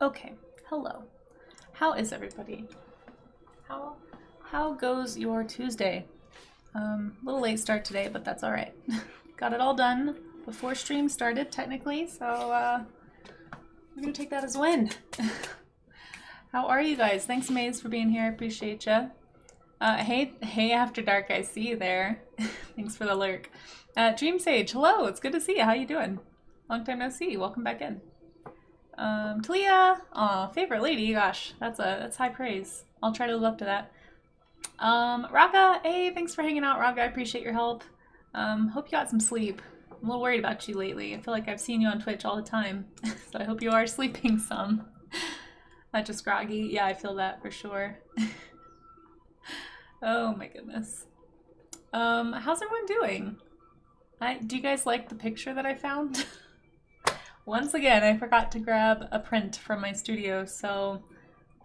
Okay, hello. How is everybody? How goes your Tuesday? A little late start today, but that's all right. Got it all done before stream started, technically, so we're gonna take that as a win. How are you guys? Thanks, Maze, for being here. I appreciate you. Hey, After Dark, I see you there. Thanks for the lurk. Dream Sage, hello. It's good to see you. How you doing? Long time no see. Welcome back in. Talia, aw, favorite lady. Gosh, that's high praise. I'll try to live up to that. Raka, hey, thanks for hanging out, Raka. I appreciate your help. Hope you got some sleep. I'm a little worried about you lately. I feel like I've seen you on Twitch all the time, so I hope you are sleeping some. Not just groggy. Yeah, I feel that for sure. Oh my goodness. How's everyone doing? Do you guys like the picture that I found? Once again, I forgot to grab a print from my studio, so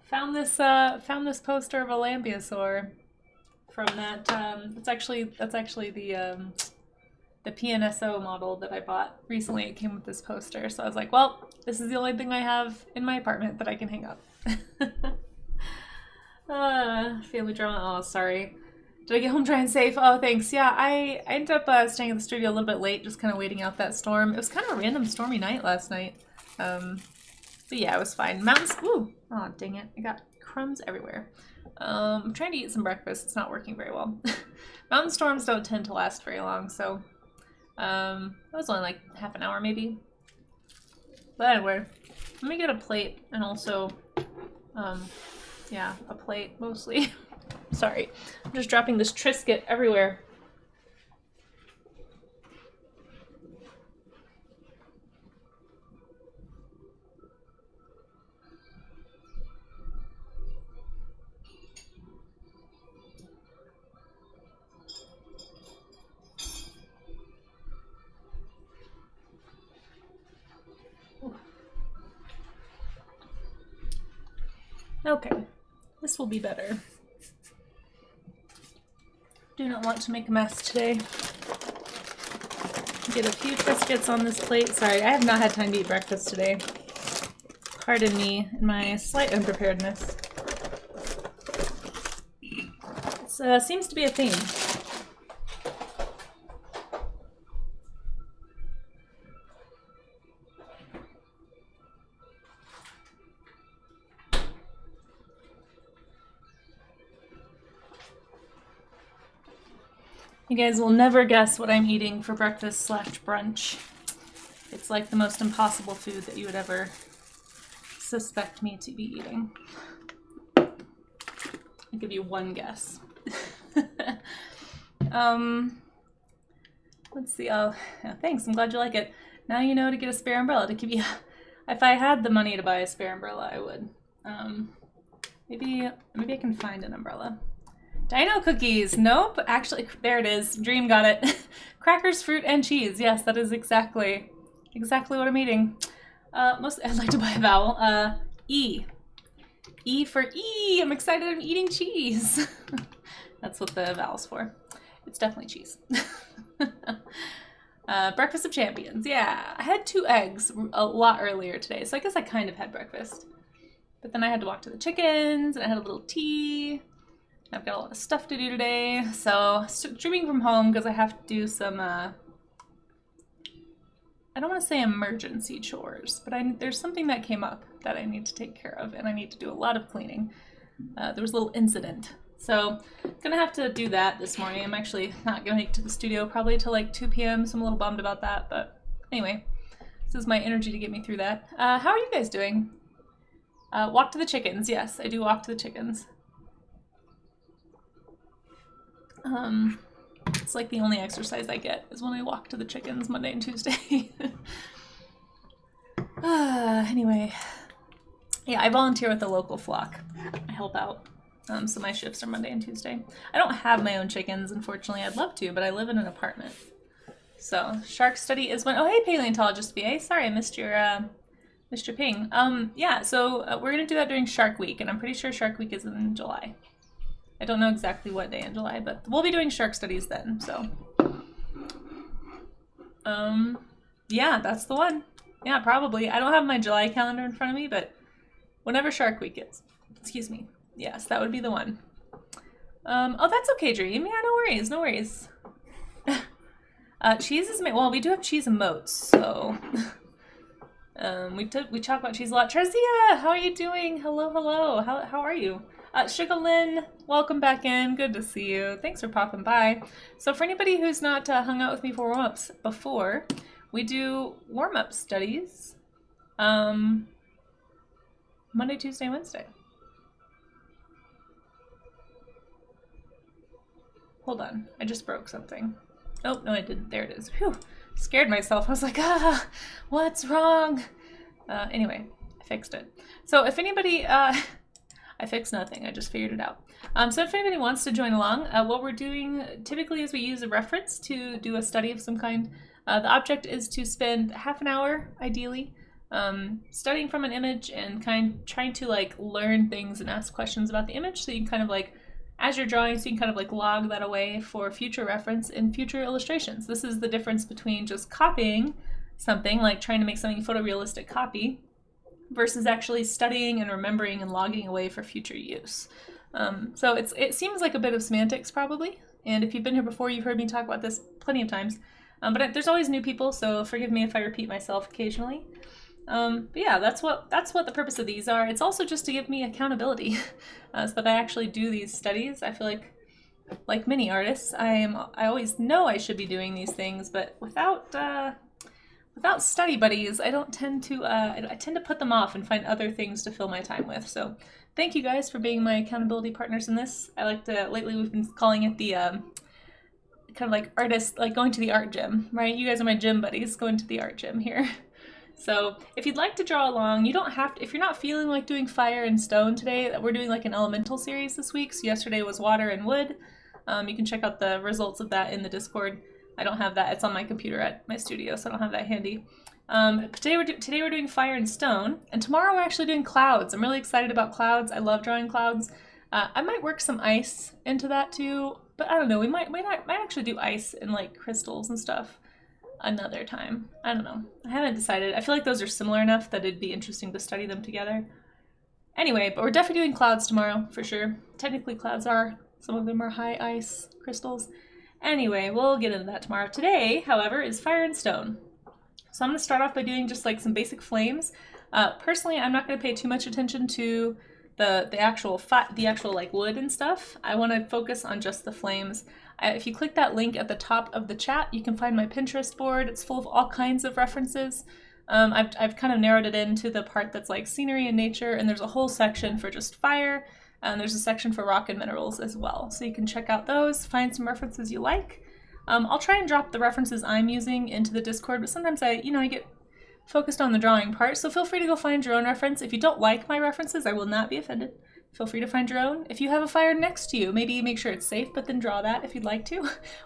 found this poster of a Lambeosaur from that. That's actually the PNSO model that I bought recently. It came with this poster, so I was like, well, this is the only thing I have in my apartment that I can hang up. Family drama. Oh, sorry. Did I get home dry and safe? Oh, thanks. Yeah, I ended up staying at the studio a little bit late, just kind of waiting out that storm. It was kind of a random stormy night last night. But yeah, it was fine. Mountains. Ooh. Oh, dang it. I got crumbs everywhere. I'm trying to eat some breakfast. It's not working very well. Mountain storms don't tend to last very long, so it was only like half an hour maybe. But anyway, let me get a plate and also, yeah, a plate mostly. Sorry, I'm just dropping this Triscuit everywhere. Okay, this will be better. Do not want to make a mess today. Get a few Triscuits on this plate. Sorry, I have not had time to eat breakfast today. Pardon me and my slight unpreparedness. It seems to be a theme. You guys will never guess what I'm eating for breakfast / brunch. It's like the most impossible food that you would ever suspect me to be eating. I'll give you one guess. Let's see. Oh, yeah, thanks. I'm glad you like it. Now you know to get a spare umbrella to keep you. If I had the money to buy a spare umbrella, I would. Maybe I can find an umbrella. Dino cookies. Nope. Actually, there it is. Dream got it. Crackers, fruit, and cheese. Yes, that is exactly what I'm eating. I'd like to buy a vowel. E. E for E. I'm excited. I'm eating cheese. That's what the vowel's for. It's definitely cheese. Breakfast of champions. Yeah, I had 2 eggs a lot earlier today, so I guess I kind of had breakfast. But then I had to walk to the chickens, and I had a little tea. I've got a lot of stuff to do today, so streaming from home because I have to do some, I don't want to say emergency chores, but there's something that came up that I need to take care of, and I need to do a lot of cleaning. There was a little incident, so I'm gonna have to do that this morning. I'm actually not gonna make it to the studio probably till like 2 p.m., so I'm a little bummed about that, but anyway, this is my energy to get me through that. How are you guys doing? Walk to the chickens. Yes, I do walk to the chickens. It's like the only exercise I get is when I walk to the chickens Monday and Tuesday. Anyway, yeah, I volunteer with the local flock. I help out. So my shifts are Monday and Tuesday. I don't have my own chickens, unfortunately. I'd love to, but I live in an apartment. So shark study is when. Oh, hey, paleontologist VA. Sorry, I missed your ping. Yeah. So we're gonna do that during Shark Week, and I'm pretty sure Shark Week is in July. I don't know exactly what day in July, but we'll be doing shark studies then, so. Yeah, that's the one. Yeah, probably. I don't have my July calendar in front of me, but Whenever Shark Week is. Excuse me. Yes, that would be the one. Oh, that's okay, Dream. Yeah, no worries, no worries. Cheese is well, we do have cheese emotes, so we talk about cheese a lot. Trazia, how are you doing? Hello, hello. How are you? Sugar Lynn, welcome back in. Good to see you. Thanks for popping by. So for anybody who's not hung out with me for warm-ups before, we do warm-up studies Monday, Tuesday, Wednesday. Hold on, I just broke something. Oh, no, I didn't. There it is. Whew. Scared myself. I was like, what's wrong? Anyway, I fixed it. So if anybody, I fixed nothing. I just figured it out. So if anybody wants to join along, what we're doing typically is we use a reference to do a study of some kind. The object is to spend half an hour, ideally, studying from an image and trying to like learn things and ask questions about the image, so you can kind of like, as you're drawing, so you can kind of like log that away for future reference in future illustrations. This is the difference between just copying something, like trying to make something photorealistic copy, versus actually studying and remembering and logging away for future use. So it seems like a bit of semantics probably, and if you've been here before, you've heard me talk about this plenty of times, but there's always new people, so forgive me if I repeat myself occasionally. But yeah, that's what the purpose of these are. It's also just to give me accountability, so that I actually do these studies. I feel like many artists, I always know I should be doing these things, but without study buddies, I tend to put them off and find other things to fill my time with. So thank you guys for being my accountability partners in this. Lately we've been calling it the kind of like artist, like going to the art gym, right? You guys are my gym buddies going to the art gym here. So if you'd like to draw along, you don't have to, if you're not feeling like doing fire and stone today, we're doing like an elemental series this week. So yesterday was water and wood. You can check out the results of that in the Discord. I don't have that. It's on my computer at my studio, so I don't have that handy. Today we're doing fire and stone, and tomorrow we're actually doing clouds. I'm really excited about clouds. I love drawing clouds. I might work some ice into that too, but I don't know. We might actually do ice and like crystals and stuff another time. I don't know. I haven't decided. I feel like those are similar enough that it'd be interesting to study them together. Anyway, but we're definitely doing clouds tomorrow for sure. Technically clouds are. Some of them are high ice crystals. Anyway, we'll get into that tomorrow. Today, however, is fire and stone. So I'm going to start off by doing just like some basic flames. Personally, I'm not going to pay too much attention to the actual like wood and stuff. I want to focus on just the flames. If you click that link at the top of the chat, you can find my Pinterest board. It's full of all kinds of references. I've kind of narrowed it into the part that's like scenery and nature, and there's a whole section for just fire, and there's a section for rock and minerals as well. So you can check out those, find some references you like. I'll try and drop the references I'm using into the Discord, but sometimes I get focused on the drawing part, so feel free to go find your own reference. If you don't like my references, I will not be offended. Feel free to find your own. If you have a fire next to you, maybe make sure it's safe, but then draw that if you'd like to.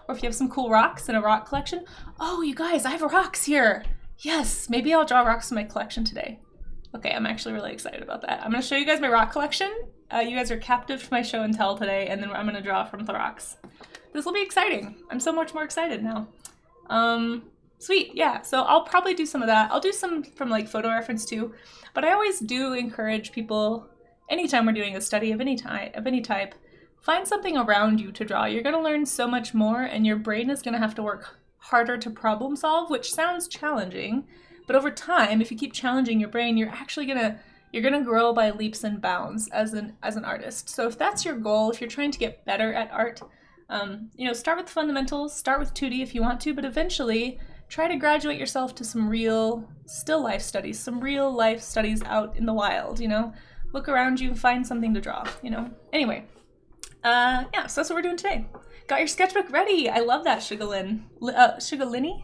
Or if you have some cool rocks in a rock collection. Oh, you guys, I have rocks here. Yes, maybe I'll draw rocks in my collection today. Okay, I'm actually really excited about that. I'm going to show you guys my rock collection. You guys are captive to my show and tell today, and then I'm going to draw from the rocks. This will be exciting. I'm so much more excited now. Sweet, yeah, so I'll probably do some of that. I'll do some from like photo reference too, but I always do encourage people, anytime we're doing a study of any type, find something around you to draw. You're going to learn so much more, and your brain is going to have to work harder to problem solve, which sounds challenging, but over time, if you keep challenging your brain, you're gonna grow by leaps and bounds as an artist. So if that's your goal, if you're trying to get better at art, start with the fundamentals, start with 2D if you want to, but eventually try to graduate yourself to some real still life studies, some real life studies out in the wild, Look around you and find something to draw, Anyway, yeah, so that's what we're doing today. Got your sketchbook ready. I love that, Sugarlyn. Sugarlinny?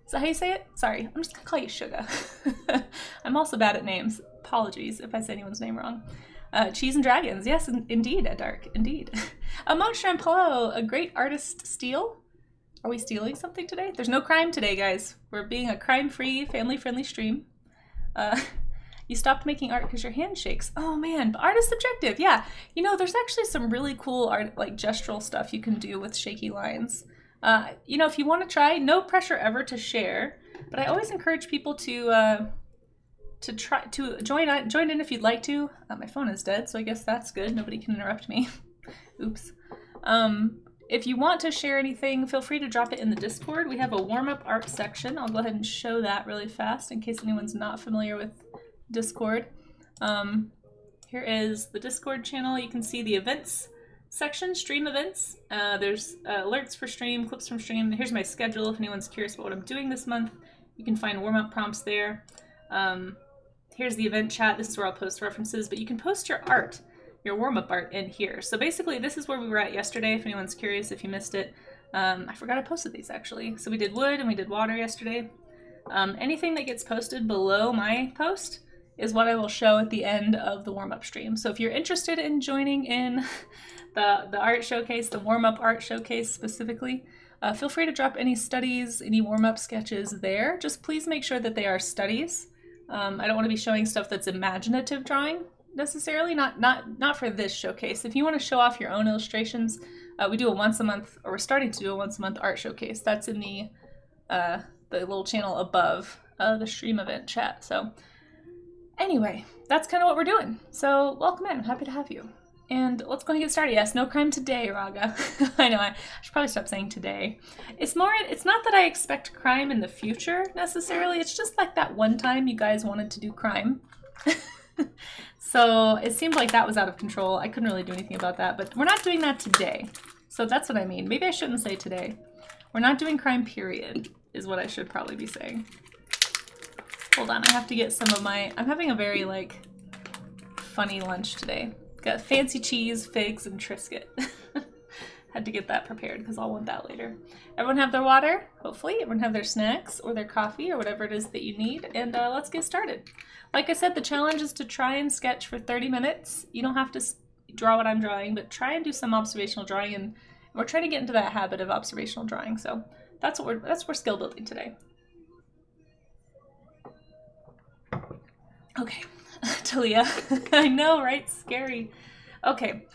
Is that how you say it? Sorry, I'm just gonna call you Sugar. I'm also bad at names. Apologies if I say anyone's name wrong. Cheese and Dragons, yes, indeed, Dark, indeed. Mon Champolo, a great artist steal. Are we stealing something today? There's no crime today, guys. We're being a crime-free, family-friendly stream. You stopped making art because your hand shakes. Oh man, but art is subjective, yeah. There's actually some really cool art, like gestural stuff you can do with shaky lines. If you want to try, no pressure ever to share, but I always encourage people to to join in if you'd like to. My phone is dead, so I guess that's good. Nobody can interrupt me. Oops. If you want to share anything, feel free to drop it in the Discord. We have a warm-up art section. I'll go ahead and show that really fast in case anyone's not familiar with Discord. Here is the Discord channel. You can see the events section, stream events. There's alerts for stream, clips from stream. Here's my schedule if anyone's curious about what I'm doing this month. You can find warm-up prompts there. Here's the event chat. This is where I'll post references, but you can post your art, your warm-up art in here. So basically this is where we were at yesterday if anyone's curious if you missed it. I forgot I posted these actually. So we did wood and we did water yesterday. Anything that gets posted below my post is what I will show at the end of the warm-up stream. So if you're interested in joining in the art showcase, the warm-up art showcase specifically, feel free to drop any studies, any warm-up sketches there. Just please make sure that they are studies. I don't want to be showing stuff that's imaginative drawing necessarily, not for this showcase. If you want to show off your own illustrations, we do a once a month, or we're starting to do a once a month art showcase. That's in the little channel above the stream event chat. So anyway, that's kind of what we're doing. So welcome in, happy to have you. And let's go ahead and get started. Yes, no crime today, Raga. I know, I should probably stop saying today. It's not that I expect crime in the future necessarily. It's just like that one time you guys wanted to do crime. So it seemed like that was out of control. I couldn't really do anything about that, but we're not doing that today. So that's what I mean. Maybe I shouldn't say today. We're not doing crime, period, is what I should probably be saying. Hold on, I have to get some of my, I'm having a very like funny lunch today. Got fancy cheese, figs, and Triscuit. Had to get that prepared because I'll want that later. Everyone have their water, hopefully. Everyone have their snacks or their coffee or whatever it is that you need. And let's get started. Like I said, the challenge is to try and sketch for 30 minutes. You don't have to draw what I'm drawing, but try and do some observational drawing. And we're trying to get into that habit of observational drawing. So that's what we're skill building today. Okay. Talia. I know, right? Scary. Okay,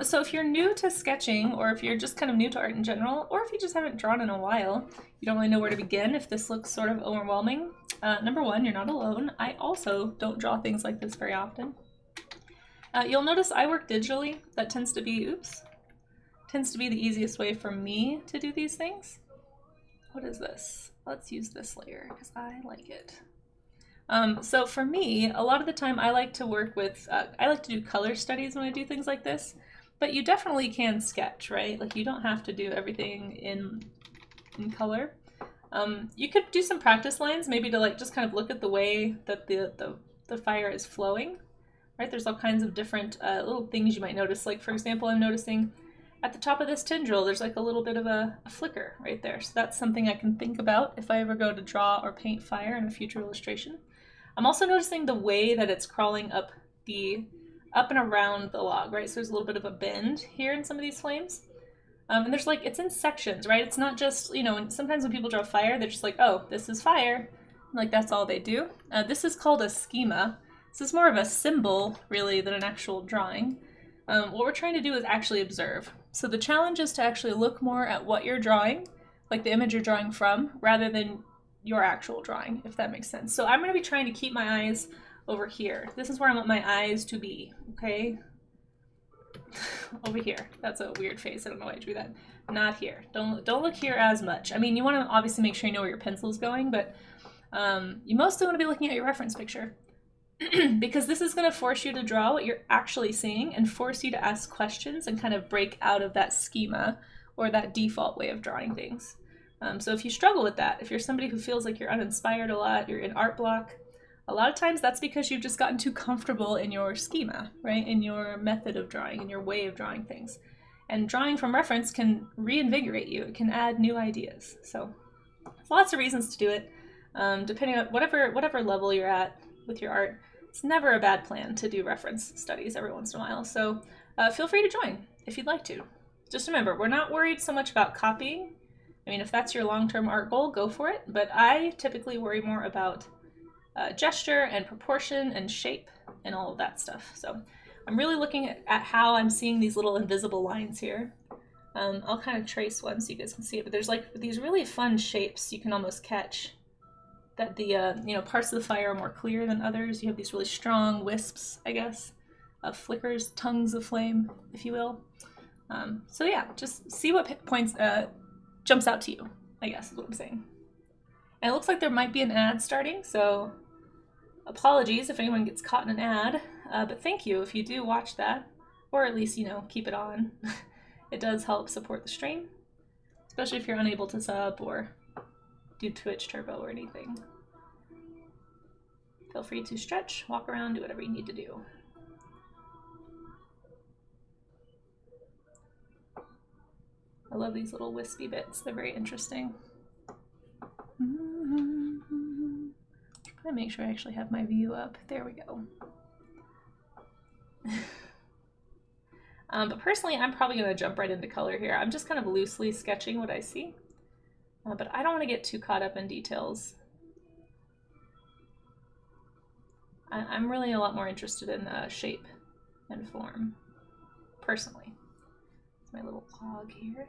so if you're new to sketching, or if you're just kind of new to art in general, or if you just haven't drawn in a while, you don't really know where to begin if this looks sort of overwhelming. Number one, you're not alone. I also don't draw things like this very often. You'll notice I work digitally. That tends to be, tends to be the easiest way for me to do these things. What is this? Let's use this layer because I like it. So for me, a lot of the time I like to work with, I like to do color studies when I do things like this, but you definitely can sketch, right? Like you don't have to do everything in color. You could do some practice lines, maybe to like just kind of look at the way that the fire is flowing, right? There's all kinds of different little things you might notice. Like for example, I'm noticing at the top of this tendril, there's like a little bit of a flicker right there. So that's something I can think about if I ever go to draw or paint fire in a future illustration. I'm also noticing the way that it's crawling up and around the log, right? So there's a little bit of a bend here in some of these flames. And there's like, it's in sections, right? It's not just, you know, sometimes when people draw fire, they're just like, oh, this is fire. Like that's all they do. This is called a schema. This is more of a symbol really than an actual drawing. What we're trying to do is actually observe. So the challenge is to actually look more at what you're drawing, like the image you're drawing from, rather than your actual drawing, if that makes sense. So I'm going to be trying to keep my eyes over here. This is where I want my eyes to be, okay? Over here. That's a weird face. I don't know why I drew that. Not here. Don't look here as much. I mean, you want to obviously make sure you know where your pencil is going, but you mostly want to be looking at your reference picture because this is going to force you to draw what you're actually seeing and force you to ask questions and kind of break out of that schema or that default way of drawing things. So if you struggle with that, if you're somebody who feels like you're uninspired a lot, you're in art block, a lot of times that's because you've just gotten too comfortable in your schema, right? In your method of drawing, in your way of drawing things. And drawing from reference can reinvigorate you. It can add new ideas. So there's lots of reasons to do it. Depending on whatever level you're at with your art, it's never a bad plan to do reference studies every once in a while. So feel free to join if you'd like to. Just remember, we're not worried so much about copying. I mean, if that's your long-term art goal, go for it. But I typically worry more about gesture and proportion and shape and all of that stuff. So I'm really looking at how I'm seeing these little invisible lines here. I'll kind of trace one so you guys can see it. But there's like these really fun shapes you can almost catch that the you know, parts of the fire are more clear than others. You have these really strong wisps, I guess, of flickers, tongues of flame, if you will. So yeah, just see what points jumps out to you, I guess is what I'm saying. And it looks like there might be an ad starting, so apologies if anyone gets caught in an ad, but thank you if you do watch that, or at least, you know, keep it on. It does help support the stream, especially if you're unable to sub or do Twitch Turbo or anything. Feel free to stretch, walk around, do whatever you need to do. I love these little wispy bits. They're very interesting. Try to make sure I actually have my view up. There we go. But personally, I'm probably going to jump right into color here. I'm just kind of loosely sketching what I see. But I don't want to get too caught up in details. I'm really a lot more interested in shape and form, personally. It's my little log here.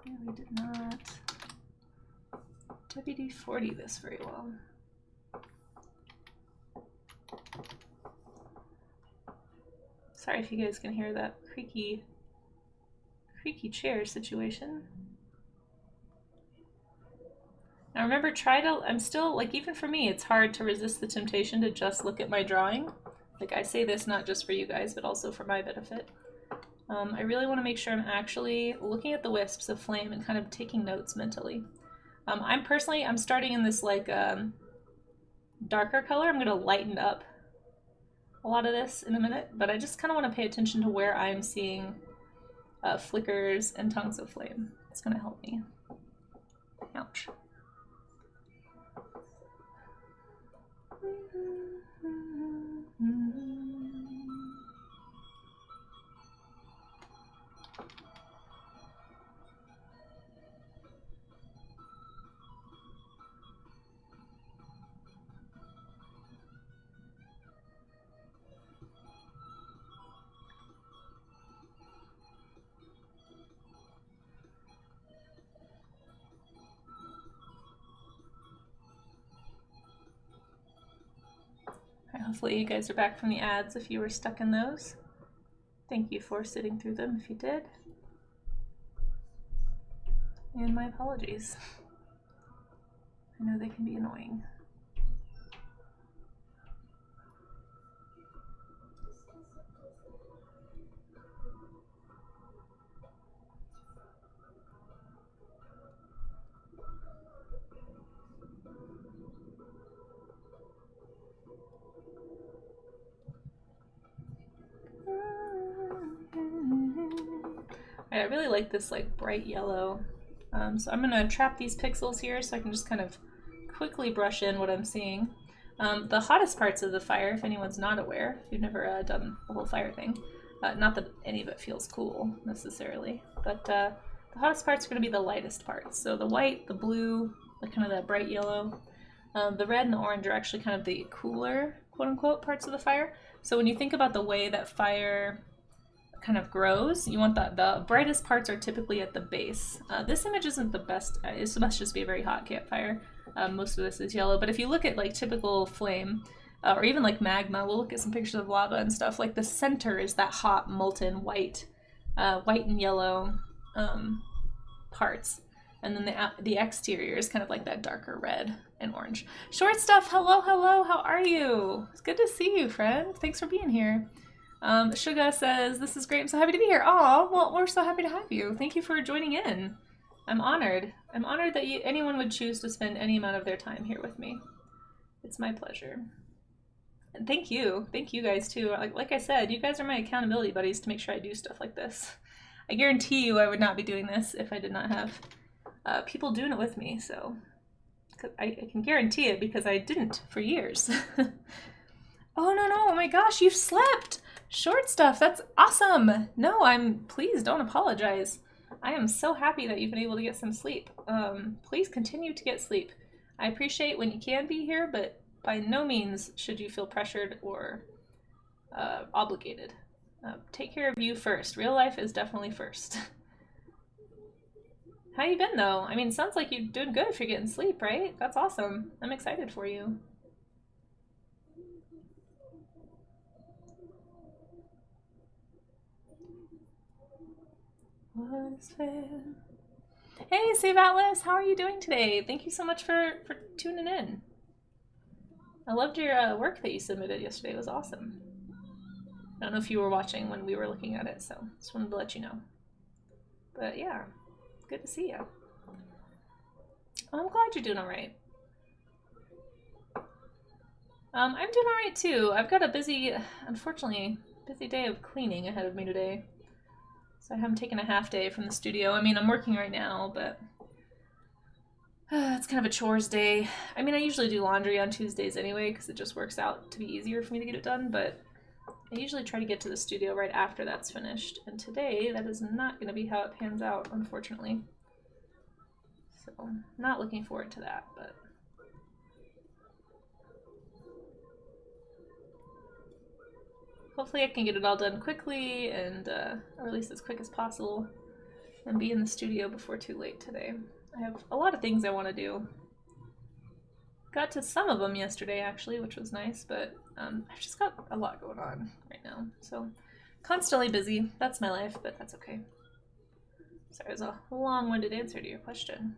Clearly did not WD-40 this very well. Sorry if you guys can hear that creaky chair situation. Now remember, I'm still, like, even for me, it's hard to resist the temptation to just look at my drawing. Like, I say this not just for you guys, but also for my benefit. I really want to make sure I'm actually looking at the wisps of flame and kind of taking notes mentally. I'm starting in this, like, darker color. I'm going to lighten up a lot of this in a minute, but I just kind of want to pay attention to where I'm seeing flickers and tongues of flame. It's going to help me. Ouch. Hopefully you guys are back from the ads if you were stuck in those. Thank you for sitting through them if you did. And my apologies. I know they can be annoying. I really like this, like, bright yellow. So I'm gonna trap these pixels here so I can just kind of quickly brush in what I'm seeing. The hottest parts of the fire, if anyone's not aware, if you've never done the whole fire thing, not that any of it feels cool necessarily, but the hottest parts are gonna be the lightest parts. So the white, the blue, the kind of that bright yellow. The red and the orange are actually kind of the cooler, quote unquote, parts of the fire. So when you think about the way that fire kind of grows, you want the brightest parts are typically at the base. This image isn't the best. It must just be a very hot campfire. Most of this is yellow, but if you look at like typical flame, or even like magma, we'll look at some pictures of lava and stuff, like the center is that hot molten white, white and yellow parts. And then the exterior is kind of like that darker red and orange. Short Stuff, hello, hello, how are you? It's good to see you, friend. Thanks for being here. Suga says, this is great, I'm so happy to be here. Aw, well, we're so happy to have you. Thank you for joining in. I'm honored. I'm honored that anyone would choose to spend any amount of their time here with me. It's my pleasure. And thank you guys too. Like I said, you guys are my accountability buddies to make sure I do stuff like this. I guarantee you I would not be doing this if I did not have people doing it with me, so I can guarantee it because I didn't for years. Oh no, oh my gosh, you've slept! Short Stuff, that's awesome! No, please don't apologize. I am so happy that you've been able to get some sleep. Please continue to get sleep. I appreciate when you can be here, but by no means should you feel pressured or obligated. Take care of you first. Real life is definitely first. How you been though? I mean, sounds like you're doing good if you're getting sleep, right? That's awesome. I'm excited for you. What is fair? Hey, Save Atlas, how are you doing today? Thank you so much for tuning in. I loved your work that you submitted yesterday. It was awesome. I don't know if you were watching when we were looking at it, so just wanted to let you know. But yeah, good to see you. I'm glad you're doing all right. I'm doing all right too. I've got a busy, unfortunately, busy day of cleaning ahead of me today. So I haven't taken a half day from the studio. I mean, I'm working right now, but it's kind of a chores day. I mean, I usually do laundry on Tuesdays anyway because it just works out to be easier for me to get it done, but I usually try to get to the studio right after that's finished. And today, that is not going to be how it pans out, unfortunately. So, not looking forward to that, but hopefully I can get it all done quickly and or at least as quick as possible and be in the studio before too late today. I have a lot of things I want to do. Got to some of them yesterday actually, which was nice, but I've just got a lot going on right now. So constantly busy. That's my life, but that's okay. Sorry, it was a long-winded answer to your question.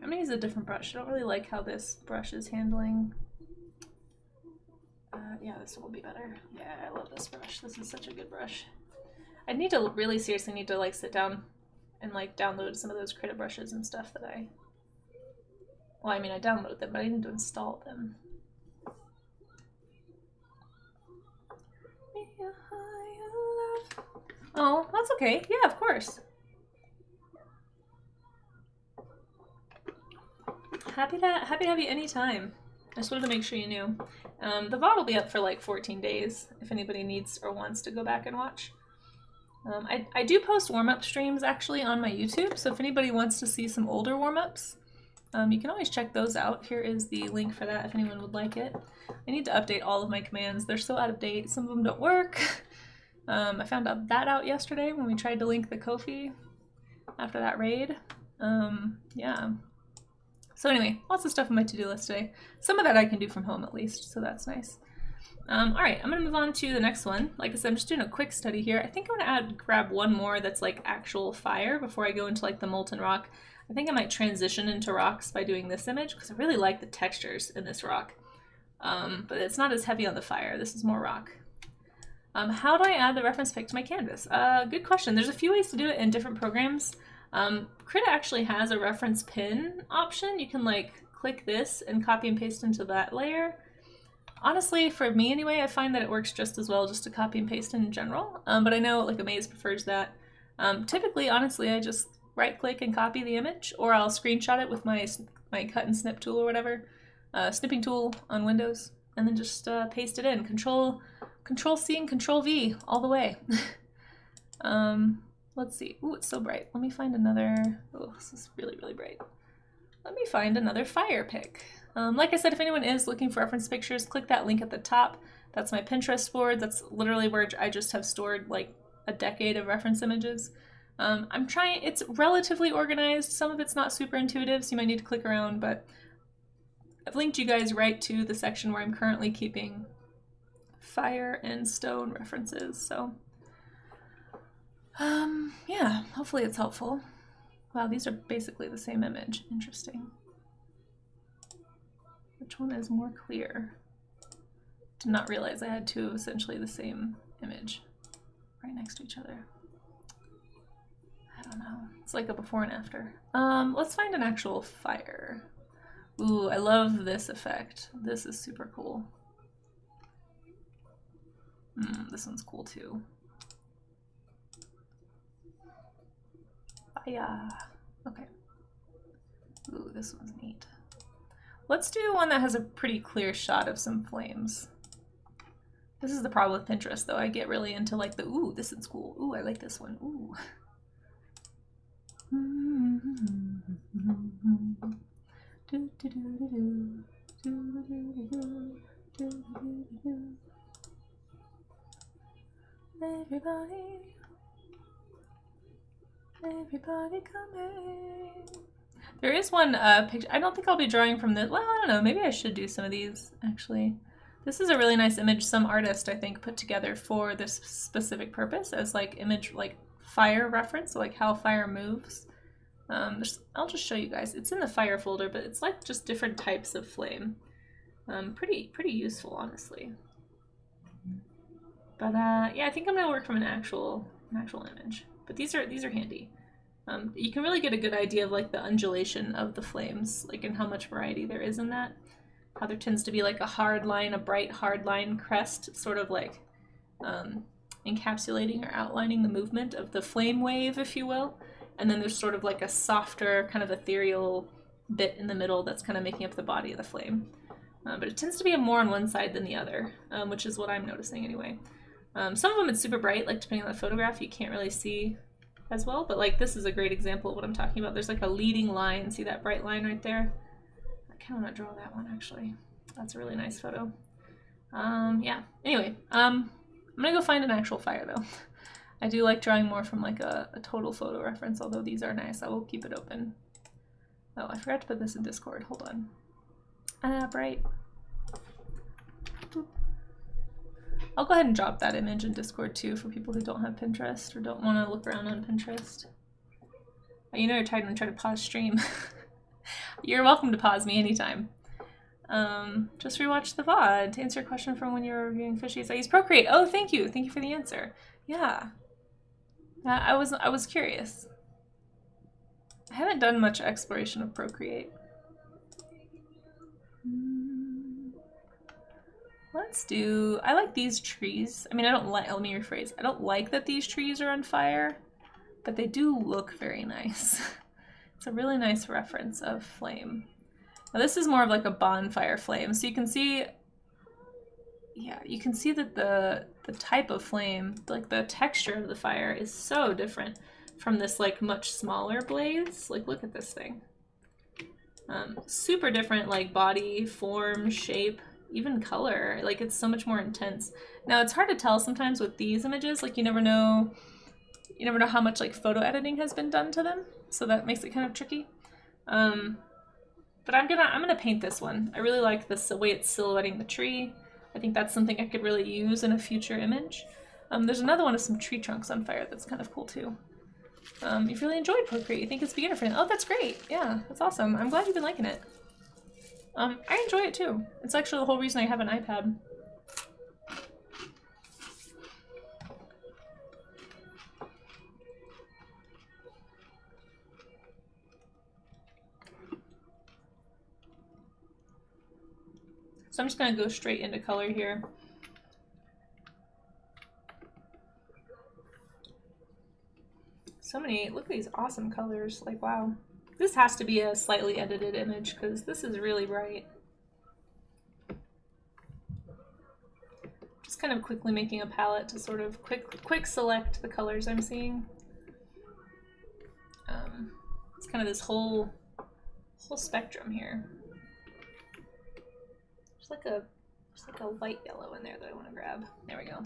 I'm gonna use a different brush. I don't really like how this brush is handling. Yeah, this one will be better. Yeah, I love this brush. This is such a good brush. I need to really seriously need to like sit down and like download some of those Cricut brushes and stuff that well, I mean, I downloaded them, but I need to install them. Oh, that's okay. Yeah, of course. Happy to have you anytime. I just wanted to make sure you knew. The VOD will be up for like 14 days if anybody needs or wants to go back and watch. I do post warm-up streams actually on my YouTube, so if anybody wants to see some older warm-ups, you can always check those out. Here is the link for that if anyone would like it. I need to update all of my commands. They're so out of date. Some of them don't work. I found that out yesterday when we tried to link the Ko-fi after that raid. Yeah. So anyway, lots of stuff on my to-do list today. Some of that I can do from home at least, so that's nice. All right, I'm gonna move on to the next one. Like I said, I'm just doing a quick study here. I think I'm gonna grab one more that's like actual fire before I go into like the molten rock. I think I might transition into rocks by doing this image because I really like the textures in this rock. But it's not as heavy on the fire. This is more rock. How do I add the reference pic to my canvas? Good question. There's a few ways to do it in different programs. Cricut actually has a reference pin option. You can like click this and copy and paste into that layer. Honestly, for me anyway, I find that it works just as well just to copy and paste in general, but I know like Amaze prefers that. Typically, honestly, I just right click and copy the image, or I'll screenshot it with my cut and snip tool or whatever, snipping tool on Windows, and then just paste it in. Control C and Control V all the way. Let's see. Ooh, it's so bright. Let me find another. Oh, this is really, really bright. Let me find another fire pic. Like I said, if anyone is looking for reference pictures, click that link at the top. That's my Pinterest board. That's literally where I just have stored like a decade of reference images. I'm trying, it's relatively organized. Some of it's not super intuitive, so you might need to click around, but I've linked you guys right to the section where I'm currently keeping fire and stone references, so yeah, hopefully it's helpful. Wow, these are basically the same image. Interesting. Which one is more clear? Did not realize I had two of essentially the same image right next to each other. I don't know. It's like a before and after. Let's find an actual fire. Ooh, I love this effect. This is super cool. This one's cool too. Fire. Okay. Ooh, this one's neat. Let's do one that has a pretty clear shot of some flames. This is the problem with Pinterest, though. I get really into like the, ooh, this is cool. Ooh, I like this one. Ooh. Everybody coming. There is one picture. I don't think I'll be drawing from this. Well, I don't know. Maybe I should do some of these, actually. This is a really nice image some artist, I think, put together for this specific purpose as like image, like fire reference, so like how fire moves. I'll just show you guys. It's in the fire folder, but it's like just different types of flame. Pretty useful, honestly. But yeah, I think I'm gonna work from an actual image. But these are handy. You can really get a good idea of like the undulation of the flames, like and how much variety there is in that. How there tends to be like a hard line, a bright hard line crest, sort of like encapsulating or outlining the movement of the flame wave, if you will. And then there's sort of like a softer, kind of ethereal bit in the middle that's kind of making up the body of the flame. But it tends to be more on one side than the other, which is what I'm noticing anyway. Some of them it's super bright, like depending on the photograph, you can't really see as well, but like this is a great example of what I'm talking about. There's like a leading line, see that bright line right there? I kind of want to draw that one actually. That's a really nice photo. Yeah, anyway, I'm gonna go find an actual fire though. I do like drawing more from like a total photo reference, although these are nice. I will keep it open. Oh, I forgot to put this in Discord, hold on. Bright. Boop. I'll go ahead and drop that image in Discord too for people who don't have Pinterest or don't want to look around on Pinterest. You know you're tired when I try to pause stream. You're welcome to pause me anytime. Just rewatch the VOD to answer your question from when you were reviewing fishies. I use Procreate. Oh, thank you. Thank you for the answer. Yeah. I was curious. I haven't done much exploration of Procreate. Let's do, I like these trees. I mean, I don't like, let me rephrase. I don't like that these trees are on fire, but they do look very nice. It's a really nice reference of flame. Now this is more of like a bonfire flame. So you can see, yeah, you can see that the type of flame, like the texture of the fire is so different from this like much smaller blaze. Like look at this thing. Super different like body, form, shape, even color. Like it's so much more intense. Now it's hard to tell sometimes with these images, like you never know how much like photo editing has been done to them. So that makes it kind of tricky. But I'm gonna paint this one. I really like this, the way it's silhouetting the tree. I think that's something I could really use in a future image. There's another one of some tree trunks on fire that's kind of cool too. You've really enjoyed Procreate. You think it's beginner friendly. Oh, that's great. Yeah, that's awesome. I'm glad you've been liking it. I enjoy it too. It's actually the whole reason I have an iPad. So I'm just gonna go straight into color here. So many, look at these awesome colors, like wow. This has to be a slightly edited image because this is really bright. Just kind of quickly making a palette to sort of quick select the colors I'm seeing. It's kind of this whole spectrum here. There's like a light yellow in there that I want to grab. There we go.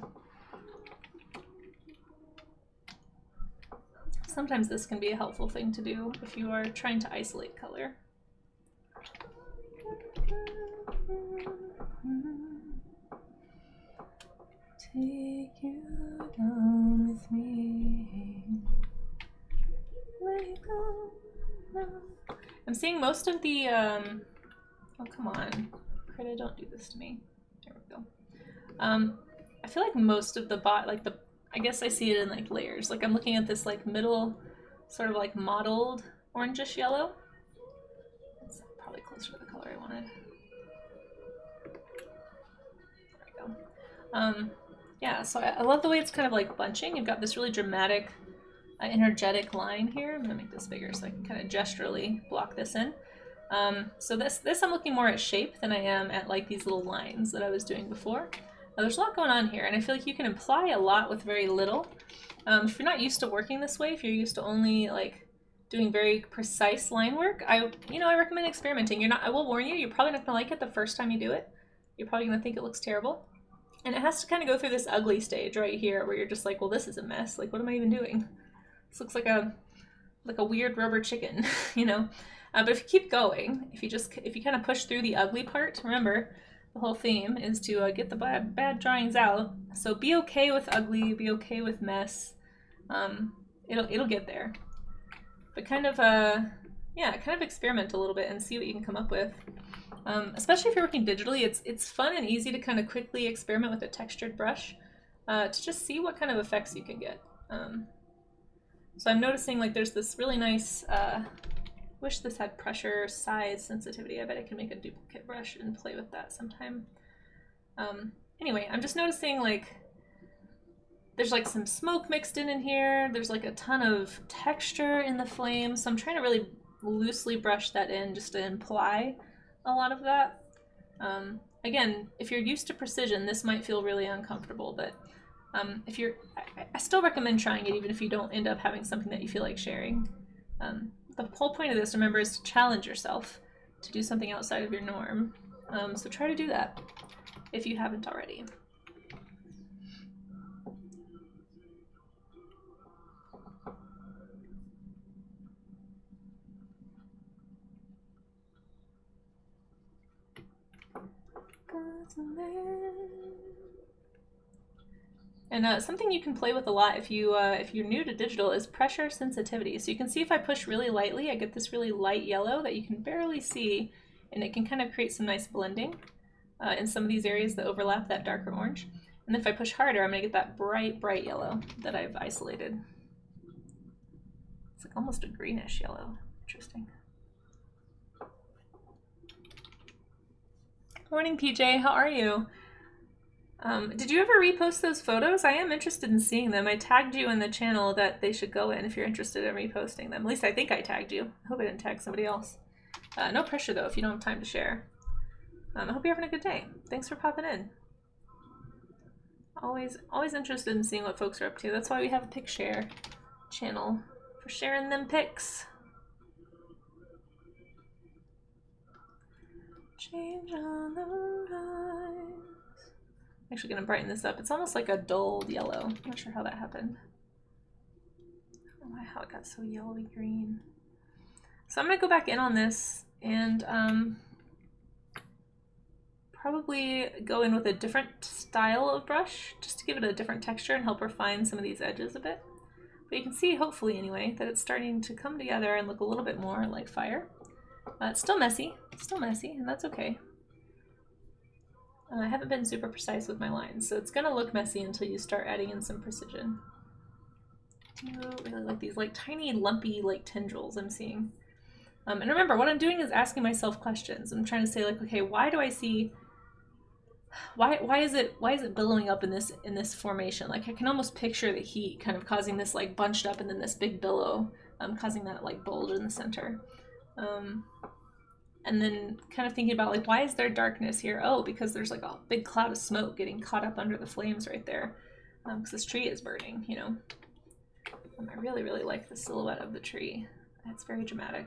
Sometimes this can be a helpful thing to do if you are trying to isolate color. Take you down with me. Let you go. No. I'm seeing most of the oh come on. Krita, don't do this to me. There we go. I feel like most of the I guess I see it in like layers. Like I'm looking at this like middle, sort of like mottled orangish yellow. It's probably closer to the color I wanted. There we go. Yeah, so I love the way it's kind of like bunching. You've got this really dramatic, energetic line here. I'm gonna make this bigger so I can kind of gesturally block this in. So this I'm looking more at shape than I am at like these little lines that I was doing before. There's a lot going on here, and I feel like you can imply a lot with very little. If you're not used to working this way, if you're used to only like doing very precise line work, I recommend experimenting. I will warn you, you're probably not gonna like it the first time you do it. You're probably gonna think it looks terrible. And it has to kind of go through this ugly stage right here where you're just like, well, this is a mess. Like, what am I even doing? This looks like a weird rubber chicken, you know? But if you keep going, if you kind of push through the ugly part, remember, the whole theme is to get the bad drawings out. So be okay with ugly, be okay with mess. It'll get there. But kind of experiment a little bit and see what you can come up with. Especially if you're working digitally, it's fun and easy to kind of quickly experiment with a textured brush to just see what kind of effects you can get. So I'm noticing like there's this really nice, wish this had pressure, size, sensitivity. I bet I can make a duplicate brush and play with that sometime. Anyway, I'm just noticing like there's like some smoke mixed in here. There's like a ton of texture in the flame. So I'm trying to really loosely brush that in just to imply a lot of that. Again, if you're used to precision, this might feel really uncomfortable, but I still recommend trying it even if you don't end up having something that you feel like sharing. The whole point of this, remember, is to challenge yourself to do something outside of your norm. So try to do that if you haven't already. And something you can play with a lot if you're new to digital is pressure sensitivity. So you can see if I push really lightly, I get this really light yellow that you can barely see, and it can kind of create some nice blending in some of these areas that overlap that darker orange. And if I push harder, I'm going to get that bright, bright yellow that I've isolated. It's like almost a greenish yellow. Interesting. Morning, PJ. How are you? Did you ever repost those photos? I am interested in seeing them. I tagged you in the channel that they should go in if you're interested in reposting them. At least I think I tagged you. I hope I didn't tag somebody else. No pressure though if you don't have time to share. I hope you're having a good day. Thanks for popping in. Always interested in seeing what folks are up to. That's why we have a pic share channel for sharing them pics. Change on the rise. I'm actually going to brighten this up. It's almost like a dulled yellow. I'm not sure how that happened. I don't know how it got so yellowy green. So I'm going to go back in on this and probably go in with a different style of brush just to give it a different texture and help refine some of these edges a bit. But you can see, hopefully anyway, that it's starting to come together and look a little bit more like fire. It's still messy, and that's okay. I haven't been super precise with my lines, so it's gonna look messy until you start adding in some precision. I do really like these like tiny lumpy like tendrils I'm seeing. And remember, what I'm doing is asking myself questions. I'm trying to say like, okay, why do I see, why is it billowing up in this formation? Like I can almost picture the heat kind of causing this like bunched up and then this big billow causing that like bulge in the center. And then kind of thinking about like, why is there darkness here? Oh, because there's like a big cloud of smoke getting caught up under the flames right there. Because this tree is burning, you know. I really, really like the silhouette of the tree. It's very dramatic.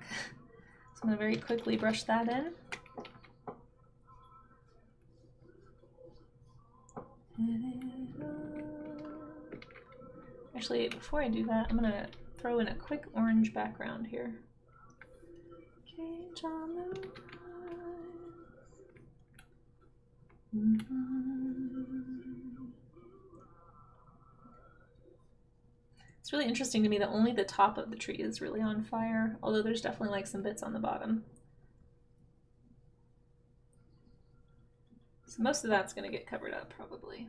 So I'm gonna very quickly brush that in. Actually, before I do that, I'm gonna throw in a quick orange background here. It's really interesting to me that only the top of the tree is really on fire, although there's definitely like some bits on the bottom. So most of that's going to get covered up probably.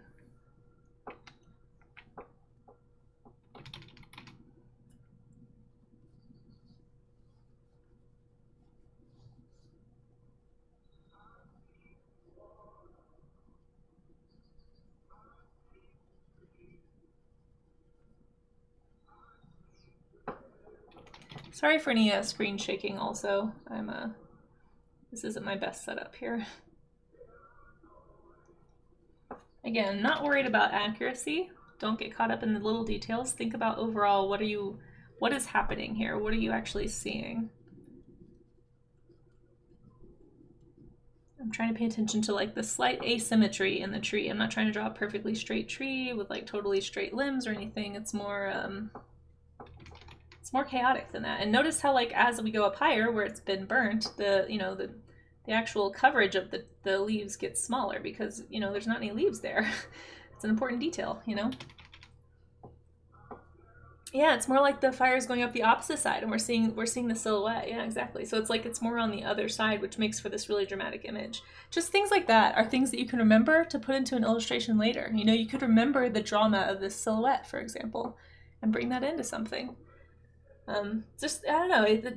Sorry for any screen shaking also. This isn't my best setup here. Again, not worried about accuracy. Don't get caught up in the little details. Think about overall, what is happening here? What are you actually seeing? I'm trying to pay attention to like the slight asymmetry in the tree. I'm not trying to draw a perfectly straight tree with like totally straight limbs or anything. It's more chaotic than that. And notice how like as we go up higher where it's been burnt, the actual coverage of the leaves gets smaller because, there's not any leaves there. It's an important detail, Yeah, it's more like the fire is going up the opposite side and we're seeing the silhouette. Yeah, exactly. So it's like it's more on the other side, which makes for this really dramatic image. Just things like that are things that you can remember to put into an illustration later. You could remember the drama of this silhouette, for example, and bring that into something. Just, I don't know,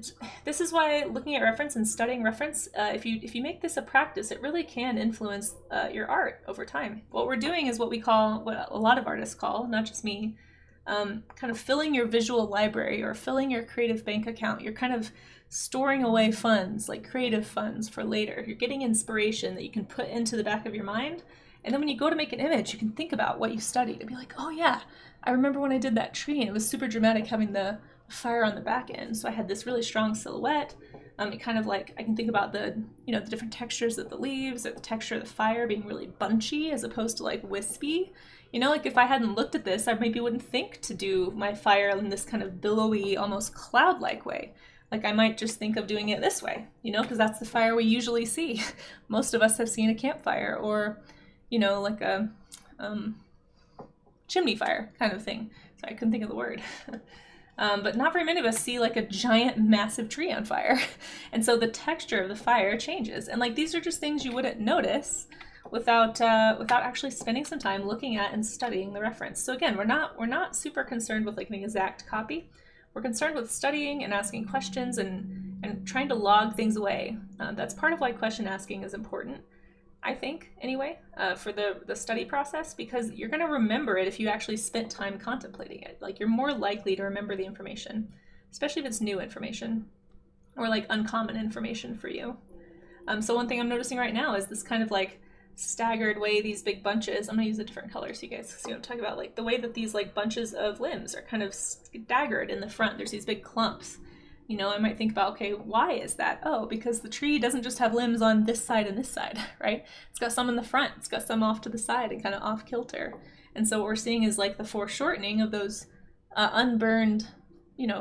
this is why looking at reference and studying reference, if you make this a practice, it really can influence your art over time. What we're doing is what a lot of artists call, not just me, kind of filling your visual library or filling your creative bank account. You're kind of storing away funds, like creative funds for later. You're getting inspiration that you can put into the back of your mind. And then when you go to make an image, you can think about what you studied and be like, oh yeah, I remember when I did that tree and it was super dramatic having the fire on the back end. So I had this really strong silhouette. It kind of like, I can think about the different textures of the leaves or the texture of the fire being really bunchy as opposed to like wispy. Like if I hadn't looked at this, I maybe wouldn't think to do my fire in this kind of billowy, almost cloud-like way. Like I might just think of doing it this way, because that's the fire we usually see. Most of us have seen a campfire or, like a chimney fire kind of thing. Sorry, I couldn't think of the word. But not very many of us see like a giant, massive tree on fire. And so the texture of the fire changes. And like these are just things you wouldn't notice without actually spending some time looking at and studying the reference. So again, we're not super concerned with like an exact copy. We're concerned with studying and asking questions and trying to log things away. That's part of why question asking is important, I think, anyway, for the study process, because you're going to remember it if you actually spent time contemplating it. Like you're more likely to remember the information, especially if it's new information or like uncommon information for you. So one thing I'm noticing right now is this kind of like staggered way these big bunches, I'm gonna use a different color so you guys see what I'm talking about, like the way that these like bunches of limbs are kind of staggered in the front. There's these big clumps. I might think about, okay, why is that? Oh, because the tree doesn't just have limbs on this side and this side, right? It's got some in the front, it's got some off to the side and kind of off kilter. And so what we're seeing is like the foreshortening of those unburned,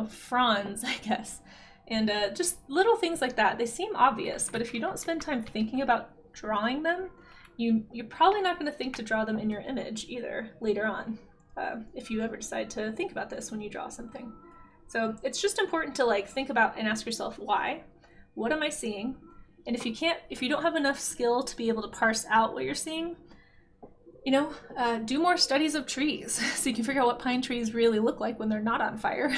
fronds, I guess. And just little things like that. They seem obvious, but if you don't spend time thinking about drawing them, you're probably not going to think to draw them in your image either later on, if you ever decide to think about this when you draw something. So it's just important to like think about and ask yourself why, what am I seeing? And if you don't have enough skill to be able to parse out what you're seeing, do more studies of trees so you can figure out what pine trees really look like when they're not on fire.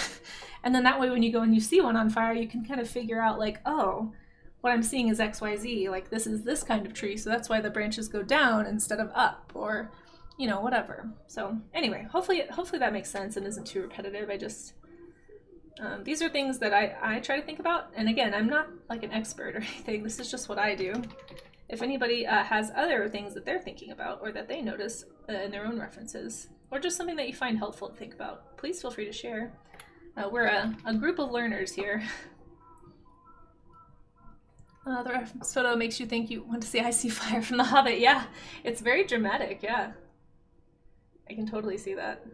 And then that way when you go and you see one on fire, you can kind of figure out like, oh, what I'm seeing is XYZ, like this is this kind of tree, so that's why the branches go down instead of up, or whatever. So anyway, hopefully that makes sense and isn't too repetitive. These are things that I try to think about, and again, I'm not like an expert or anything, this is just what I do. If anybody has other things that they're thinking about or that they notice in their own references, or just something that you find helpful to think about, please feel free to share. We're a group of learners here. The reference photo makes you think you want to see icy fire from The Hobbit. Yeah, it's very dramatic, yeah. I can totally see that.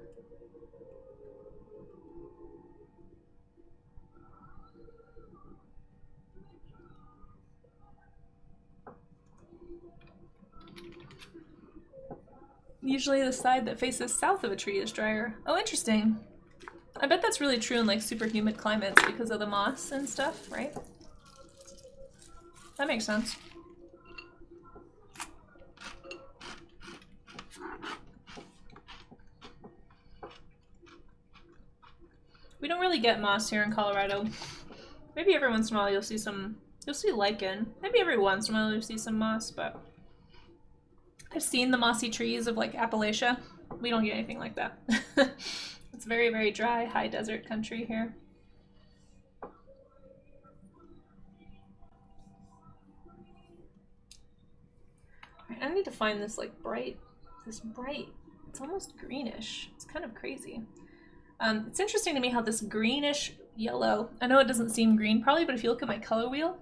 Usually the side that faces south of a tree is drier. Oh, interesting. I bet that's really true in like super humid climates because of the moss and stuff, right? That makes sense. We don't really get moss here in Colorado. Maybe every once in a while you'll see lichen. Maybe every once in a while you'll see some moss, but I've seen the mossy trees of like Appalachia. We don't get anything like that. It's very, very dry, high desert country here. I need to find this like bright this bright, it's almost greenish. It's kind of crazy. It's interesting to me how this greenish yellow, I know it doesn't seem green probably, but if you look at my color wheel,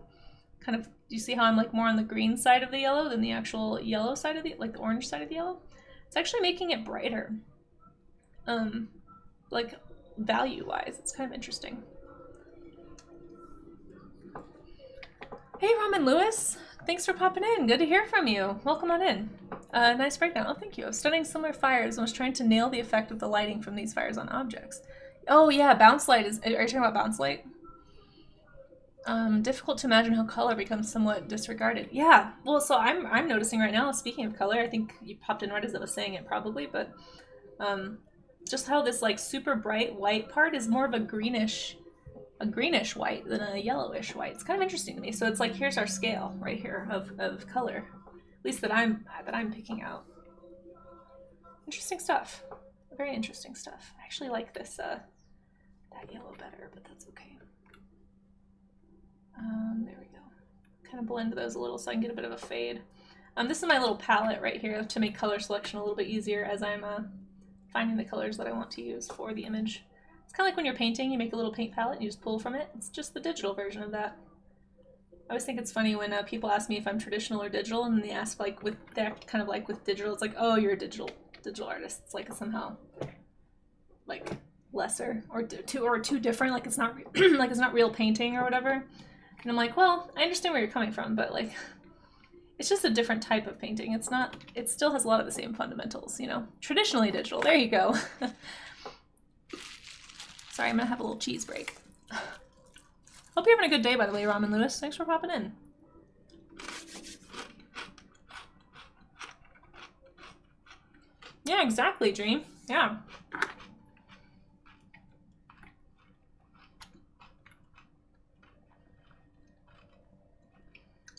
kind of, do you see how I'm like more on the green side of the yellow than the actual yellow side of the, like the orange side of the yellow? It's actually making it brighter. Like value-wise, it's kind of interesting. Hey, Ramen Lewis, thanks for popping in. Good to hear from you. Welcome on in. Nice breakdown. Oh, thank you. I was studying similar fires and was trying to nail the effect of the lighting from these fires on objects. Oh yeah, bounce light is. Are you talking about bounce light? Difficult to imagine how color becomes somewhat disregarded. Yeah. Well, so I'm noticing right now. Speaking of color, I think you popped in right as I was saying it, probably, but just how this like super bright white part is more of a greenish white than a yellowish white. It's kind of interesting to me. So it's like, here's our scale right here of color, at least that I'm picking out. Interesting stuff. Very interesting stuff. I actually like this that yellow better, but that's okay. There we go. Kind of blend those a little so I can get a bit of a fade. This is my little palette right here to make color selection a little bit easier as I'm finding the colors that I want to use for the image. It's kind of like when you're painting, you make a little paint palette and you just pull from it. It's just the digital version of that. I always think it's funny when people ask me if I'm traditional or digital, and they ask like with that kind of like with digital, it's like, oh, you're a digital artist. It's like somehow like lesser or too different. Like it's not like it's not real painting or whatever. And I'm like, well, I understand where you're coming from, but like it's just a different type of painting. It's not. It still has a lot of the same fundamentals, you know. Traditionally digital. There you go. Sorry, I'm gonna have a little cheese break. Hope you're having a good day, by the way, Ramen Lewis. Thanks for popping in. Yeah, exactly, Dream. Yeah.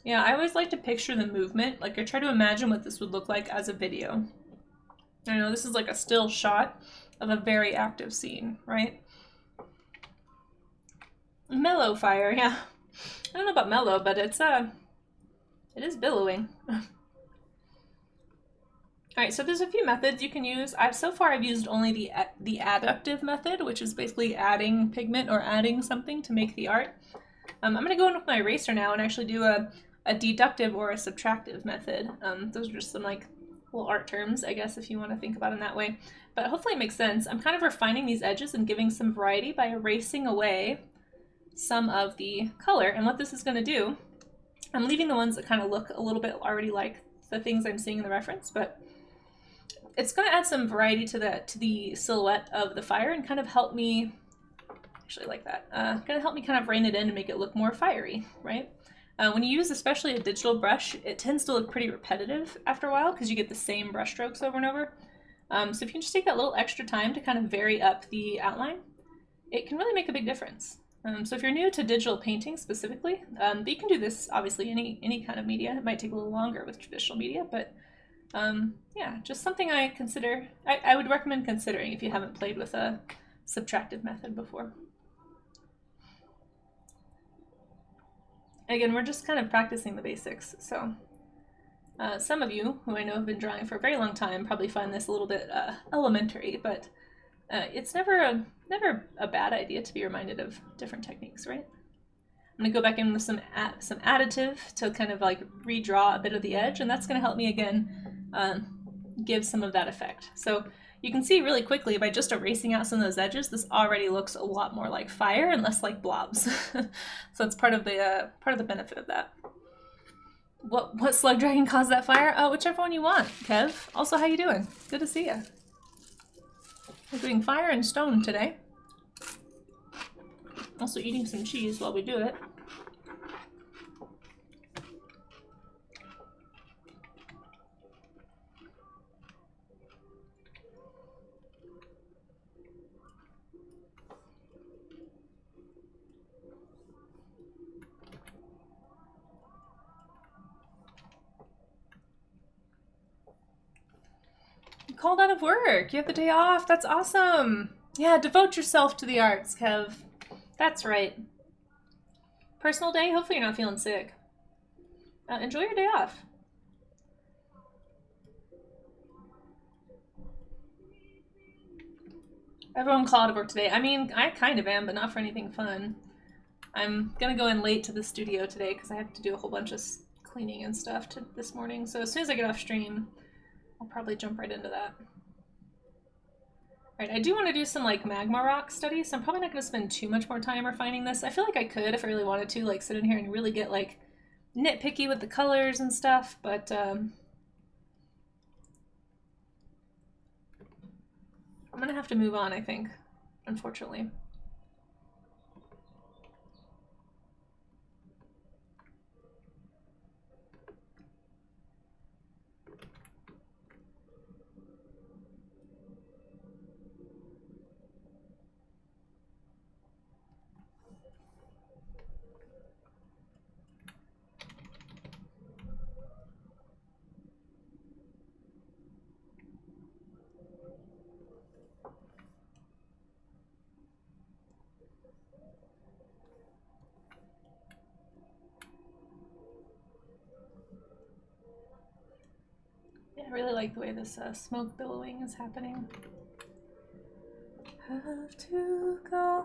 Yeah, I always like to picture the movement. Like, I try to imagine what this would look like as a video. I know this is like a still shot of a very active scene, right? Mellow fire, yeah. I don't know about mellow, but it is billowing. Alright, so there's a few methods you can use. So far I've used only the adductive method, which is basically adding pigment or adding something to make the art. I'm going to go in with my eraser now and actually do a deductive or a subtractive method. Those are just some like little art terms, I guess, if you want to think about it in that way. But hopefully it makes sense. I'm kind of refining these edges and giving some variety by erasing away some of the color. And what this is going to do, I'm leaving the ones that kind of look a little bit already like the things I'm seeing in the reference, but it's going to add some variety to the silhouette of the fire and kind of help me, actually like that, going to help me kind of rein it in and make it look more fiery, right? When you use especially a digital brush, it tends to look pretty repetitive after a while because you get the same brush strokes over and over. So if you can just take that little extra time to kind of vary up the outline, it can really make a big difference. So if you're new to digital painting specifically, but you can do this obviously any kind of media. It might take a little longer with traditional media, but yeah, just something I consider, I would recommend considering if you haven't played with a subtractive method before. Again, we're just kind of practicing the basics, so some of you who I know have been drawing for a very long time probably find this a little bit elementary, but it's never a bad idea to be reminded of different techniques, right? I'm gonna go back in with some additive to kind of like redraw a bit of the edge, and that's gonna help me again give some of that effect. So you can see really quickly by just erasing out some of those edges, this already looks a lot more like fire and less like blobs. So it's part of the benefit of that. What slug dragon caused that fire? Whichever one you want, Kev. Also, how you doing? Good to see you. We're doing fire and stone today. Also eating some cheese while we do it. Called out of work. You have the day off. That's awesome. Yeah, devote yourself to the arts, Kev. That's right. Personal day? Hopefully you're not feeling sick. Enjoy your day off. Everyone call out of work today. I mean, I kind of am, but not for anything fun. I'm gonna go in late to the studio today because I have to do a whole bunch of cleaning and stuff this morning. So as soon as I get off stream, I'll probably jump right into that. Alright, I do want to do some like magma rock studies, so I'm probably not going to spend too much more time refining this. I feel like I could if I really wanted to, like sit in here and really get like nitpicky with the colors and stuff, but I'm gonna have to move on, I think, unfortunately. I really like the way this smoke billowing is happening. Have to go.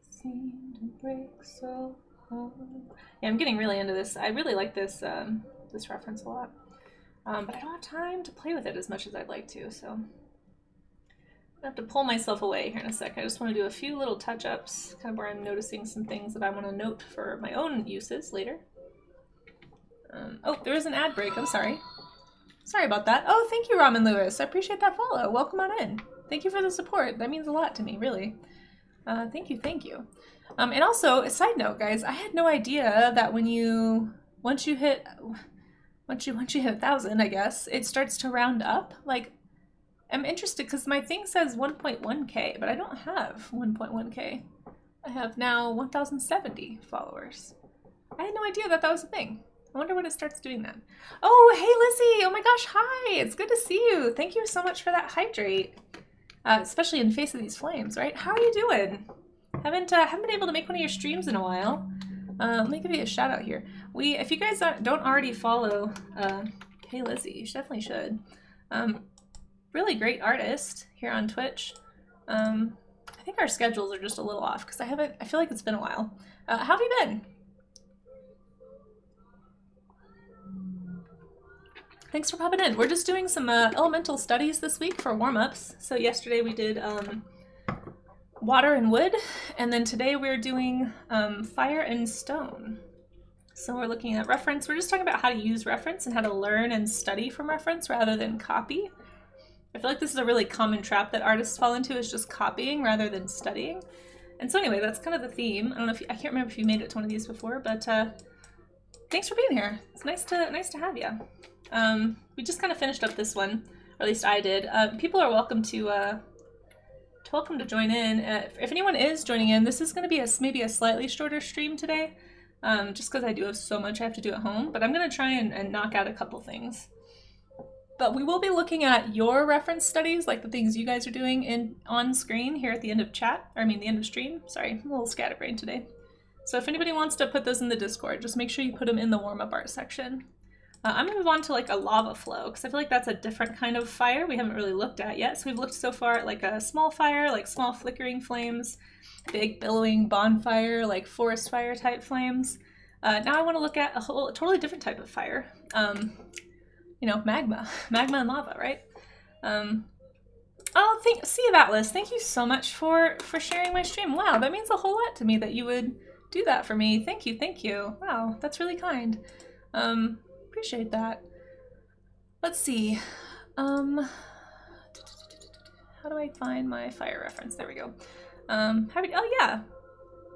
Seem to break so hard. Yeah, I'm getting really into this. I really like this this reference a lot, but I don't have time to play with it as much as I'd like to. So I have to pull myself away here in a sec. I just want to do a few little touch-ups, kind of where I'm noticing some things that I want to note for my own uses later. Oh, there is an ad break. I'm sorry. Sorry about that. Oh, thank you, Ramen Lewis. I appreciate that follow. Welcome on in. Thank you for the support. That means a lot to me, really. Thank you, thank you. And also, a side note, guys, I had no idea that once you hit 1,000, I guess, it starts to round up. Like, I'm interested because my thing says 1.1K, but I don't have 1.1K. I have now 1,070 followers. I had no idea that that was a thing. I wonder when it starts doing that. Oh, hey Lizzie! Oh my gosh, hi! It's good to see you. Thank you so much for that hydrate. Especially in face of these flames, right? How are you doing? Haven't been able to make one of your streams in a while. Let me give you a shout out here. If you guys don't already follow, hey Lizzie, you definitely should. Really great artist here on Twitch. I think our schedules are just a little off because I feel like it's been a while. How have you been? Thanks for popping in. We're just doing some elemental studies this week for warm-ups. So yesterday we did water and wood, and then today we're doing fire and stone. So we're looking at reference. We're just talking about how to use reference and how to learn and study from reference rather than copy. I feel like this is a really common trap that artists fall into, is just copying rather than studying. And so anyway, that's kind of the theme. I don't know if I can't remember if you made it to one of these before, but thanks for being here. It's nice to have you. We just kind of finished up this one, or at least I did. People are welcome to join in. If anyone is joining in, this is going to be maybe a slightly shorter stream today, just because I do have so much I have to do at home. But I'm going to try and knock out a couple things. But we will be looking at your reference studies, like the things you guys are doing on screen here at the end of the end of stream. Sorry, I'm a little scatterbrained today. So if anybody wants to put those in the Discord, just make sure you put them in the warm-up art section. I'm gonna move on to like a lava flow, because I feel like that's a different kind of fire we haven't really looked at yet. So we've looked so far at like a small fire, like small flickering flames, big billowing bonfire, like forest fire type flames. Now I want to look at a totally different type of fire. You know, magma and lava, right? See you, Atlas. Thank you so much for sharing my stream. Wow, that means a whole lot to me that you would do that for me. Thank you. Wow, that's really kind. Appreciate that. Let's see. How do I find my fire reference? There we go. Oh yeah.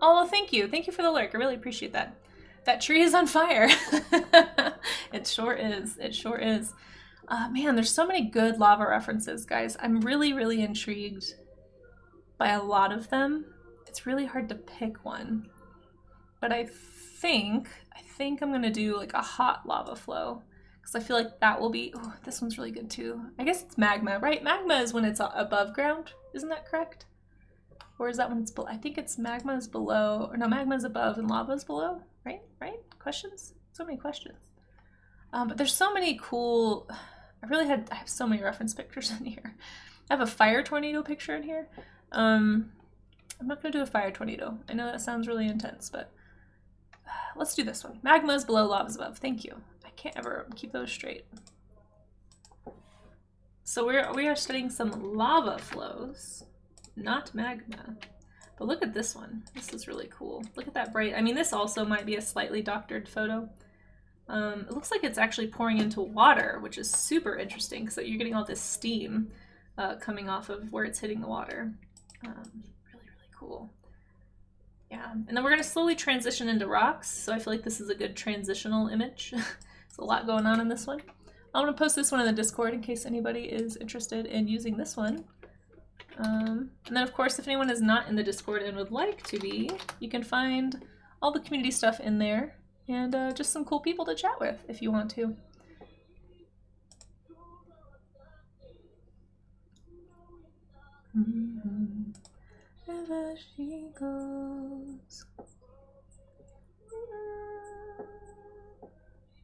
Oh, well, thank you. Thank you for the lurk. I really appreciate that. That tree is on fire. It sure is. It sure is. Man, there's so many good lava references, guys. I'm really intrigued by a lot of them. It's really hard to pick one. But I think I'm gonna do like a hot lava flow, because I feel like that will be, oh, this one's really good too. I guess it's magma, right? Magma is when it's above ground. Isn't that correct? Or is that when it's below? I think it's magma is below, or no, magma is above and lava is below, right? Right? Questions? So many questions. But there's so many cool, I have so many reference pictures in here. I have a fire tornado picture in here. I'm not gonna do a fire tornado. I know that sounds really intense, but let's do this one. Magma is below, lava is above. Thank you. I can't ever keep those straight. So we are studying some lava flows, not magma. But look at this one. This is really cool. Look at that bright. I mean, this also might be a slightly doctored photo. It looks like it's actually pouring into water, which is super interesting because you're getting all this steam coming off of where it's hitting the water. Really, really cool. Yeah, and then we're going to slowly transition into rocks, so I feel like this is a good transitional image. There's a lot going on in this one. I'm going to post this one in the Discord in case anybody is interested in using this one. And then, of course, if anyone is not in the Discord and would like to be, you can find all the community stuff in there and just some cool people to chat with if you want to. Wherever she goes,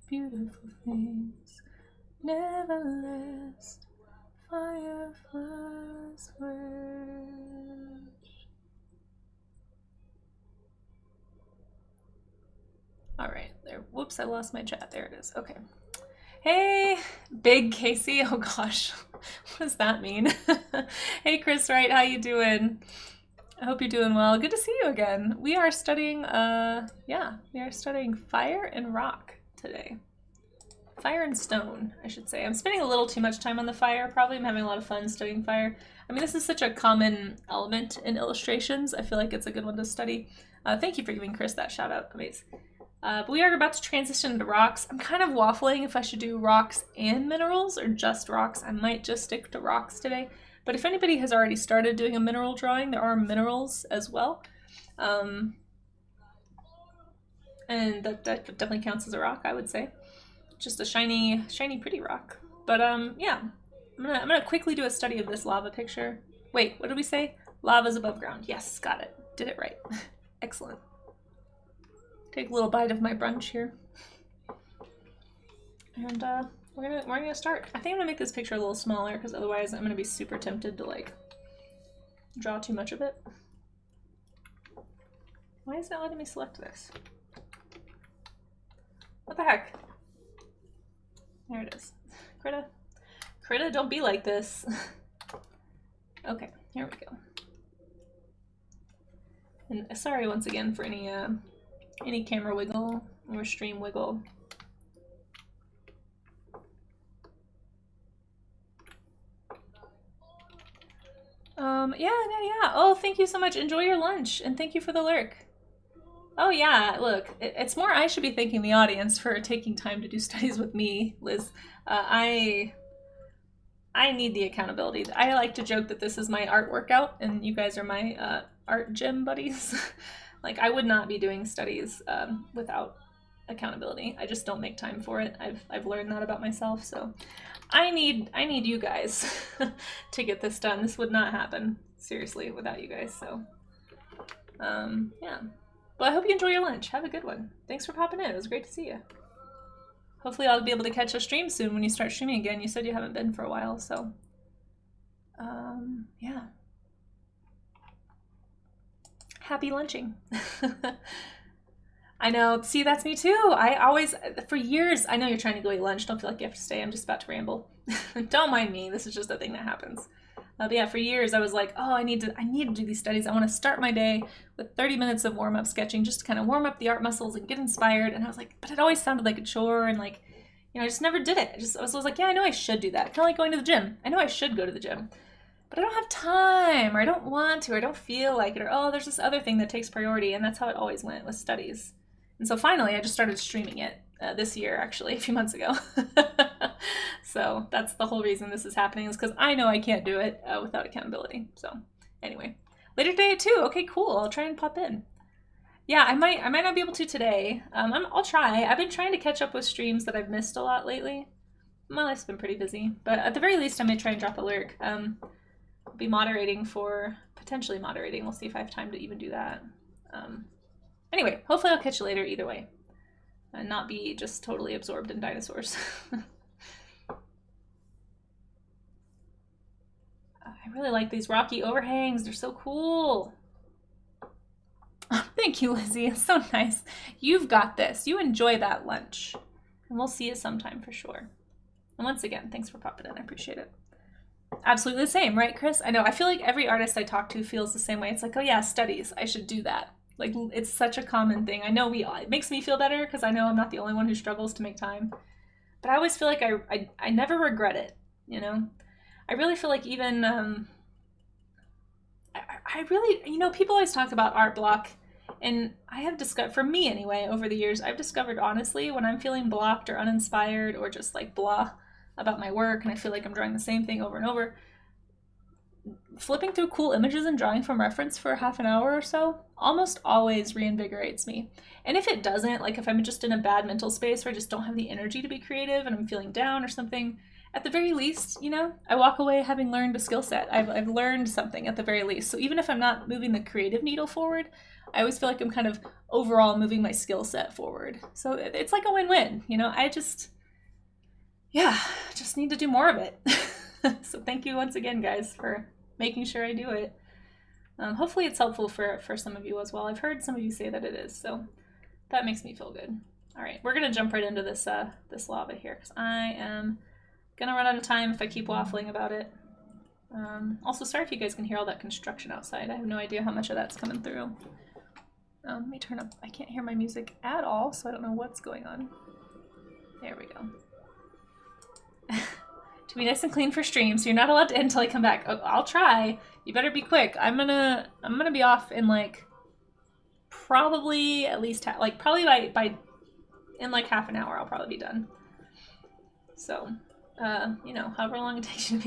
beautiful things never last. Fireflies flash. All right, there. Whoops, I lost my chat. There it is. Okay. Hey, Big Casey. Oh gosh, what does that mean? Hey, Chris Wright, how you doing? I hope you're doing well. Good to see you again. We are studying, we are studying fire and rock today. Fire and stone, I should say. I'm spending a little too much time on the fire, probably. I'm having a lot of fun studying fire. I mean, this is such a common element in illustrations. I feel like it's a good one to study. Thank you for giving Chris that shout out. Amazing. But we are about to transition into rocks. I'm kind of waffling if I should do rocks and minerals or just rocks. I might just stick to rocks today. But if anybody has already started doing a mineral drawing, there are minerals as well. And that definitely counts as a rock, I would say. Just a shiny, pretty rock. But yeah, I'm gonna quickly do a study of this lava picture. Wait, what did we say? Lava's above ground. Yes, got it. Did it right. Excellent. Take a little bite of my brunch here. And we're gonna start. I think I'm gonna make this picture a little smaller because otherwise I'm gonna be super tempted to like draw too much of it. Why is it letting me select this? What the heck? There it is. Critta, don't be like this. Okay, here we go. And sorry once again for any camera wiggle or stream wiggle. Yeah. Oh, thank you so much. Enjoy your lunch, and thank you for the lurk. Oh yeah, look, it's more I should be thanking the audience for taking time to do studies with me, Liz. I need the accountability. I like to joke that this is my art workout, and you guys are my art gym buddies. Like, I would not be doing studies without accountability. I just don't make time for it. I've learned that about myself, so I need you guys to get this done. This would not happen, seriously, without you guys, so yeah. Well, I hope you enjoy your lunch. Have a good one. Thanks for popping in. It was great to see you. Hopefully I'll be able to catch a stream soon when you start streaming again. You said you haven't been for a while, so yeah. Happy lunching. I know. See, that's me too. I always, for years, I know you're trying to go eat lunch. Don't feel like you have to stay. I'm just about to ramble. Don't mind me. This is just a thing that happens. But yeah, for years I was like, oh, I need to do these studies. I want to start my day with 30 minutes of warm-up sketching just to kind of warm up the art muscles and get inspired. And I was like, but it always sounded like a chore and like, you know, I just never did it. I was like, yeah, I know I should do that. Kind of like going to the gym. I know I should go to the gym, but I don't have time, or I don't want to, or I don't feel like it, or oh, there's this other thing that takes priority. And that's how it always went with studies. And so finally I just started streaming it this year, actually, a few months ago. So that's the whole reason this is happening, is because I know I can't do it without accountability. So anyway, later today at 2. Okay, cool. I'll try and pop in. Yeah, I might not be able to today. I'll try. I've been trying to catch up with streams that I've missed a lot lately. My life's been pretty busy, but at the very least I may try and drop a lurk. I'll be moderating for potentially moderating. We'll see if I have time to even do that. Anyway, hopefully I'll catch you later either way. And not be just totally absorbed in dinosaurs. I really like these rocky overhangs. They're so cool. Thank you, Lizzie. It's so nice. You've got this. You enjoy that lunch. And we'll see you sometime for sure. And once again, thanks for popping in. I appreciate it. Absolutely the same, right, Chris? I know. I feel like every artist I talk to feels the same way. It's like, oh yeah, studies. I should do that. Like, it's such a common thing. I know it makes me feel better because I know I'm not the only one who struggles to make time. But I always feel like I never regret it, you know? I really feel like even, I really, you know, people always talk about art block. And I have discovered, for me anyway, over the years, I've discovered, honestly, when I'm feeling blocked or uninspired or just like blah about my work and I feel like I'm drawing the same thing over and over, flipping through cool images and drawing from reference for half an hour or so almost always reinvigorates me. And if it doesn't, like if I'm just in a bad mental space where I just don't have the energy to be creative and I'm feeling down or something, at the very least, you know, I walk away having learned a skill set. I've learned something at the very least. So even if I'm not moving the creative needle forward, I always feel like I'm kind of overall moving my skill set forward. So it's like a win-win, you know. I just need to do more of it. So thank you once again, guys, for making sure I do it. Hopefully it's helpful for some of you as well. I've heard some of you say that it is, so that makes me feel good. All right, we're gonna jump right into this this lava here because I am gonna run out of time if I keep waffling about it. Also, sorry if you guys can hear all that construction outside. I have no idea how much of that's coming through. Let me turn up. I can't hear my music at all, so I don't know what's going on. There we go. To be nice and clean for stream, so you're not allowed to end until I come back. Oh, I'll try. You better be quick. I'm gonna be off in like probably at least probably by in like half an hour. I'll probably be done. So, you know, however long it takes you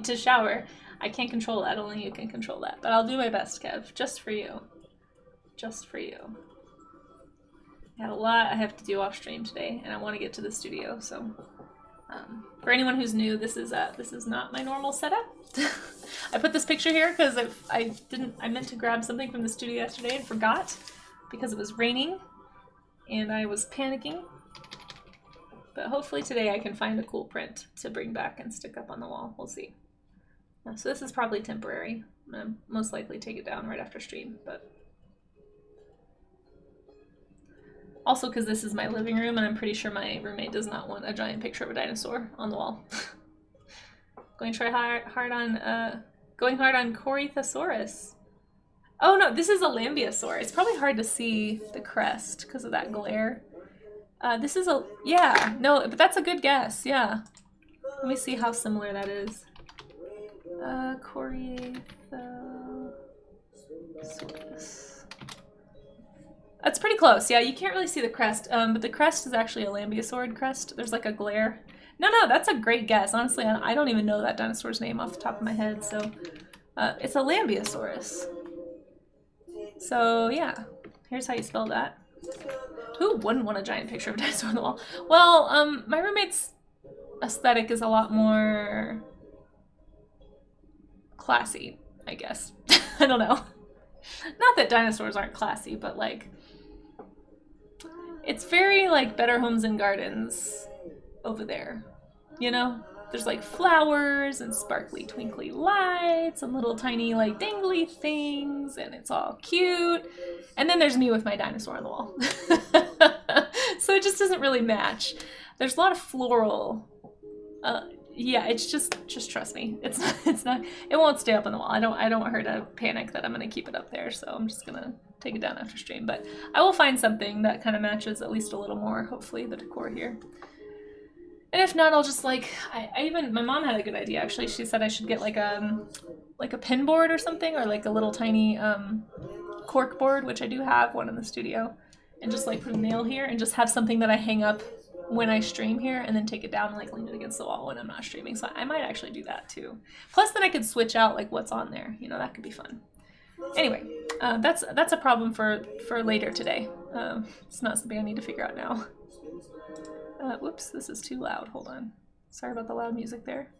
to shower, I can't control that. Only you can control that. But I'll do my best, Kev, just for you. Just for you. I had a lot I have to do off stream today, and I want to get to the studio. So, for anyone who's new, this is not my normal setup. I put this picture here because I meant to grab something from the studio yesterday and forgot because it was raining, and I was panicking. But hopefully today I can find a cool print to bring back and stick up on the wall. We'll see. So this is probably temporary. I'm gonna most likely take it down right after stream, but. Also because this is my living room and I'm pretty sure my roommate does not want a giant picture of a dinosaur on the wall. Going to try hard on Corythosaurus. Oh no, this is a Lambeosaur. It's probably hard to see the crest because of that glare. This is yeah, no, but that's a good guess, yeah. Let me see how similar that is. Corythosaurus. That's pretty close. Yeah, you can't really see the crest, but the crest is actually a Lambeosaurid crest. There's like a glare. No, that's a great guess. Honestly, I don't even know that dinosaur's name off the top of my head, so it's a Lambeosaurus. So yeah, here's how you spell that. Who wouldn't want a giant picture of a dinosaur on the wall? Well, my roommate's aesthetic is a lot more classy, I guess. I don't know. Not that dinosaurs aren't classy, but like, it's very like Better Homes and Gardens over there, you know? There's like flowers and sparkly twinkly lights and little tiny like dangly things, and it's all cute. And then there's me with my dinosaur on the wall. So it just doesn't really match. There's a lot of floral. Yeah, it's just trust me. It's not, it won't stay up on the wall. I don't want her to panic that I'm gonna keep it up there, so I'm just gonna take it down after stream. But I will find something that kind of matches at least a little more, hopefully, the decor here. And if not, I'll just like, my mom had a good idea actually. She said I should get like a pin board or something, or like a little tiny cork board, which I do have one in the studio, and just like put a nail here and just have something that I hang up when I stream here and then take it down and like lean it against the wall when I'm not streaming. So I might actually do that too. Plus then I could switch out like what's on there. You know, that could be fun. Anyway, that's a problem for later today. It's not something I need to figure out now. Whoops, this is too loud. Hold on. Sorry about the loud music there.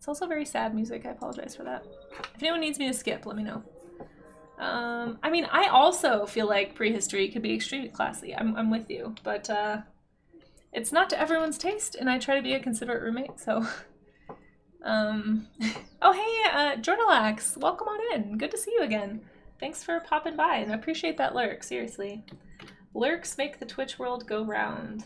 It's also very sad music. I apologize for that. If anyone needs me to skip, let me know. I mean, I also feel like prehistory could be extremely classy. I'm with you, but it's not to everyone's taste, and I try to be a considerate roommate, so. Oh, hey, Journalax, welcome on in. Good to see you again. Thanks for popping by, and I appreciate that lurk, seriously. Lurks make the Twitch world go round.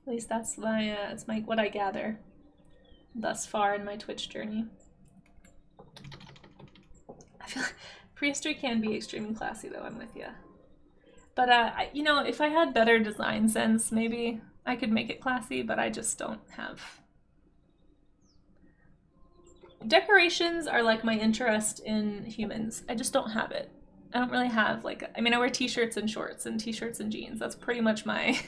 At least that's my what I gather thus far in my Twitch journey. I feel like prehistory can be extremely classy, though. I'm with you. But you know, if I had better design sense, maybe I could make it classy. But I just don't have. Decorations are like my interest in humans. I just don't have it. I don't really have like. I mean, I wear t-shirts and shorts and t-shirts and jeans. That's pretty much my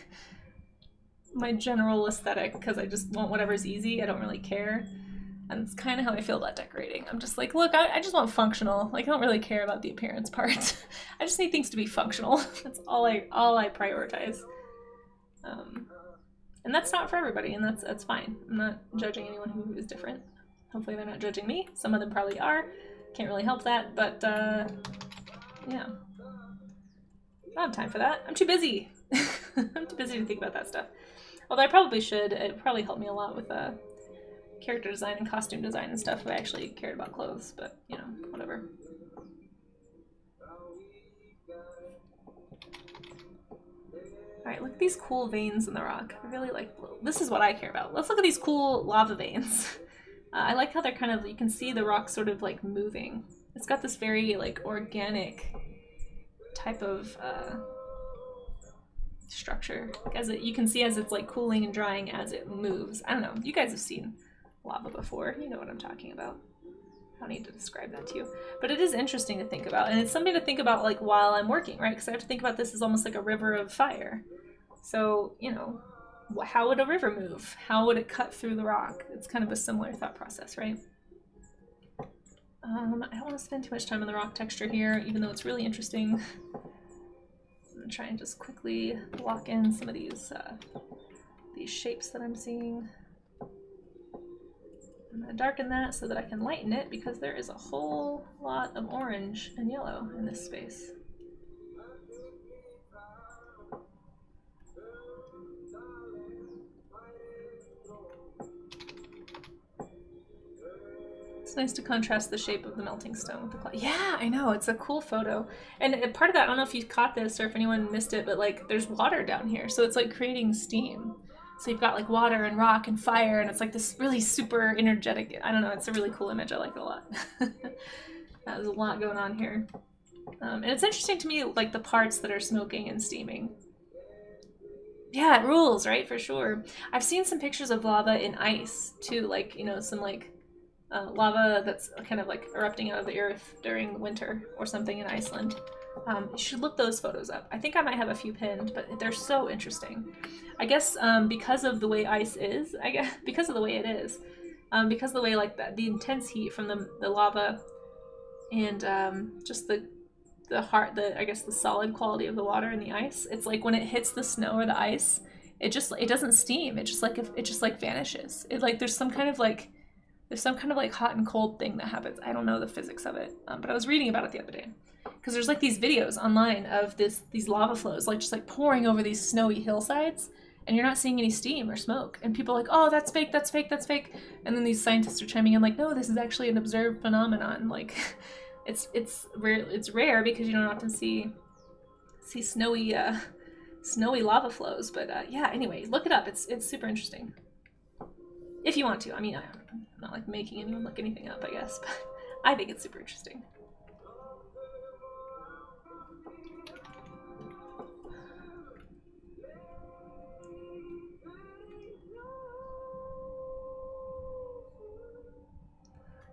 my general aesthetic because I just want whatever's easy. I don't really care. And it's kind of how I feel about decorating. I'm just like, look, I just want functional. Like, I don't really care about the appearance part. I just need things to be functional. That's all I prioritize. And that's not for everybody, and that's fine. I'm not judging anyone who is different. Hopefully they're not judging me. Some of them probably are. Can't really help that, but yeah. I don't have time for that. I'm too busy. I'm too busy to think about that stuff. Although I probably should. It would probably help me a lot with character design and costume design and stuff if I actually cared about clothes, but you know, whatever. Alright, look at these cool veins in the rock. I really like blue. This is what I care about. Let's look at these cool lava veins. I like how they're kind of, you can see the rock sort of like moving. It's got this very like organic type of structure. As you can see as it's like cooling and drying as it moves. I don't know, you guys have seen lava before. You know what I'm talking about. I don't need to describe that to you. But it is interesting to think about, and it's something to think about like while I'm working, right? Because I have to think about this as almost like a river of fire. So, you know, how would a river move? How would it cut through the rock? It's kind of a similar thought process, right? I don't want to spend too much time on the rock texture here, even though it's really interesting. I'm gonna try and just quickly lock in some of these shapes that I'm seeing. I'm going to darken that so that I can lighten it because there is a whole lot of orange and yellow in this space. It's nice to contrast the shape of the melting stone with the cloud. Yeah, I know, it's a cool photo. And part of that, I don't know if you caught this or if anyone missed it, but like there's water down here. So it's like creating steam. So you've got like water and rock and fire, and it's like this really super energetic, I don't know, it's a really cool image. I like it a lot. There's a lot going on here. And it's interesting to me, like the parts that are smoking and steaming. Yeah, it rules, right? For sure. I've seen some pictures of lava in ice too, like, you know, some like lava that's kind of like erupting out of the earth during winter or something in Iceland. You should look those photos up. I think I might have a few pinned, but they're so interesting. I guess because of the way ice is, because of the way it is, because of the way like the intense heat from the lava and just the I guess the solid quality of the water and the ice. It's like when it hits the snow or the ice, it doesn't steam. It just like vanishes. It like there's some kind of like hot and cold thing that happens. I don't know the physics of it, but I was reading about it the other day. Because there's like these videos online of these lava flows like just like pouring over these snowy hillsides, and you're not seeing any steam or smoke. And people are like, oh, that's fake, that's fake, that's fake. And then these scientists are chiming in like, no, this is actually an observed phenomenon. Like, it's rare because you don't often see snowy lava flows. But yeah, anyway, look it up. It's super interesting. If you want to. I mean, I'm not like making anyone look anything up, I guess, but I think it's super interesting.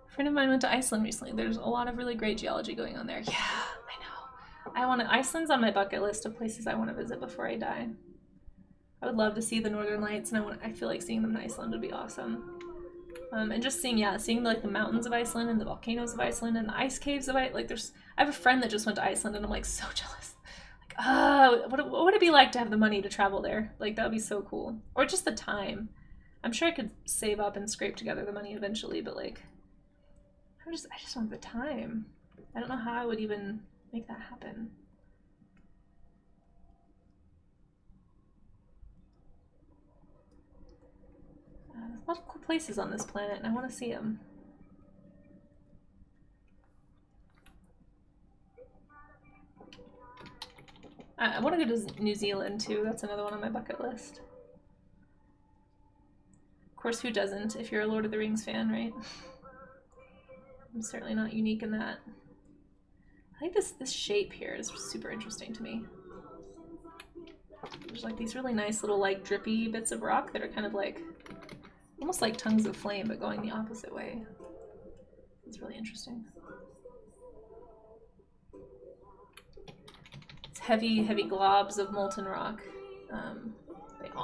A friend of mine went to Iceland recently. There's a lot of really great geology going on there. Yeah, I know. Iceland's on my bucket list of places I want to visit before I die. I would love to see the Northern Lights, and I feel like seeing them in Iceland would be awesome. And just seeing like the mountains of Iceland and the volcanoes of Iceland and the ice caves of Iceland. Like I have a friend that just went to Iceland, and I'm like so jealous. What would it be like to have the money to travel there? Like, that would be so cool. Or just the time. I'm sure I could save up and scrape together the money eventually, but like, I just want the time. I don't know how I would even make that happen. There's a lot of cool places on this planet, and I want to see them. I want to go to New Zealand too. That's another one on my bucket list. Of course, who doesn't if you're a Lord of the Rings fan, right? I'm certainly not unique in that. I think this shape here is super interesting to me. There's like these really nice little like drippy bits of rock that are kind of like almost like tongues of flame, but going the opposite way. It's really interesting. It's heavy, heavy globs of molten rock.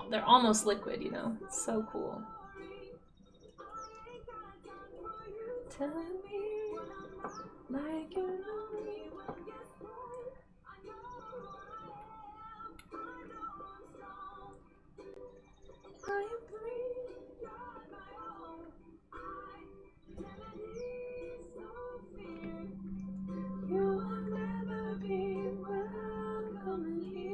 They're almost liquid, you know. It's so cool. Tell me like you know me. I am free. You will never be welcome here.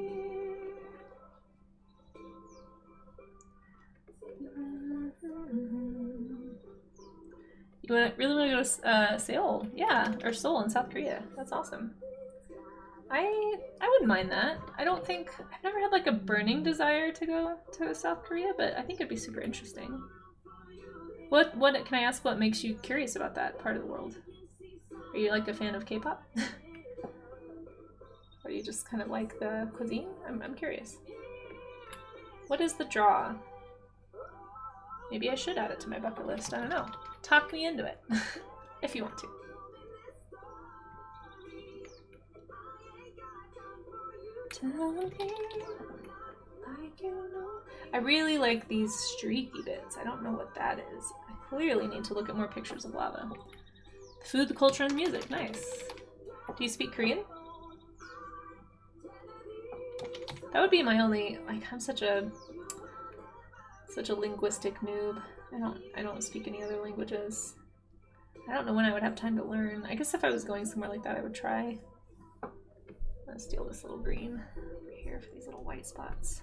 You really want to go to Seoul? Yeah, or Seoul in South Korea. That's awesome. I wouldn't mind that. I've never had like a burning desire to go to South Korea, but I think it'd be super interesting. What can I ask? What makes you curious about that part of the world? Are you like a fan of K-pop? Or do you just kind of like the cuisine? I'm curious. What is the draw? Maybe I should add it to my bucket list. I don't know. Talk me into it, if you want to. Tell me like you know. I really like these streaky bits. I don't know what that is. I clearly need to look at more pictures of lava. Food, the culture, and music. Nice. Do you speak Korean? That would be my only, like, I'm such a linguistic noob. I don't speak any other languages. I don't know when I would have time to learn. I guess if I was going somewhere like that, I would try. I'm gonna steal this little green over here for these little white spots.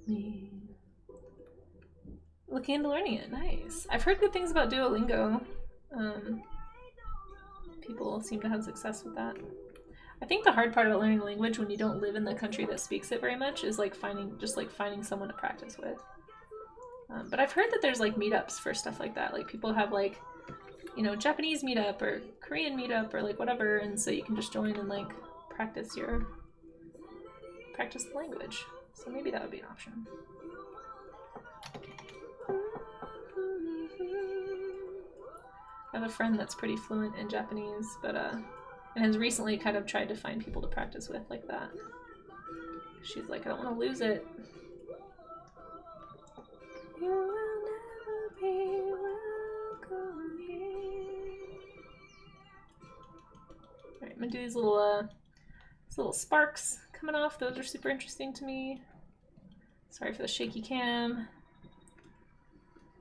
Me. Looking into learning it. Nice. I've heard good things about Duolingo. People seem to have success with that. I think the hard part about learning a language when you don't live in the country that speaks it very much is like finding someone to practice with. But I've heard that there's like meetups for stuff like that. Like people have like, you know, Japanese meetup or Korean meetup or like whatever, and so you can just join and like practice the language. So maybe that would be an option. I have a friend that's pretty fluent in Japanese, but and has recently kind of tried to find people to practice with like that. She's like, I don't want to lose it. You will never be welcome here. Alright, I'm gonna do these little sparks coming off. Those are super interesting to me. Sorry for the shaky cam.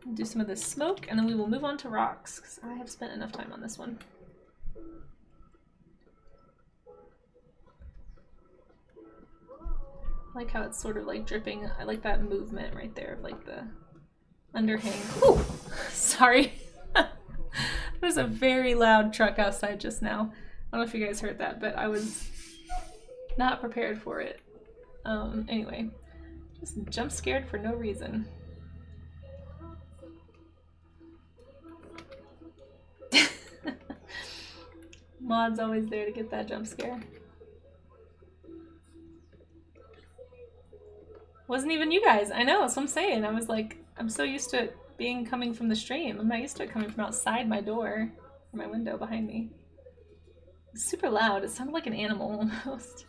I'll do some of this smoke, and then we will move on to rocks, because I have spent enough time on this one. I like how it's sort of like dripping. I like that movement right there of like the underhang. Ooh! Sorry. There's a very loud truck outside just now. I don't know if you guys heard that, but I was not prepared for it. Anyway, just jump scared for no reason. Maud's always there to get that jump scare. Wasn't even you guys. I know, that's what I'm saying. I was like, I'm so used to it coming from the stream. I'm not used to it coming from outside my door or my window behind me. It was super loud. It sounded like an animal almost.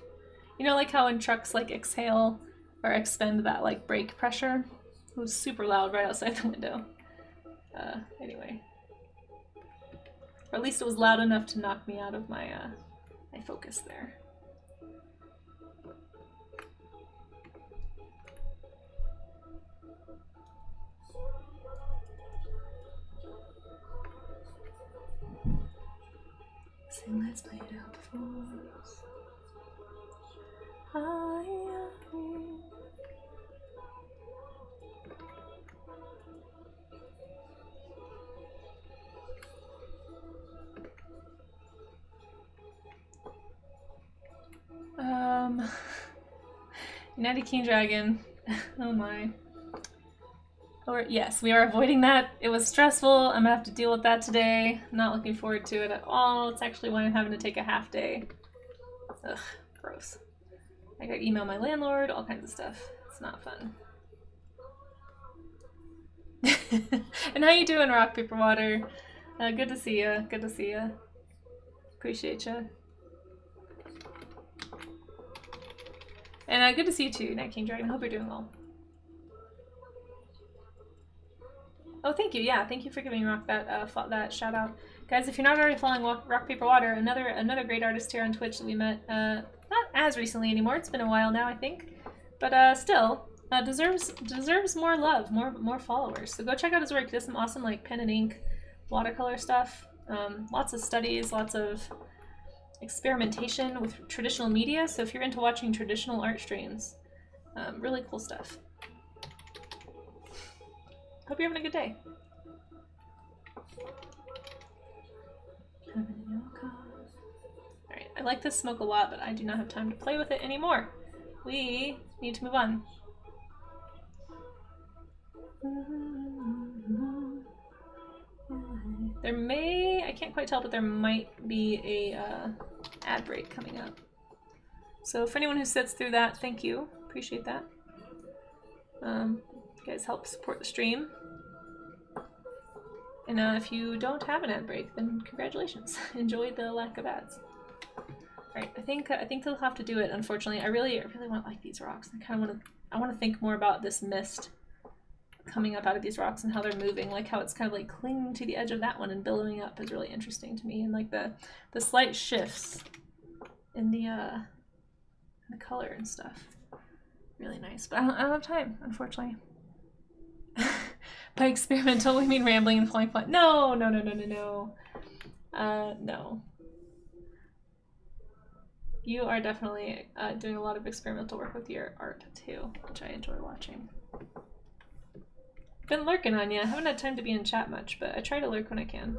You know, like how when trucks like exhale or expend that like brake pressure? It was super loud right outside the window. Anyway. Or at least it was loud enough to knock me out of my my focus there. So let's play it out for us. United King Dragon. Oh my. Or yes, we are avoiding that. It was stressful. I'm gonna have to deal with that today. I'm not looking forward to it at all. It's actually when I'm having to take a half day. Ugh, gross. I gotta email my landlord, all kinds of stuff. It's not fun. And how you doing, Rock Paper Water? Good to see ya. Good to see ya. Appreciate ya. And good to see you too, Night King Dragon. I hope you're doing well. Oh, thank you. Yeah, thank you for giving Rock that shout out, guys. If you're not already following Rock Paper Water, another great artist here on Twitch that we met not as recently anymore. It's been a while now, I think, but still deserves more love, more followers. So go check out his work. He does some awesome like pen and ink, watercolor stuff. Lots of studies, lots of experimentation with traditional media. So if you're into watching traditional art streams, really cool stuff. Hope you're having a good day. Alright, I like this smoke a lot, but I do not have time to play with it anymore. We need to move on. There may, I can't quite tell, but there might be a ad break coming up. So for anyone who sits through that, thank you. Appreciate that. You guys help support the stream. And if you don't have an ad break, then congratulations. Enjoy the lack of ads. Alright, I think they'll have to do it, unfortunately. I really want to like these rocks. I want to think more about this mist coming up out of these rocks and how they're moving, like how it's kind of like clinging to the edge of that one and billowing up is really interesting to me, and like the slight shifts in the color and stuff. Really nice, but I don't have time, unfortunately. By experimental, we mean rambling and flying flat. No. No. You are definitely doing a lot of experimental work with your art too, which I enjoy watching. Been lurking on you. Haven't had time to be in chat much, but I try to lurk when I can.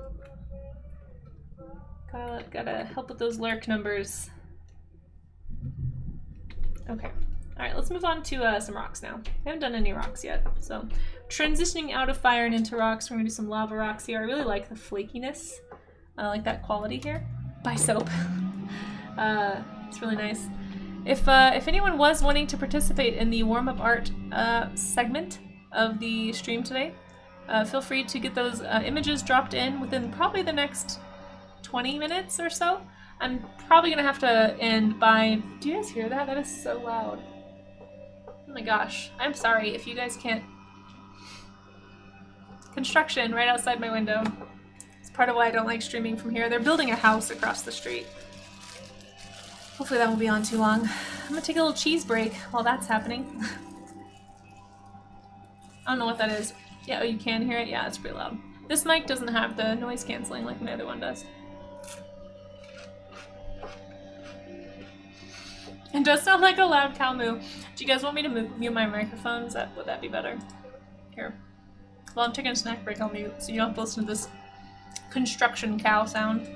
Gotta help with those lurk numbers. Okay. Alright, let's move on to some rocks now. I haven't done any rocks yet, so transitioning out of fire and into rocks, we're gonna do some lava rocks here. I really like the flakiness. I like that quality here. By soap. It's really nice. If anyone was wanting to participate in the warm-up art segment of the stream today, feel free to get those images dropped in within probably the next 20 minutes or so. I'm probably gonna have to end by... Do you guys hear that? That is so loud. Oh my gosh. I'm sorry if you guys can't... Construction right outside my window. It's part of why I don't like streaming from here. They're building a house across the street. Hopefully that won't be on too long. I'm gonna take a little cheese break while that's happening. I don't know what that is. Yeah, oh, you can hear it? Yeah, it's pretty loud. This mic doesn't have the noise canceling like my other one does. It does sound like a loud cow moo. Do you guys want me to mute my microphone? Would that be better? Here. While I'm taking a snack break, I'll mute so you don't have to listen to this construction cow sound.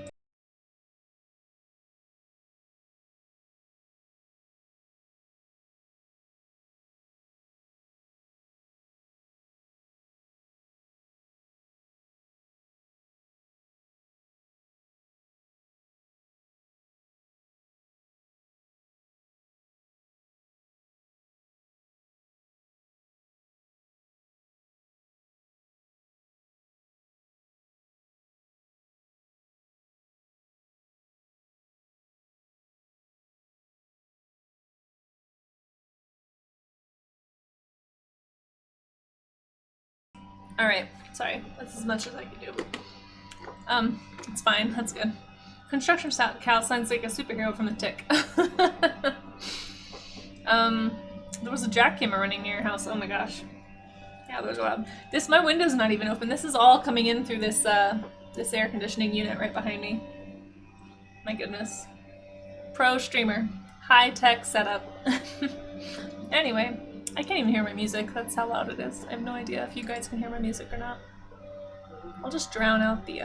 Alright, sorry. That's as much as I can do. It's fine. That's good. Construction cow sounds like a superhero from The Tick. There was a jackhammer running near your house. Oh my gosh. Yeah, that was wild. My window's not even open. This is all coming in through this this air conditioning unit right behind me. My goodness. Pro streamer. High-tech setup. Anyway, I can't even hear my music. That's how loud it is. I have no idea if you guys can hear my music or not. I'll just drown out the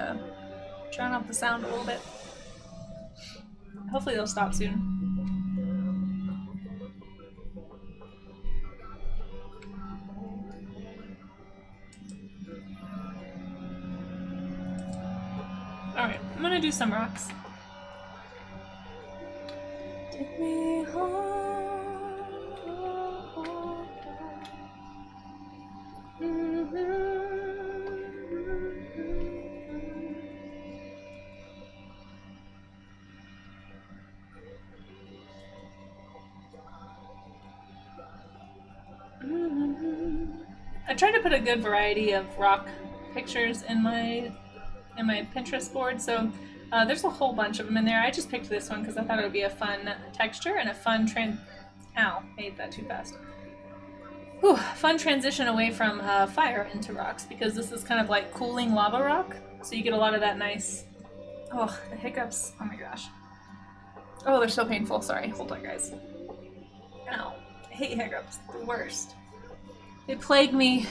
sound a little bit. Hopefully they'll stop soon. Alright, I'm gonna do some rocks. Take me home. I tried to put a good variety of rock pictures in my Pinterest board, so there's a whole bunch of them in there. I just picked this one because I thought it would be a fun texture and a fun Ow, made that too fast. Whew, fun transition away from fire into rocks, because this is kind of like cooling lava rock, so you get a lot of that nice... Oh, the hiccups. Oh my gosh. Oh, they're so painful. Sorry. Hold on, guys. Ow. I hate hiccups. The worst. They plague me.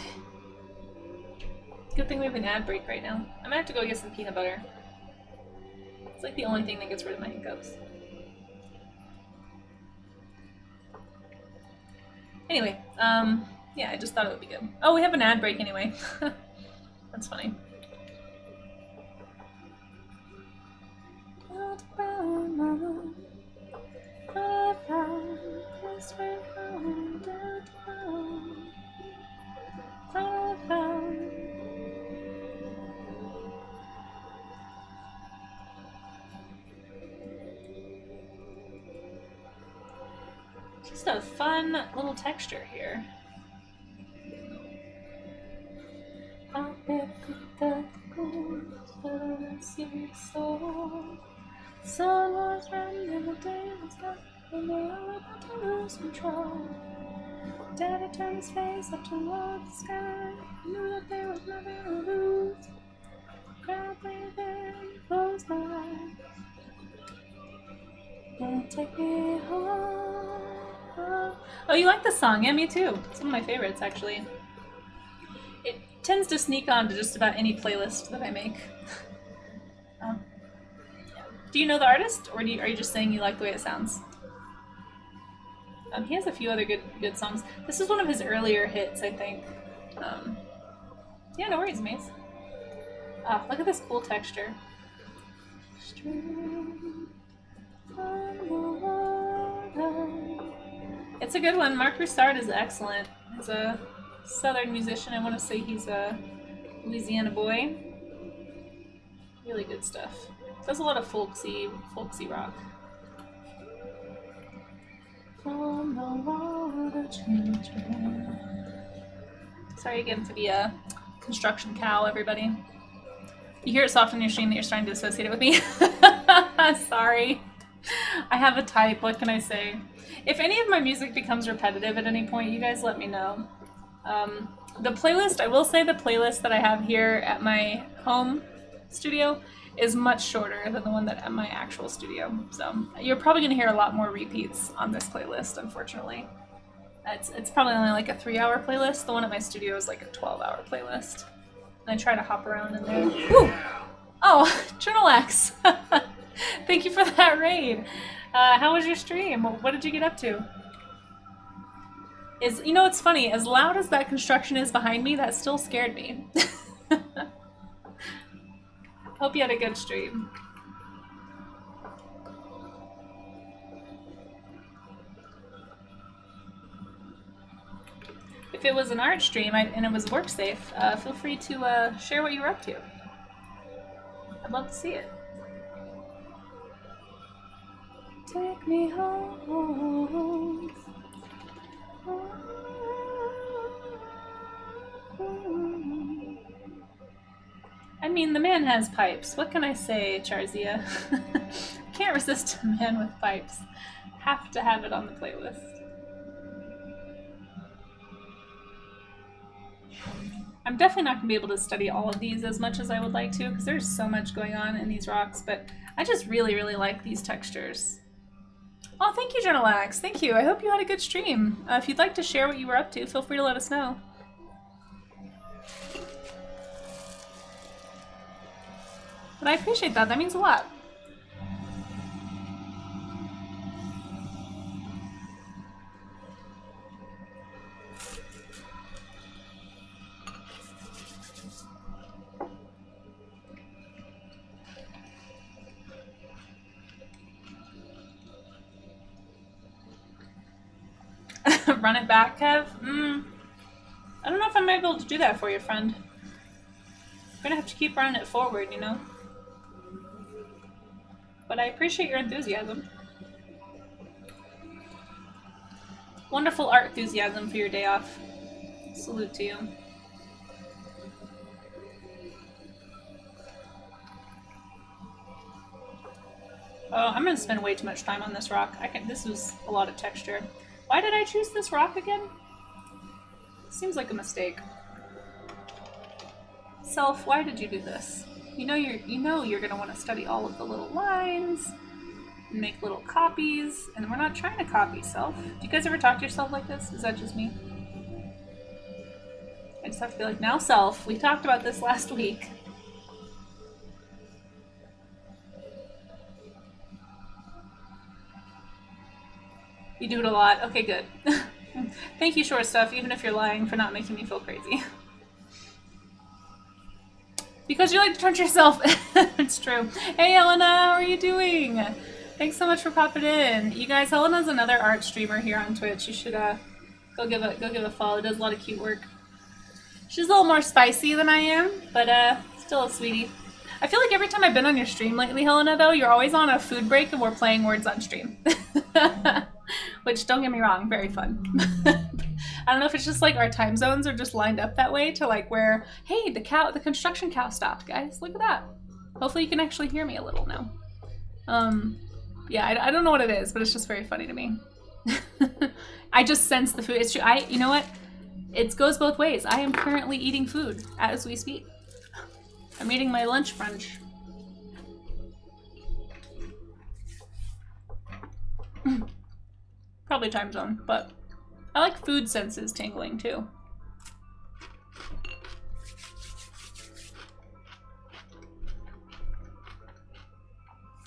Good thing we have an ad break right now. I might have to go get some peanut butter. It's like the only thing that gets rid of my hiccups. Anyway, yeah, I just thought it would be good. Oh, we have an ad break anyway. That's funny. Just a fun little texture here. I'll bet the sun was running and the day was dark, and they were about to lose control. Daddy turned his face up toward the sky, knew that there was nothing to lose. Crowd breathing, close my eyes, and take me home. Oh, you like the song? Yeah, me too. It's one of my favorites, actually. It tends to sneak onto just about any playlist that I make. Yeah. Do you know the artist, or are you just saying you like the way it sounds? He has a few other good songs. This is one of his earlier hits, I think. Yeah, no worries, Mace. Oh, look at this cool texture. It's a good one. Mark Broussard is excellent. He's a southern musician. I want to say he's a Louisiana boy. Really good stuff. Does a lot of folksy rock. From the water changing. Sorry again for the construction cow, everybody. You hear it soft on your stream that you're starting to associate it with me. Sorry. I have a type, what can I say? If any of my music becomes repetitive at any point, you guys let me know. The playlist, I will say the playlist that I have here at my home studio is much shorter than the one that at my actual studio. So you're probably going to hear a lot more repeats on this playlist, unfortunately. It's probably only like a 3-hour playlist. The one at my studio is like a 12-hour playlist. And I try to hop around in there. Woo! Oh, Journal X! Thank you for that raid. How was your stream? What did you get up to? You know, it's funny, as loud as that construction is behind me, that still scared me. Hope you had a good stream. If it was an art stream and it was work safe, feel free to share what you were up to. I'd love to see it. Take me home. I mean, the man has pipes. What can I say, Charzia? Can't resist a man with pipes. Have to have it on the playlist. I'm definitely not going to be able to study all of these as much as I would like to, because there's so much going on in these rocks, but I just really, really like these textures. Oh, thank you, Journalax. Thank you. I hope you had a good stream. If you'd like to share what you were up to, feel free to let us know. But I appreciate that. That means a lot. Run it back, Kev? I don't know if I might be able to do that for you, friend. I'm gonna have to keep running it forward, you know? But I appreciate your enthusiasm. Wonderful art enthusiasm for your day off. Salute to you. Oh, I'm gonna spend way too much time on this rock. This was a lot of texture. Why did I choose this rock again? Seems like a mistake. Self, why did you do this? You know you're gonna want to study all of the little lines and make little copies, and we're not trying to copy, Self. Do you guys ever talk to yourself like this? Is that just me? I just have to be like, now, Self, we talked about this last week. You do it a lot. Okay, good. Thank you, Short Stuff, even if you're lying, for not making me feel crazy. Because you like to torture yourself. It's true. Hey, Helena, how are you doing? Thanks so much for popping in. You guys, Helena's another art streamer here on Twitch. You should go give a follow. Does a lot of cute work. She's a little more spicy than I am, but still a sweetie. I feel like every time I've been on your stream lately, Helena, though, you're always on a food break and we're playing words on stream. Which, don't get me wrong, very fun. I don't know if it's just like our time zones are just lined up that way to like where, hey, the construction cow stopped, guys. Look at that. Hopefully you can actually hear me a little now. Yeah, I don't know what it is, but it's just very funny to me. I just sense the food. It's true. You know what? It goes both ways. I am currently eating food as we speak. I'm eating my lunch brunch. Probably time zone, but I like food senses tingling too.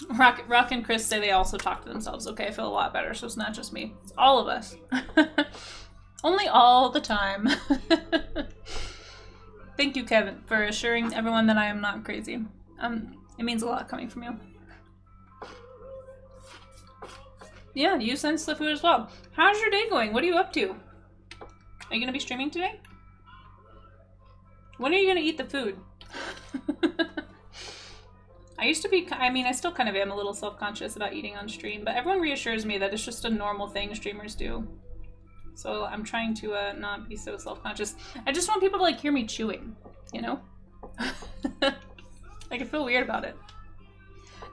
Rock and Chris say they also talk to themselves. Okay, I feel a lot better, so it's not just me. It's all of us. Only all the time. Thank you, Kevin, for assuring everyone that I am not crazy. It means a lot coming from you. Yeah, you sense the food as well. How's your day going? What are you up to? Are you gonna be streaming today? When are you gonna eat the food? I used to be, I mean, I still kind of am a little self-conscious about eating on stream, but everyone reassures me that it's just a normal thing streamers do. So I'm trying to not be so self-conscious. I just want people to like hear me chewing, you know? Like I feel weird about it.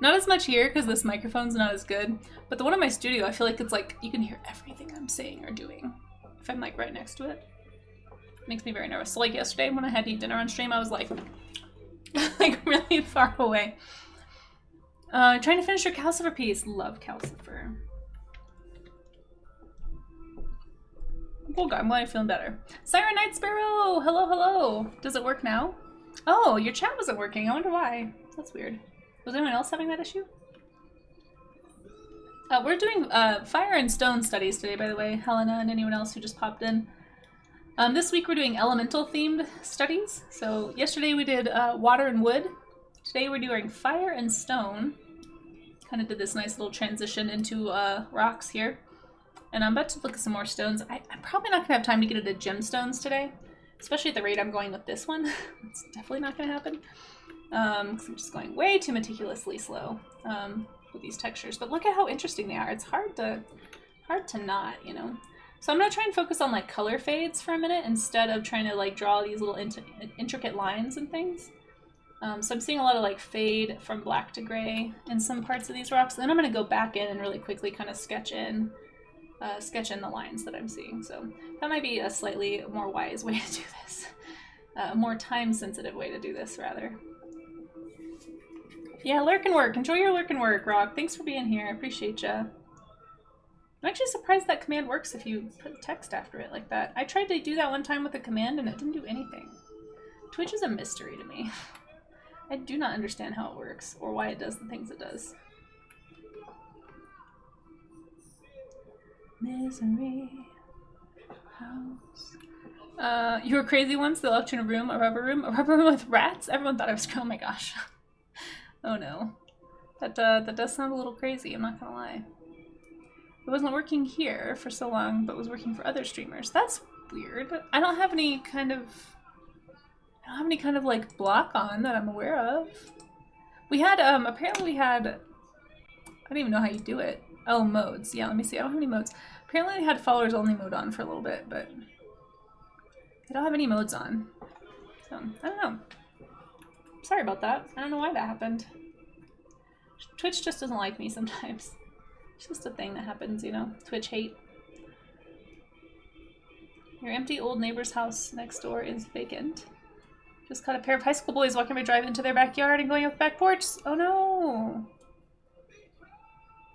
Not as much here because this microphone's not as good, but the one in my studio, I feel like it's like you can hear everything I'm saying or doing if I'm like right next to it. It makes me very nervous. So like yesterday when I had to eat dinner on stream, I was like, like really far away. Trying to finish your Calcifer piece. Love Calcifer. Oh god, I'm glad I'm feeling better. Siren Night Sparrow! Hello, hello! Does it work now? Oh, your chat wasn't working. I wonder why. That's weird. Was anyone else having that issue? We're doing fire and stone studies today, by the way, Helena and anyone else who just popped in. This week we're doing elemental themed studies. So yesterday we did water and wood. Today we're doing fire and stone. Kind of did this nice little transition into rocks here. And I'm about to look at some more stones. I'm probably not going to have time to get into gemstones today. Especially at the rate I'm going with this one. It's definitely not going to happen. Because I'm just going way too meticulously slow with these textures. But look at how interesting they are. It's hard to not, you know. So I'm going to try and focus on like color fades for a minute instead of trying to like draw these little intricate lines and things. So I'm seeing a lot of like fade from black to gray in some parts of these rocks. Then I'm going to go back in and really quickly kind of sketch in the lines that I'm seeing. So that might be a slightly more wise way to do this. A more time-sensitive way to do this, rather. Yeah, lurk and work. Enjoy your lurk and work, Rock. Thanks for being here. I appreciate ya. I'm actually surprised that command works if you put text after it like that. I tried to do that one time with a command and it didn't do anything. Twitch is a mystery to me. I do not understand how it works or why it does the things it does. Misery house. You were crazy once. They locked you in a rubber room with rats. Everyone thought I was. Oh my gosh. Oh no. That does sound a little crazy. I'm not gonna lie. It wasn't working here for so long, but was working for other streamers. That's weird. I don't have any kind of like block on that I'm aware of. We had apparently we had, I don't even know how you do it. Oh, modes. Yeah, let me see. I don't have any modes. Apparently we had followers only mode on for a little bit, but I don't have any modes on. So I don't know. Sorry about that. I don't know why that happened. Twitch just doesn't like me sometimes. It's just a thing that happens, you know? Twitch hate. Your empty old neighbor's house next door is vacant. Just caught a pair of high school boys walking by driving into their backyard and going out the back porch. Oh no!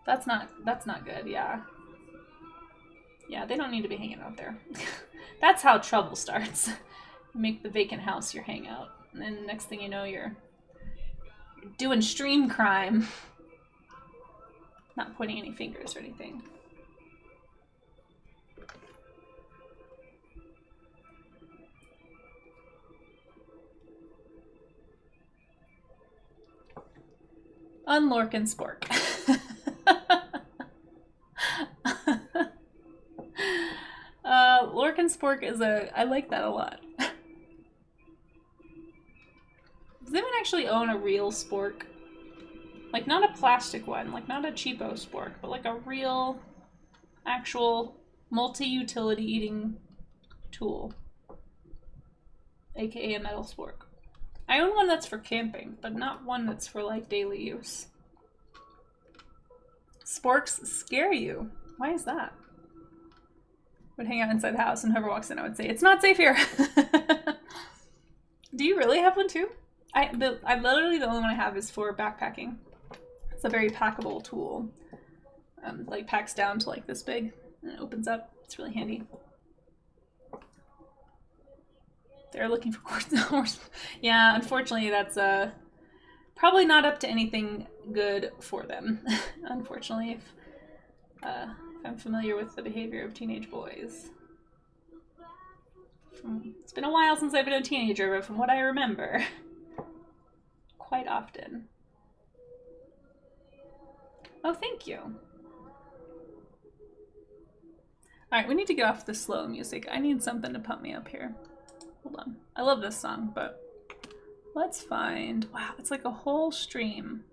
That's not good, yeah. Yeah, they don't need to be hanging out there. That's how trouble starts. You make the vacant house your hangout. And then next thing you know, you're doing stream crime. Not pointing any fingers or anything. Unlork and Spork. Lork and Spork is I like that a lot. Does anyone actually own a real spork? Like, not a plastic one, like not a cheapo spork, but like a real, actual, multi-utility eating tool. AKA a metal spork. I own one that's for camping, but not one that's for like daily use. Sporks scare you. Why is that? Would hang out inside the house and whoever walks in I would say, it's not safe here. Do you really have one too? I literally the only one I have is for backpacking. It's a very packable tool. Like packs down to like this big and it opens up. It's really handy. They're looking for horse. Yeah, unfortunately that's probably not up to anything good for them. Unfortunately, if I'm familiar with the behavior of teenage boys. It's been a while since I've been a teenager, but from what I remember, quite often. Oh, thank you. Alright, we need to get off the slow music. I need something to pump me up here. Hold on. I love this song, but let's find... Wow, it's like a whole stream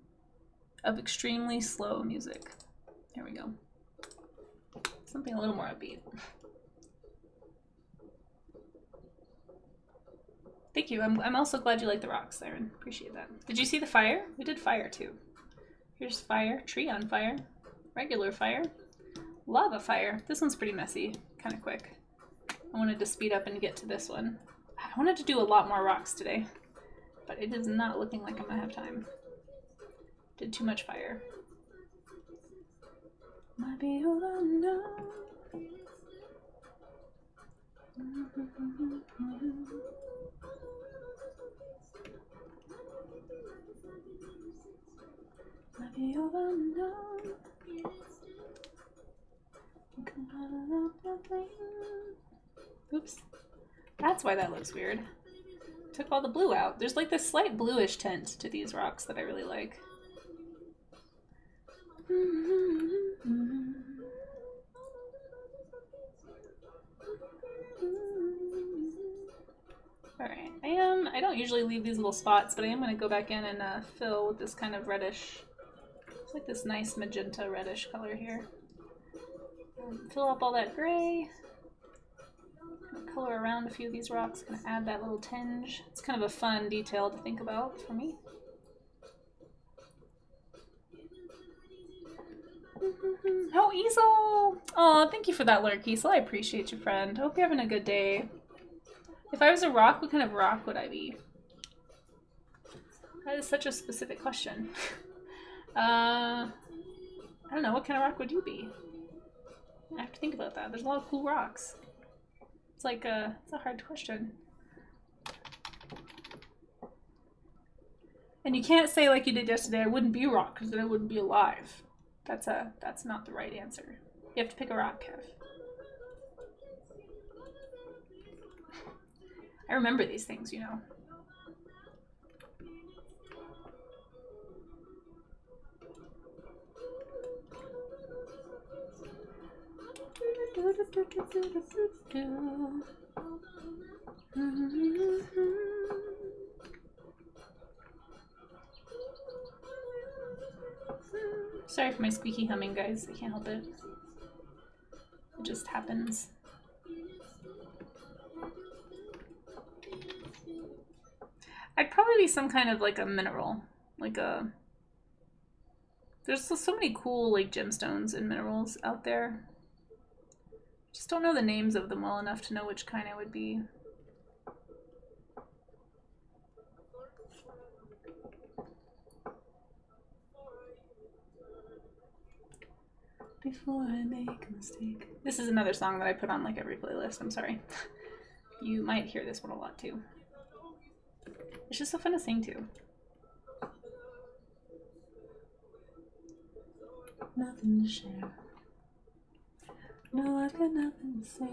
of extremely slow music. Here we go. Something a little more upbeat. Thank you. I'm also glad you like the rocks, Siren. Appreciate that. Did you see the fire? We did fire too. Here's fire. Tree on fire. Regular fire. Lava fire. This one's pretty messy. Kind of quick. I wanted to speed up and get to this one. I wanted to do a lot more rocks today, but it is not looking like I'm gonna have time. Did too much fire. Might be all I know. Might be all I know. Oops. That's why that looks weird. Took all the blue out. There's like this slight bluish tint to these rocks that I really like. Alright, I don't usually leave these little spots, but I am going to go back in and fill with this kind of reddish, it's like this nice magenta reddish color here. Fill up all that gray. color around a few of these rocks, kind of add that little tinge. It's kind of a fun detail to think about for me. Oh, Easel! Oh, thank you for that lurk, Easel. I appreciate you, friend. Hope you're having a good day. If I was a rock, what kind of rock would I be? That is such a specific question. I don't know. What kind of rock would you be? I have to think about that. There's a lot of cool rocks. It's like it's a hard question. And you can't say like you did yesterday, I wouldn't be a rock because then I wouldn't be alive. That's not the right answer. You have to pick a rock, Kev. I remember these things, you know. Sorry for my squeaky humming, guys. I can't help it. It just happens. I'd probably be some kind of like a mineral. Like a... There's so many cool like gemstones and minerals out there. Just don't know the names of them well enough to know which kind I would be. Before I make a mistake. This is another song that I put on like every playlist. I'm sorry. You might hear this one a lot too. It's just so fun to sing to. Nothing to share. No, I've got nothing to say.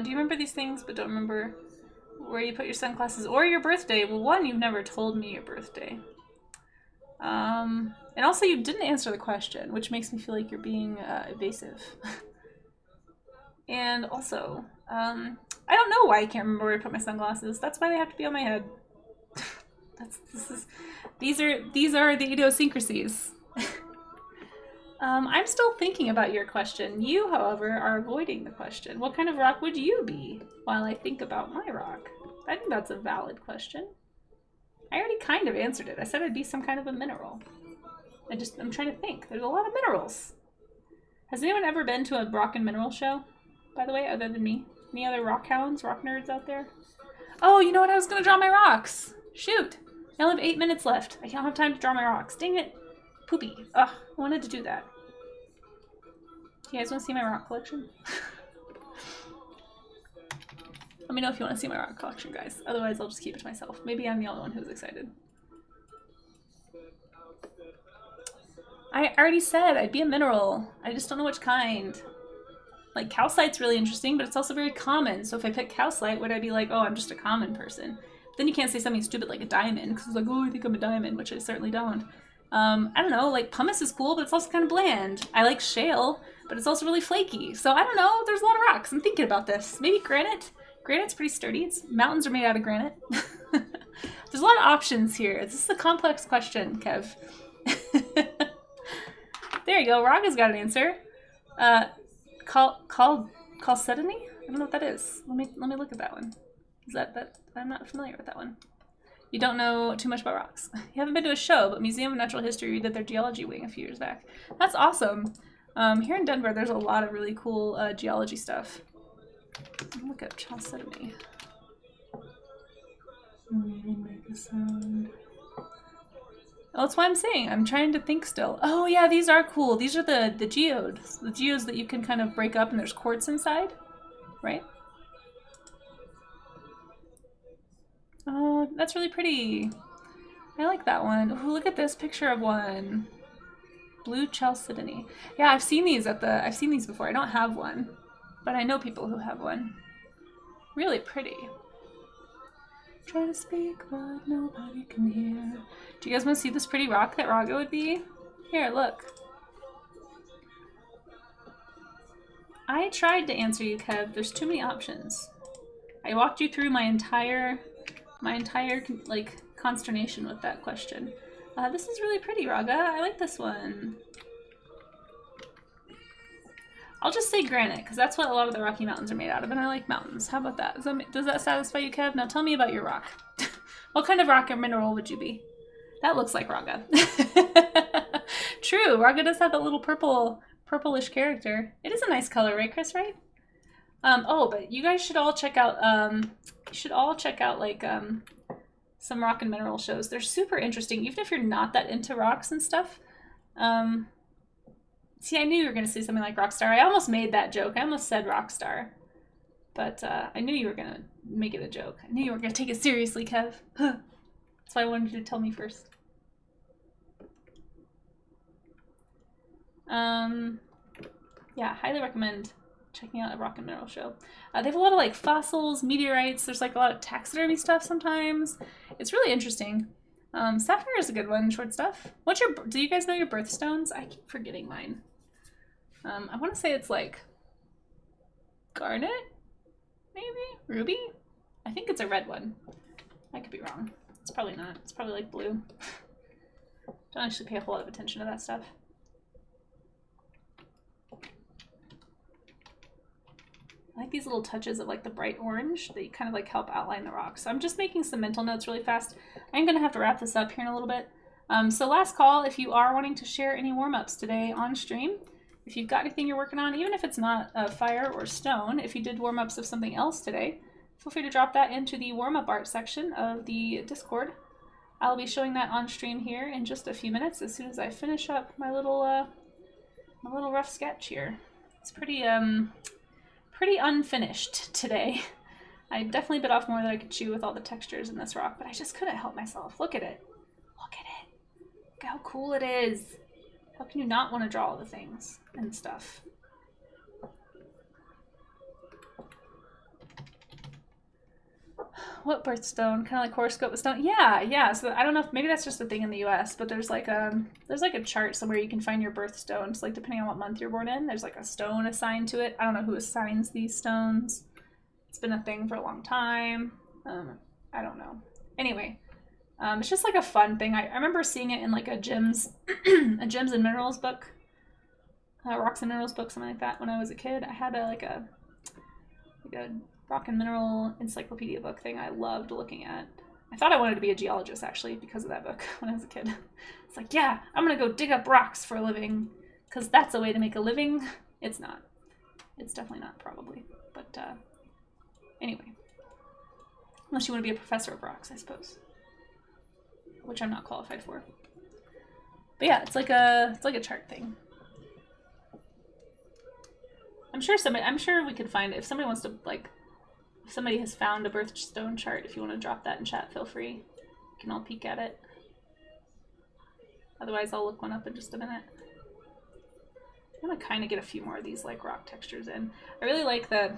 Do you remember these things but don't remember where you put your sunglasses or your birthday? Well, one, you've never told me your birthday. And also you didn't answer the question, which makes me feel like you're being evasive. And also, I don't know why I can't remember where I put my sunglasses. That's why they have to be on my head. These are the idiosyncrasies. I'm still thinking about your question. You, however, are avoiding the question. What kind of rock would you be while I think about my rock? I think that's a valid question. I already kind of answered it. I said I'd be some kind of a mineral. I'm trying to think. There's a lot of minerals. Has anyone ever been to a rock and mineral show, by the way, other than me? Any other rock hounds, rock nerds out there? Oh, you know what? I was going to draw my rocks. Shoot. I only have 8 minutes left. I don't have time to draw my rocks. Dang it. Poopy. Ugh, I wanted to do that. You guys want to see my rock collection? Let me know if you want to see my rock collection, guys. Otherwise, I'll just keep it to myself. Maybe I'm the only one who's excited. I already said I'd be a mineral. I just don't know which kind. Like, calcite's really interesting, but it's also very common. So if I pick calcite, would I be like, oh, I'm just a common person? But then you can't say something stupid like a diamond, because it's like, oh, I think I'm a diamond, which I certainly don't. I don't know, like, pumice is cool, but it's also kind of bland. I like shale, but it's also really flaky. So I don't know, there's a lot of rocks. I'm thinking about this. Maybe granite? Granite's pretty sturdy. Mountains are made out of granite. There's a lot of options here. This is a complex question, Kev. There you go. Raga's got an answer. Chalcedony? I don't know what that is. Let me look at that one. Is that I'm not familiar with that one. You don't know too much about rocks. You haven't been to a show, but Museum of Natural History did their geology wing a few years back. That's awesome. Here in Denver, there's a lot of really cool geology stuff. Look at chalcedony. Make a sound. Oh, that's why I'm saying. I'm trying to think still. Oh yeah, these are cool. These are the geodes. The geodes that you can kind of break up and there's quartz inside, right? Oh, that's really pretty. I like that one. Oh, look at this picture of one. Blue chalcedony. Yeah, I've seen these before. I don't have one, but I know people who have one. Really pretty. Try to speak, but nobody can hear. Do you guys want to see this pretty rock that Raga would be? Here, look. I tried to answer you, Kev. There's too many options. I walked you through my entire like consternation with that question. This is really pretty, Raga. I like this one. I'll just say granite, because that's what a lot of the Rocky Mountains are made out of, and I like mountains. How about that? Does that satisfy you, Kev? Now tell me about your rock. What kind of rock or mineral would you be? That looks like Raga. True, Raga does have that little purplish character. It is a nice color, right, Chris, right? Oh, but you guys should all check out, like, some rock and mineral shows. They're super interesting, even if you're not that into rocks and stuff. See, I knew you were going to say something like Rockstar. I almost made that joke. I almost said Rockstar. But I knew you were going to make it a joke. I knew you were going to take it seriously, Kev. That's why I wanted you to tell me first. Yeah, highly recommend checking out a rock and mineral show. They have a lot of like fossils, meteorites. There's like a lot of taxidermy stuff sometimes. It's really interesting. Sapphire is a good one, short stuff. Do you guys know your birthstones? I keep forgetting mine. I want to say it's like garnet, maybe? Ruby? I think it's a red one. I could be wrong. It's probably not. It's probably like blue. Don't actually pay a whole lot of attention to that stuff. I like these little touches of like the bright orange that kind of like help outline the rocks. So I'm just making some mental notes really fast. I'm going to have to wrap this up here in a little bit. So last call, if you are wanting to share any warm-ups today on stream, if you've got anything you're working on, even if it's not fire or stone, if you did warm-ups of something else today, feel free to drop that into the warm-up art section of the Discord. I'll be showing that on stream here in just a few minutes as soon as I finish up my little rough sketch here. It's pretty unfinished today. I definitely bit off more than I could chew with all the textures in this rock, but I just couldn't help myself. Look at it. Look at it. Look how cool it is. How can you not want to draw all the things and stuff? What birthstone? Kind of like horoscope stone? Yeah. So I don't know if maybe that's just a thing in the US, but there's like a chart somewhere you can find your birthstones. Like depending on what month you're born in, there's like a stone assigned to it. I don't know who assigns these stones. It's been a thing for a long time. I don't know. Anyway, it's just like a fun thing. I remember seeing it in like a gems and minerals book, rocks and minerals book, something like that. When I was a kid, I had a rock and mineral encyclopedia book thing I loved looking at. I thought I wanted to be a geologist actually because of that book when I was a kid. It's like, yeah, I'm gonna go dig up rocks for a living because that's a way to make a living. It's not. It's definitely not, probably. But anyway, unless you want to be a professor of rocks, I suppose, which I'm not qualified for. But yeah, it's like a chart thing. I'm sure we could find it. If somebody wants to like. If somebody has found a birthstone chart, if you want to drop that in chat, feel free. We can all peek at it. Otherwise, I'll look one up in just a minute. I'm going to kind of get a few more of these like rock textures in. I really like the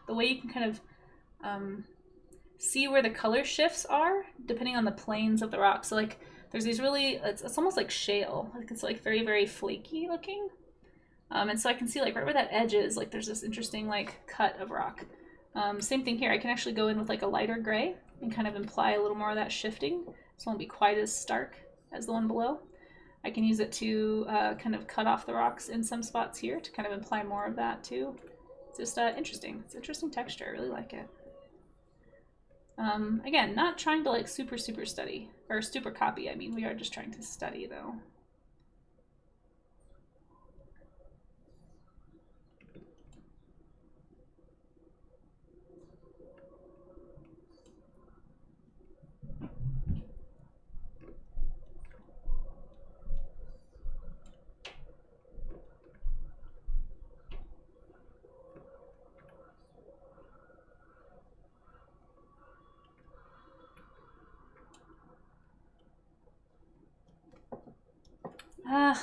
way you can kind of see where the color shifts are depending on the planes of the rock. So like there's these really, it's almost like shale. Like it's like very, very flaky looking. And so I can see like right where that edge is, like there's this interesting like cut of rock. Same thing here. I can actually go in with like a lighter gray and kind of imply a little more of that shifting. So it won't be quite as stark as the one below. I can use it to kind of cut off the rocks in some spots here to kind of imply more of that too. It's just interesting. It's interesting texture. I really like it. Again, not trying to like super study or super copy. I mean, we are just trying to study though.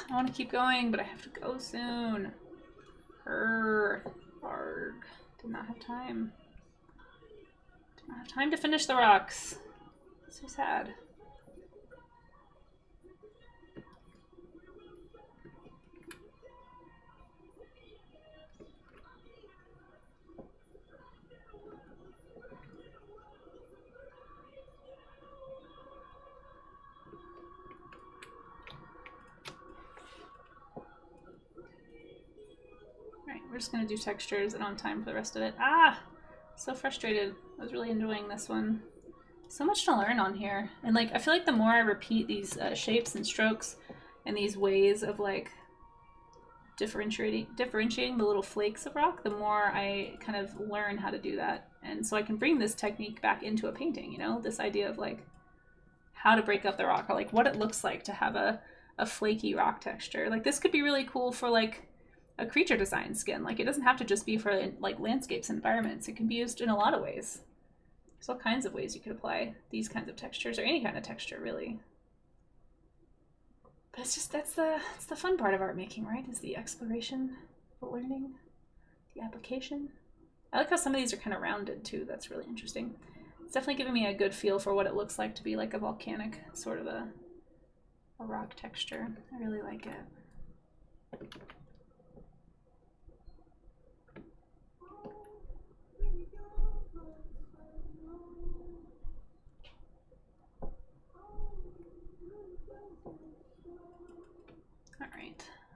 I want to keep going, but I have to go soon. Arg. Did not have time. Did not have time to finish the rocks. So sad. we're just gonna do textures. I don't have time for the rest of it. Ah! So frustrated. I was really enjoying this one. So much to learn on here. And like, I feel like the more I repeat these shapes and strokes and these ways of like differentiating the little flakes of rock, the more I kind of learn how to do that. And so I can bring this technique back into a painting, you know, this idea of like how to break up the rock, or like what it looks like to have a flaky rock texture. Like this could be really cool for like a creature design skin. Like it doesn't have to just be for like landscapes and environments. It can be used in a lot of ways. There's all kinds of ways you could apply these kinds of textures, or any kind of texture really. But it's just, that's the fun part of art making, right? Is the exploration, the learning, the application. I like how some of these are kind of rounded too. That's really interesting. It's definitely giving me a good feel for what it looks like to be like a volcanic sort of a rock texture. I really like it.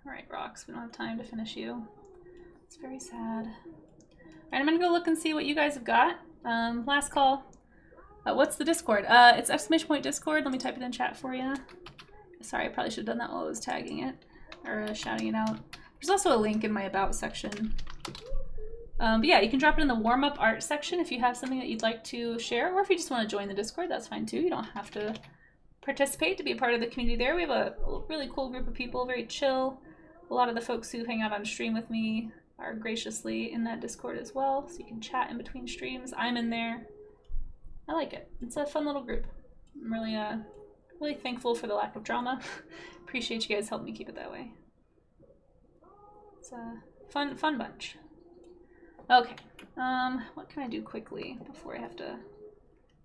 All right, rocks, we don't have time to finish you. It's very sad. All right, I'm gonna go look and see what you guys have got. Last call. What's the Discord? It's !Discord. Let me type it in chat for you. Sorry, I probably should have done that while I was tagging it, or shouting it out. There's also a link in my About section. But yeah, you can drop it in the warm-up art section if you have something that you'd like to share, or if you just want to join the Discord, that's fine too. You don't have to participate to be a part of the community there. We have a really cool group of people, very chill. A lot of the folks who hang out on stream with me are graciously in that Discord as well, so you can chat in between streams. I'm in there. I like it. It's a fun little group. I'm really thankful for the lack of drama. Appreciate you guys helping me keep it that way. It's a fun bunch. Okay. What can I do quickly before I have to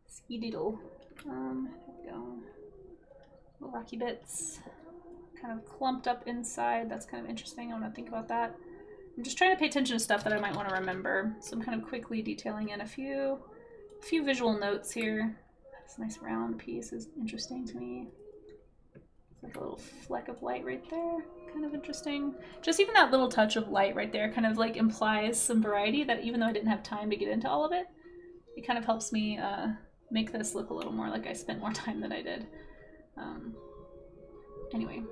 skedaddle? Here we go. Little rocky bits. Kind of clumped up inside. That's kind of interesting. I want to think about that. I'm just trying to pay attention to stuff that I might want to remember. So I'm kind of quickly detailing in a few visual notes here. This nice round piece is interesting to me. It's like a little fleck of light right there. Kind of interesting. Just even that little touch of light right there kind of like implies some variety that even though I didn't have time to get into all of it, it kind of helps me make this look a little more like I spent more time than I did. Anyway.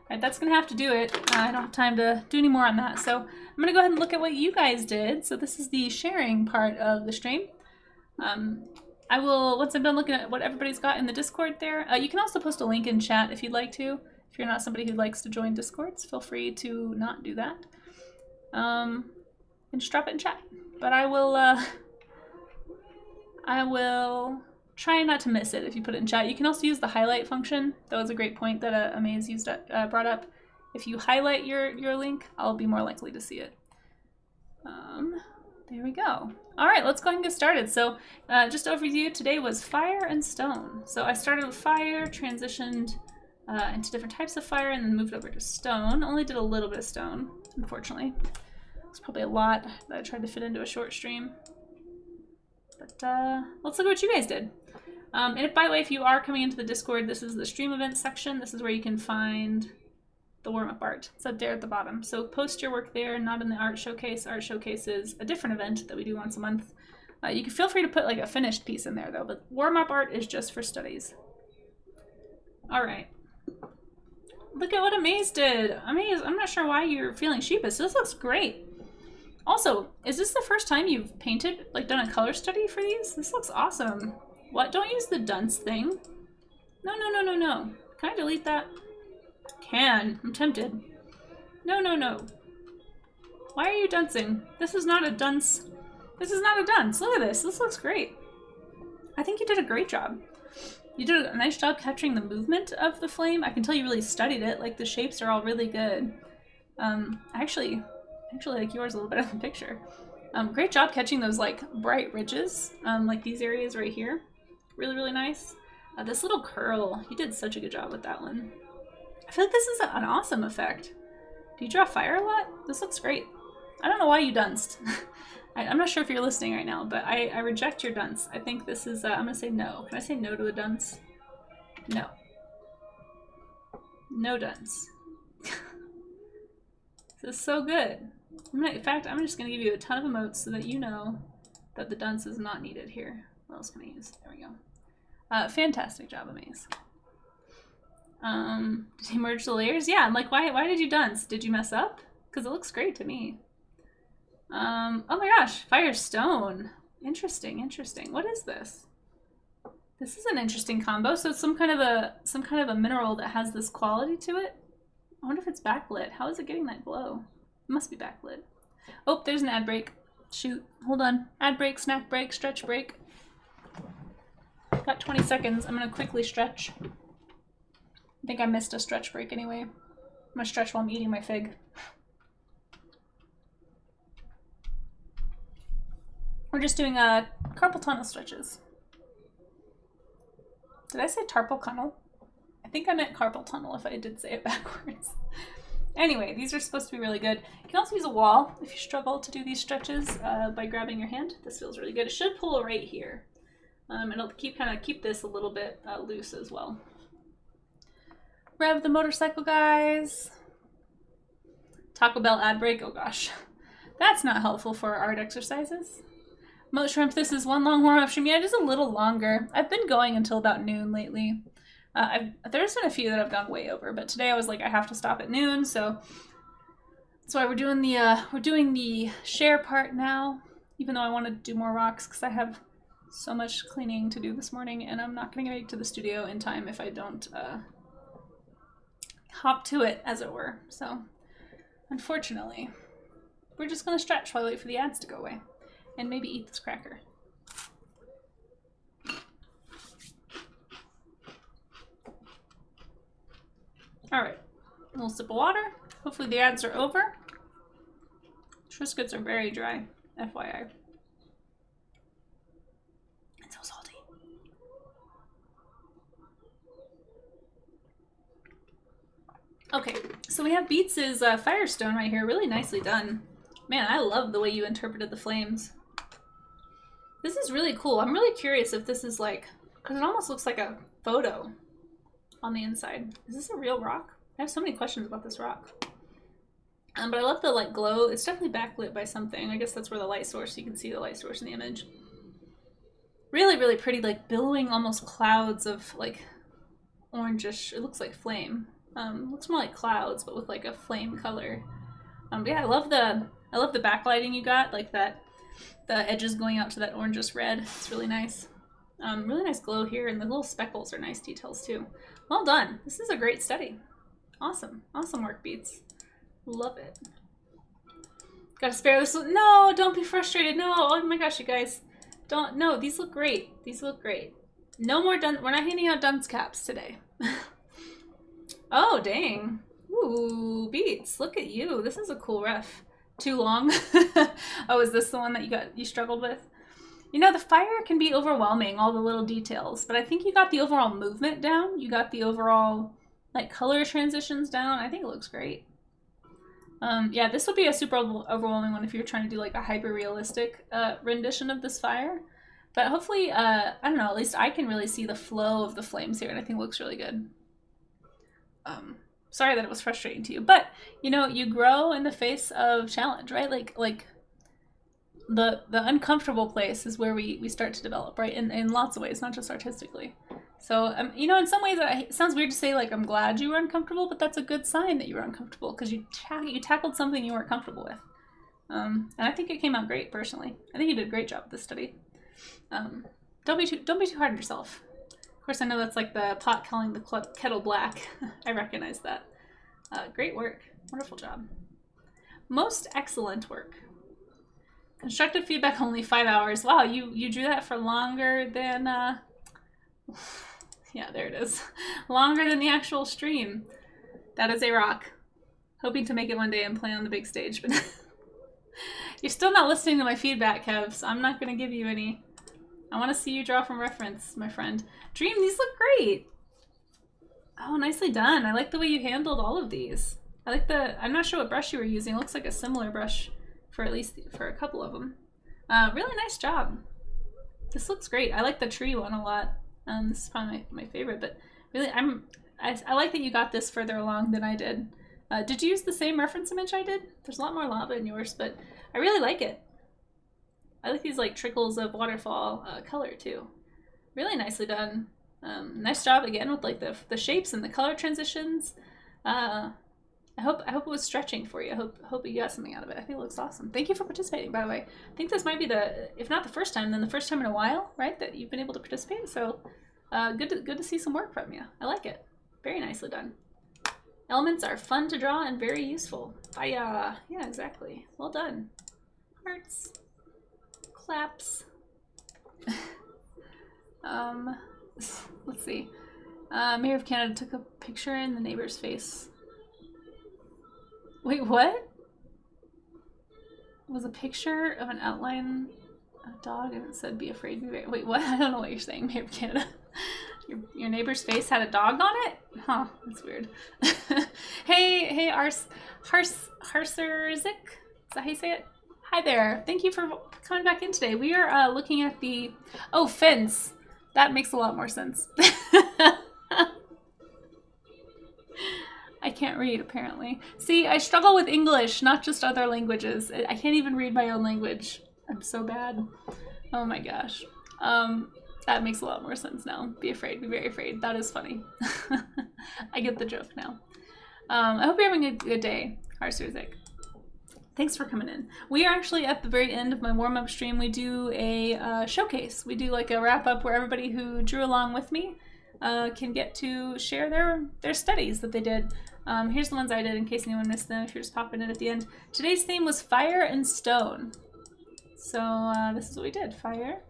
Alright, that's gonna have to do it. I don't have time to do any more on that, so I'm gonna go ahead and look at what you guys did. So this is the sharing part of the stream. I will, once I'm done looking at what everybody's got in the Discord there, you can also post a link in chat if you'd like to. If you're not somebody who likes to join Discords, feel free to not do that. And just drop it in chat. But I will try not to miss it if you put it in chat. You can also use the highlight function. That was a great point that Amaze brought up. If you highlight your link, I'll be more likely to see it. There we go. All right, let's go ahead and get started. So just overview, today was fire and stone. So I started with fire, transitioned into different types of fire, and then moved over to stone. Only did a little bit of stone, unfortunately. It's probably a lot that I tried to fit into a short stream. But let's look at what you guys did. And if, by the way, if you are coming into the Discord, this is the stream events section. This is where you can find the warm-up art. It's up there at the bottom. So post your work there, not in the art showcase. Art showcase is a different event that we do once a month. You can feel free to put like a finished piece in there though, but warm-up art is just for studies. All right. Look at what Amaze did. Amaze, I'm not sure why you're feeling sheepish. This looks great. Also, is this the first time you've painted, like done a color study for these? This looks awesome. What? Don't use the dunce thing. No, no, no, no, no. Can I delete that? Can. I'm tempted. No, no, no. Why are you duncing? This is not a dunce. This is not a dunce. Look at this. This looks great. I think you did a great job. You did a nice job capturing the movement of the flame. I can tell you really studied it. Like the shapes are all really good. Actually like yours a little better than the picture. Great job catching those like bright ridges, like these areas right here. Really, really nice. This little curl, you did such a good job with that one. I feel like this is an awesome effect. Do you draw fire a lot? This looks great. I don't know why you dunced. I'm not sure if you're listening right now, but I reject your dunce. I think this is, I'm gonna say no. Can I say no to a dunce? No. No dunce. This is so good. In fact, I'm just gonna give you a ton of emotes so that you know that the dunce is not needed here. What else can I use? There we go. Fantastic job, Amaze. Did he merge the layers? Yeah, I'm like, why did you dunce? Did you mess up? Because it looks great to me. Oh my gosh, Firestone. Interesting, interesting. What is this? This is an interesting combo. So it's some kind of a mineral that has this quality to it. I wonder if it's backlit. How is it getting that glow? It must be backlit. Oh, there's an ad break. Shoot, hold on. Ad break, snack break, stretch break. Got 20 seconds. I'm gonna quickly stretch. I think I missed a stretch break anyway. I'm gonna stretch while I'm eating my fig. We're just doing carpal tunnel stretches. Did I say carpal tunnel? I think I meant carpal tunnel if I did say it backwards. Anyway, these are supposed to be really good. You can also use a wall if you struggle to do these stretches by grabbing your hand. This feels really good. It should pull right here. And it'll keep this a little bit loose as well. Rev the motorcycle, guys. Taco Bell ad break. Oh gosh, that's not helpful for art exercises. Moat Shrimp, this is one long warm-up stream. Yeah, it is a little longer. I've been going until about noon lately. There's been a few that I've gone way over, but today I was like, I have to stop at noon, so that's why we're doing the share part now. Even though I want to do more rocks because I have so much cleaning to do this morning, and I'm not going to get to the studio in time if I don't hop to it, as it were. So, unfortunately, we're just going to stretch while I wait for the ads to go away. And maybe eat this cracker. Alright, a little sip of water. Hopefully the ads are over. Triscuits are very dry, FYI. It's so salty. Okay, so we have Beats' Firestone right here, really nicely done. Man, I love the way you interpreted the flames. This is really cool. I'm really curious if this is like, because it almost looks like a photo on the inside. Is this a real rock? I have so many questions about this rock. But I love the like glow. It's definitely backlit by something. I guess that's where the light source, you can see the light source in the image. Really, really pretty, like billowing almost clouds of like orangish, it looks like flame. Looks more like clouds, but with like a flame color. But yeah, I love the backlighting you got, like that. The edges going out to that orangish red. It's really nice. Really nice glow here, and the little speckles are nice details too. Well done. This is a great study. Awesome. Awesome work, Beats. Love it. Gotta spare this one. No, don't be frustrated. No, oh my gosh, you guys. Don't, no, these look great. These look great. No more dun, we're not handing out dunce caps today. Oh, dang. Ooh, Beats, look at you. This is a cool ref. Too long? Oh, is this the one that you struggled with? You know, the fire can be overwhelming, all the little details, but I think you got the overall movement down. You got the overall, like, color transitions down. I think it looks great. Yeah, this would be a super overwhelming one if you're trying to do, like, a hyper-realistic rendition of this fire. But hopefully, I don't know, at least I can really see the flow of the flames here, and I think it looks really good. Sorry that it was frustrating to you, but you know, you grow in the face of challenge, right? Like the uncomfortable place is where we start to develop, right? In lots of ways, not just artistically. So, you know, in some ways it sounds weird to say like, I'm glad you were uncomfortable, but that's a good sign that you were uncomfortable because you tackled something you weren't comfortable with. And I think it came out great personally. I think you did a great job with this study. Don't be too hard on yourself. Of course, I know that's like the pot calling the kettle black. I recognize that. Great work. Wonderful job. Most excellent work. Constructive feedback only 5 hours. Wow, you drew that for longer than... yeah, there it is. Longer than the actual stream. That is a rock. Hoping to make it one day and play on the big stage, but... You're still not listening to my feedback, Kev, so I'm not going to give you any... I want to see you draw from reference, my friend. Dream, these look great. Oh, nicely done. I like the way you handled all of these. I like I'm not sure what brush you were using. It looks like a similar brush for at least for a couple of them. Really nice job. This looks great. I like the tree one a lot. This is probably my favorite, but really I like that you got this further along than I did. Did you use the same reference image I did? There's a lot more lava in yours, but I really like it. I like these like trickles of waterfall color too. Really nicely done. Nice job again with like the shapes and the color transitions. I hope it was stretching for you. I hope you got something out of it. I think it looks awesome. Thank you for participating, by the way. I think this might be if not the first time, then the first time in a while, right, that you've been able to participate. So good to see some work from you. I like it. Very nicely done. Elements are fun to draw and very useful. Yeah, exactly. Well done. Hearts. Claps. Let's see. Mayor of Canada took a picture in the neighbor's face. Wait, what? It was a picture of an outline of a dog and it said, be afraid, be very... Wait, what? I don't know what you're saying, Mayor of Canada. Your neighbor's face had a dog on it? Huh, that's weird. Hey, Harserzik? Is that how you say it? Hi there. Thank you for coming back in today. We are looking at the... Oh, fence. That makes a lot more sense. I can't read, apparently. See, I struggle with English, not just other languages. I can't even read my own language. I'm so bad. Oh my gosh. That makes a lot more sense now. Be afraid, be very afraid. That is funny. I get the joke now. I hope you're having a good day, Harserzik. Thanks for coming in. We are actually at the very end of my warm-up stream. We do a showcase. We do like a wrap-up where everybody who drew along with me can get to share their studies that they did. Here's the ones I did in case anyone missed them, if you're just popping in at the end. Today's theme was fire and stone. So this is what we did, fire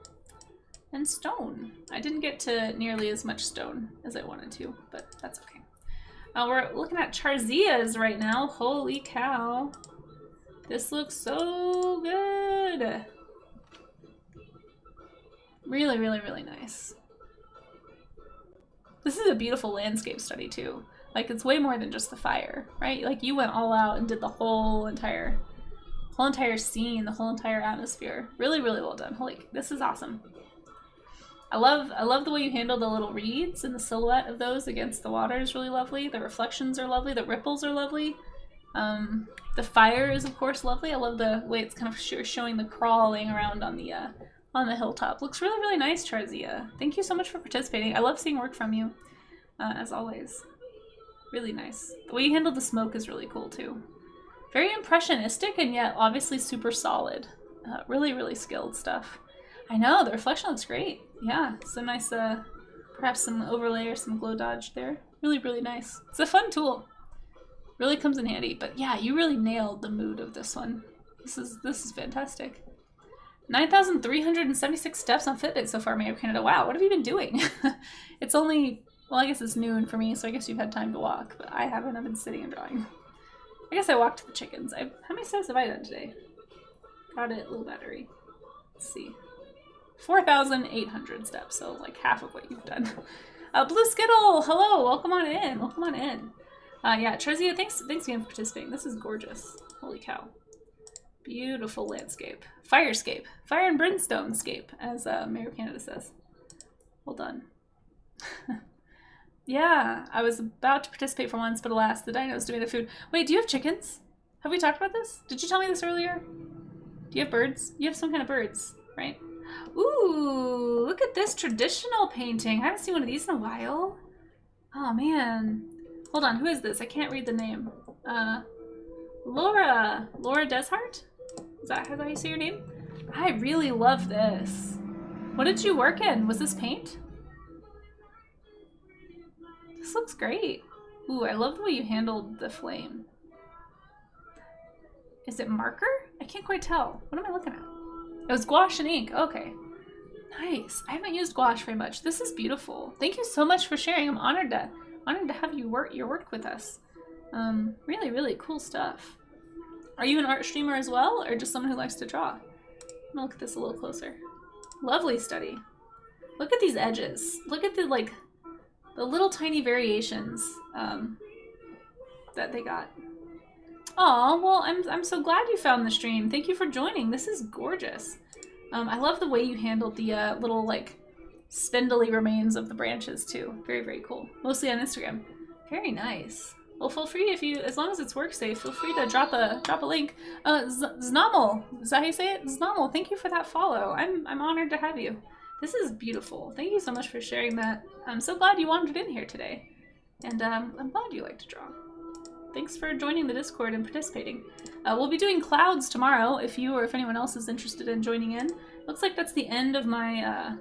and stone. I didn't get to nearly as much stone as I wanted to, but that's okay. We're looking at Charzias right now. Holy cow. This looks so good. Really, really, really nice. This is a beautiful landscape study too. Like it's way more than just the fire, right? Like you went all out and did the whole entire scene, the whole entire atmosphere. Really, really well done. Holy, this is awesome. I love the way you handle the little reeds and the silhouette of those against the water is really lovely. The reflections are lovely. The ripples are lovely. The fire is of course lovely. I love the way it's kind of showing the crawling around on the hilltop. Looks really, really nice, Charzia. Thank you so much for participating. I love seeing work from you, as always. Really nice. The way you handle the smoke is really cool too. Very impressionistic and yet obviously super solid. Really, really skilled stuff. I know, the reflection looks great. Yeah, some nice, perhaps some overlay or some glow dodge there. Really, really nice. It's a fun tool. Really comes in handy. But yeah, you really nailed the mood of this one. This is fantastic. 9,376 steps on Fitbit so far, Mayor of Canada. Wow, what have you been doing? It's only, well, I guess it's noon for me, so I guess you've had time to walk, but I haven't. I've been sitting and drawing. I guess I walked to the chickens. How many steps have I done today? Got it, low battery. Let's see. 4,800 steps, so like half of what you've done. Blue Skittle, hello, welcome on in, welcome on in. Yeah, Trezia, thanks again for participating. This is gorgeous. Holy cow. Beautiful landscape. Firescape. Fire and brimstone-scape, as Mayor of Canada says. Well done. Yeah, I was about to participate for once, but alas, the dinos demand the food. Wait, do you have chickens? Have we talked about this? Did you tell me this earlier? Do you have birds? You have some kind of birds, right? Ooh, look at this traditional painting. I haven't seen one of these in a while. Oh, man. Hold on, who is this? I can't read the name. Laura Deshart? Is that how you say your name? I really love this. What did you work in? Was this paint? This looks great. Ooh, I love the way you handled the flame. Is it marker? I can't quite tell. What am I looking at? It was gouache and ink. Okay. Nice. I haven't used gouache very much. This is beautiful. Thank you so much for sharing. I'm honored to have you your work with us. Really, really cool stuff. Are you an art streamer as well, or just someone who likes to draw? I'm gonna look at this a little closer. Lovely study. Look at these edges. Look at the little tiny variations that they got. Oh, well, I'm so glad you found the stream. Thank you for joining. This is gorgeous. I love the way you handled the little like spindly remains of the branches too. Very, very cool. Mostly on Instagram. Very nice. Well, feel free if you, as long as it's work safe, feel free to drop a link. Znamel, is that how you say it? Znamel, thank you for that follow. I'm honored to have you. This is beautiful. Thank you so much for sharing that. I'm so glad you wandered in here today, and I'm glad you like to draw. Thanks for joining the Discord and participating. We'll be doing clouds tomorrow if you or if anyone else is interested in joining in. Looks like that's the end of my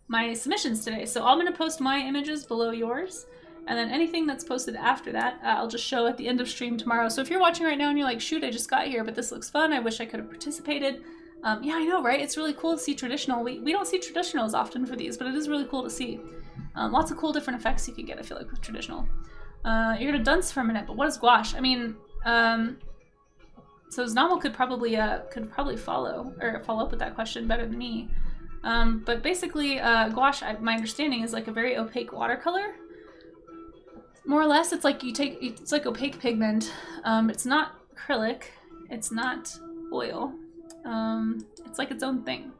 my submissions today. So I'm gonna post my images below yours. And then anything that's posted after that, I'll just show at the end of stream tomorrow. So if you're watching right now and you're like, shoot, I just got here, but this looks fun. I wish I could have participated. Yeah, I know, right? It's really cool to see traditional. We don't see traditionals often for these, but it is really cool to see. Lots of cool different effects you can get, I feel like, with traditional. You're gonna dunce for a minute, but what is gouache? I mean, so Znamel could probably follow up with that question better than me. But basically, gouache, my understanding, is like a very opaque watercolor. More or less, it's like it's like opaque pigment. It's not acrylic. It's not oil. It's like its own thing.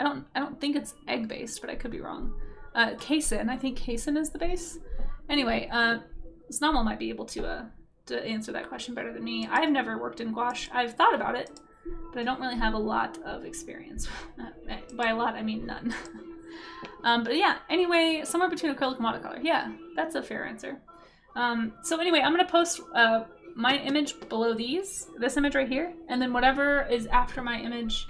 I don't think it's egg based, but I could be wrong. Casein, I think casein is the base. Anyway, Znamel might be able to answer that question better than me. I've never worked in gouache. I've thought about it, but I don't really have a lot of experience. By a lot, I mean none. But yeah, anyway, somewhere between acrylic and watercolor. Yeah, that's a fair answer. So anyway, I'm going to post my image below this image right here, and then whatever is after my image,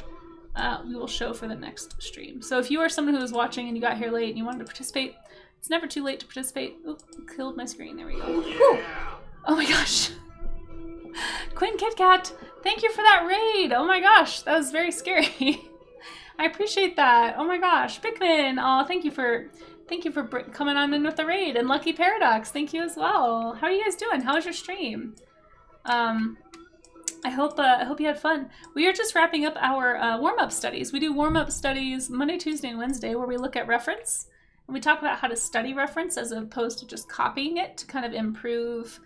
we will show for the next stream. So if you are someone who is watching and you got here late and you wanted to participate, it's never too late to participate. Oop, killed my screen. There we go. Woo! Oh my gosh. Quinn Kit Kat, thank you for that raid. Oh my gosh, that was very scary. I appreciate that. Oh my gosh, Pikmin. Oh, thank you for coming on in with the raid. And Lucky Paradox, thank you as well. How are you guys doing? How was your stream? I hope you had fun. We are just wrapping up our warm-up studies. We do warm-up studies Monday, Tuesday, and Wednesday, where we look at reference and we talk about how to study reference as opposed to just copying it to kind of improve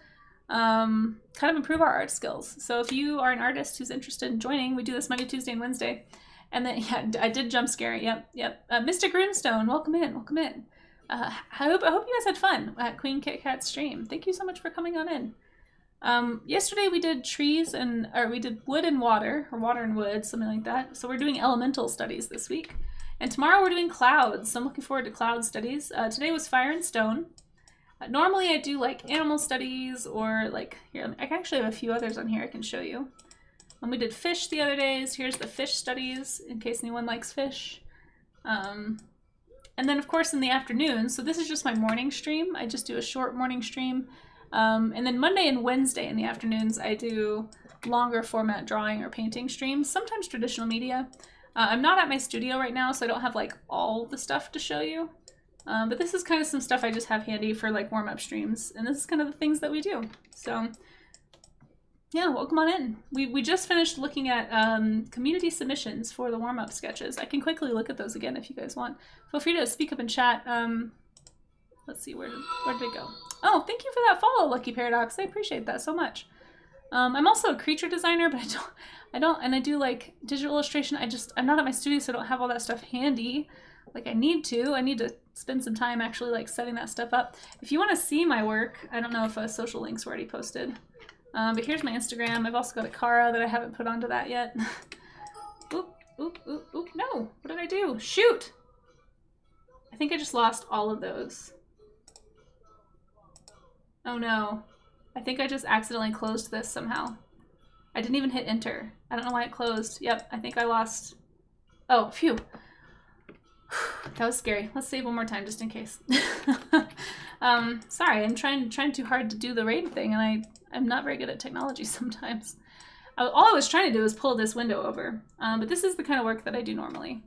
our art skills. So if you are an artist who's interested in joining, we do this Monday, Tuesday, and Wednesday. And then, yeah, I did jump scare. Yep. Mystic Runestone, welcome in. I hope you guys had fun at Queen Kit Kat's stream. Thank you so much for coming on in. Yesterday we did we did wood and water, or water and wood, something like that. So we're doing elemental studies this week. And tomorrow we're doing clouds, so I'm looking forward to cloud studies. Today was fire and stone. Normally I do like animal studies, or like, here, I actually have a few others on here I can show you. We did fish the other days. Here's the fish studies, in case anyone likes fish. And then, of course, in the afternoon, so this is just my morning stream. I just do a short morning stream. And then Monday and Wednesday in the afternoons, I do longer format drawing or painting streams, sometimes traditional media. I'm not at my studio right now, so I don't have like all the stuff to show you. But this is kind of some stuff I just have handy for like warm-up streams. And this is kind of the things that we do. So yeah, welcome on in. We just finished looking at community submissions for the warm-up sketches. I can quickly look at those again if you guys want. Feel free to speak up in chat. Let's see, where did it go? Oh, thank you for that follow, Lucky Paradox. I appreciate that so much. I'm also a creature designer, but and I do like digital illustration. I'm not at my studio, so I don't have all that stuff handy. Like I need to spend some time actually like setting that stuff up. If you want to see my work, I don't know if social links were already posted. But here's my Instagram. I've also got a Kara that I haven't put onto that yet. Oop, no. What did I do? Shoot! I think I just lost all of those. Oh no. I think I just accidentally closed this somehow. I didn't even hit enter. I don't know why it closed. Yep, I think I lost. Oh, phew. That was scary. Let's save one more time just in case. Sorry, I'm trying too hard to do the raid thing, and I'm not very good at technology sometimes. All I was trying to do was pull this window over, but this is the kind of work that I do normally.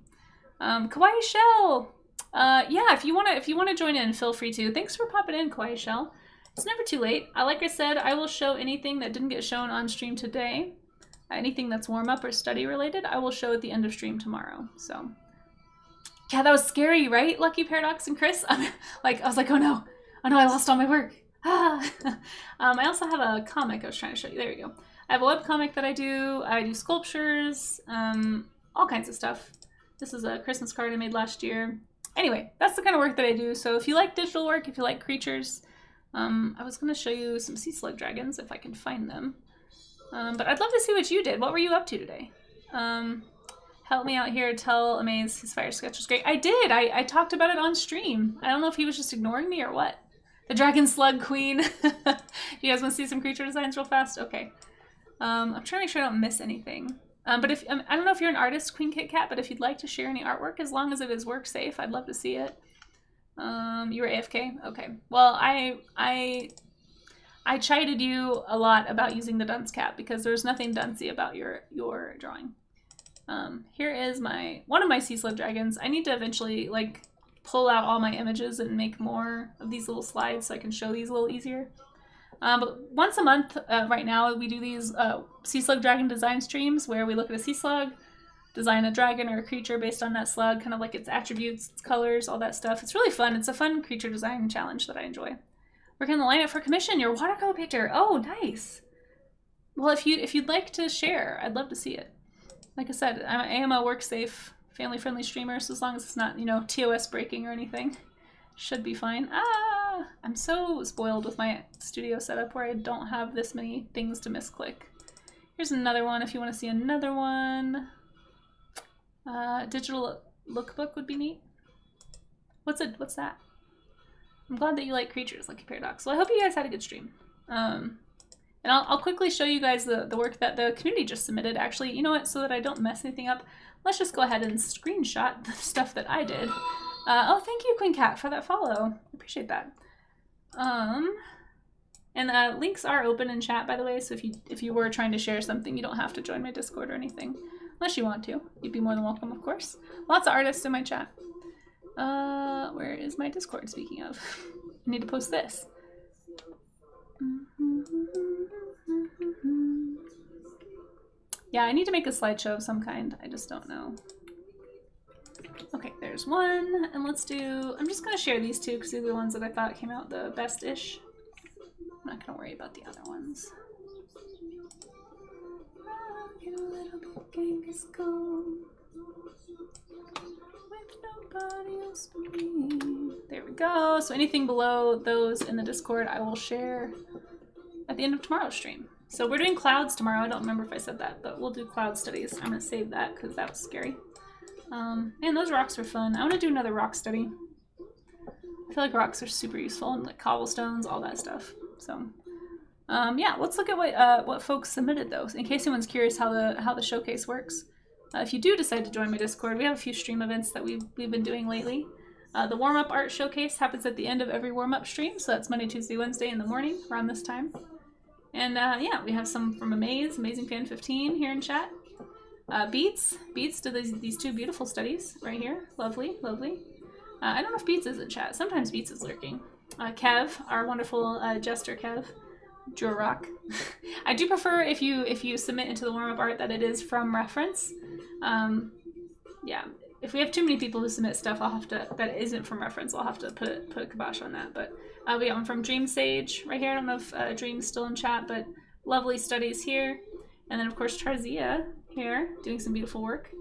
Kawaii Shell! Yeah, if you wanna join in, feel free to. Thanks for popping in, Kawaii Shell. It's never too late. Like I said, I will show anything that didn't get shown on stream today. Anything that's warm-up or study related, I will show at the end of stream tomorrow, so. Yeah, that was scary, right, Lucky Paradox and Chris? I was like, oh no, I lost all my work. I also have a comic I was trying to show you. There we go. I have a webcomic that I do. I do sculptures, all kinds of stuff. This is a Christmas card I made last year. Anyway, that's the kind of work that I do. So if you like digital work, if you like creatures, I was going to show you some sea slug dragons if I can find them. But I'd love to see what you did. What were you up to today? Help me out here. Tell Amaze his fire sketch was great. I did. I talked about it on stream. I don't know if he was just ignoring me or what. The Dragon Slug Queen. You guys want to see some creature designs real fast? Okay. I'm trying to make sure I don't miss anything. But if I don't know if you're an artist, Queen Kit Kat, but if you'd like to share any artwork, as long as it is work safe, I'd love to see it. You were AFK? Okay. Well, I chided you a lot about using the dunce cap because there's nothing duncey about your drawing. Here is one of my sea slug dragons. I need to eventually like pull out all my images and make more of these little slides so I can show these a little easier. But once a month right now we do these sea slug dragon design streams where we look at a sea slug, design a dragon or a creature based on that slug, kind of like its attributes, its colors, all that stuff. It's really fun. It's a fun creature design challenge that I enjoy. Working on the lineup for commission, your watercolor picture. Oh, nice. Well, if you'd like to share, I'd love to see it. Like I said, I am a work safe, family friendly streamer, so as long as it's not, you know, TOS breaking or anything, should be fine. Ah, I'm so spoiled with my studio setup where I don't have this many things to misclick. Here's another one if you want to see another one. Digital lookbook would be neat. What's that? I'm glad that you like creatures, Lucky Paradox. Well, I hope you guys had a good stream. And I'll quickly show you guys the work that the community just submitted. Actually, you know what? So that I don't mess anything up, let's just go ahead and screenshot the stuff that I did. Oh, thank you, Queen Cat, for that follow. I appreciate that. And links are open in chat, by the way. So if you were trying to share something, you don't have to join my Discord or anything, unless you want to. You'd be more than welcome, of course. Lots of artists in my chat. Where is my Discord? Speaking of, I need to post this. Yeah, I need to make a slideshow of some kind. I just don't know. Okay, there's one, and let's do, I'm just gonna share these two because these are the ones that I thought came out the best-ish. I'm not gonna worry about the other ones. There we go. So anything below those in the Discord, I will share at the end of tomorrow's stream. So we're doing clouds tomorrow. I don't remember if I said that, but we'll do cloud studies. I'm gonna save that because that was scary. Man, those rocks are fun. I want to do another rock study. I feel like rocks are super useful, and like cobblestones, all that stuff. So, yeah, let's look at what folks submitted though, in case anyone's curious how the showcase works. If you do decide to join my Discord, we have a few stream events that we've been doing lately. The warm-up art showcase happens at the end of every warm-up stream, so that's Monday, Tuesday, Wednesday in the morning around this time. And yeah, we have some from Amaze, Amazing Fan 15 here in chat. Beats did these two beautiful studies right here. Lovely, lovely. I don't know if Beats is in chat. Sometimes Beats is lurking. Kev, our wonderful jester Kev, drew a rock. I do prefer if you submit into the warm-up art that it is from reference. Yeah, if we have too many people who submit stuff, I'll have to, that isn't from reference, I'll have to put a kibosh on that. But we got one from Dream Sage right here. I don't know if Dream's still in chat, but lovely studies here. And then of course Tarzia here doing some beautiful work.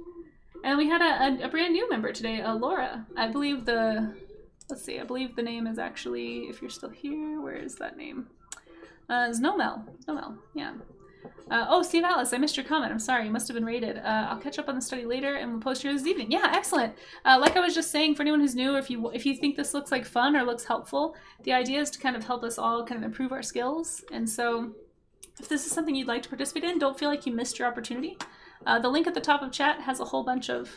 And we had a brand new member today, Laura. I believe let's see, I believe the name is actually, if you're still here, where is that name? Znomel, yeah. Oh, Steve Alice, I missed your comment. I'm sorry, you must have been rated. I'll catch up on the study later and we'll post yours this evening. Yeah, excellent. Like I was just saying, for anyone who's new, if you think this looks like fun or looks helpful, the idea is to kind of help us all kind of improve our skills. And so if this is something you'd like to participate in, don't feel like you missed your opportunity. The link at the top of chat has a whole bunch of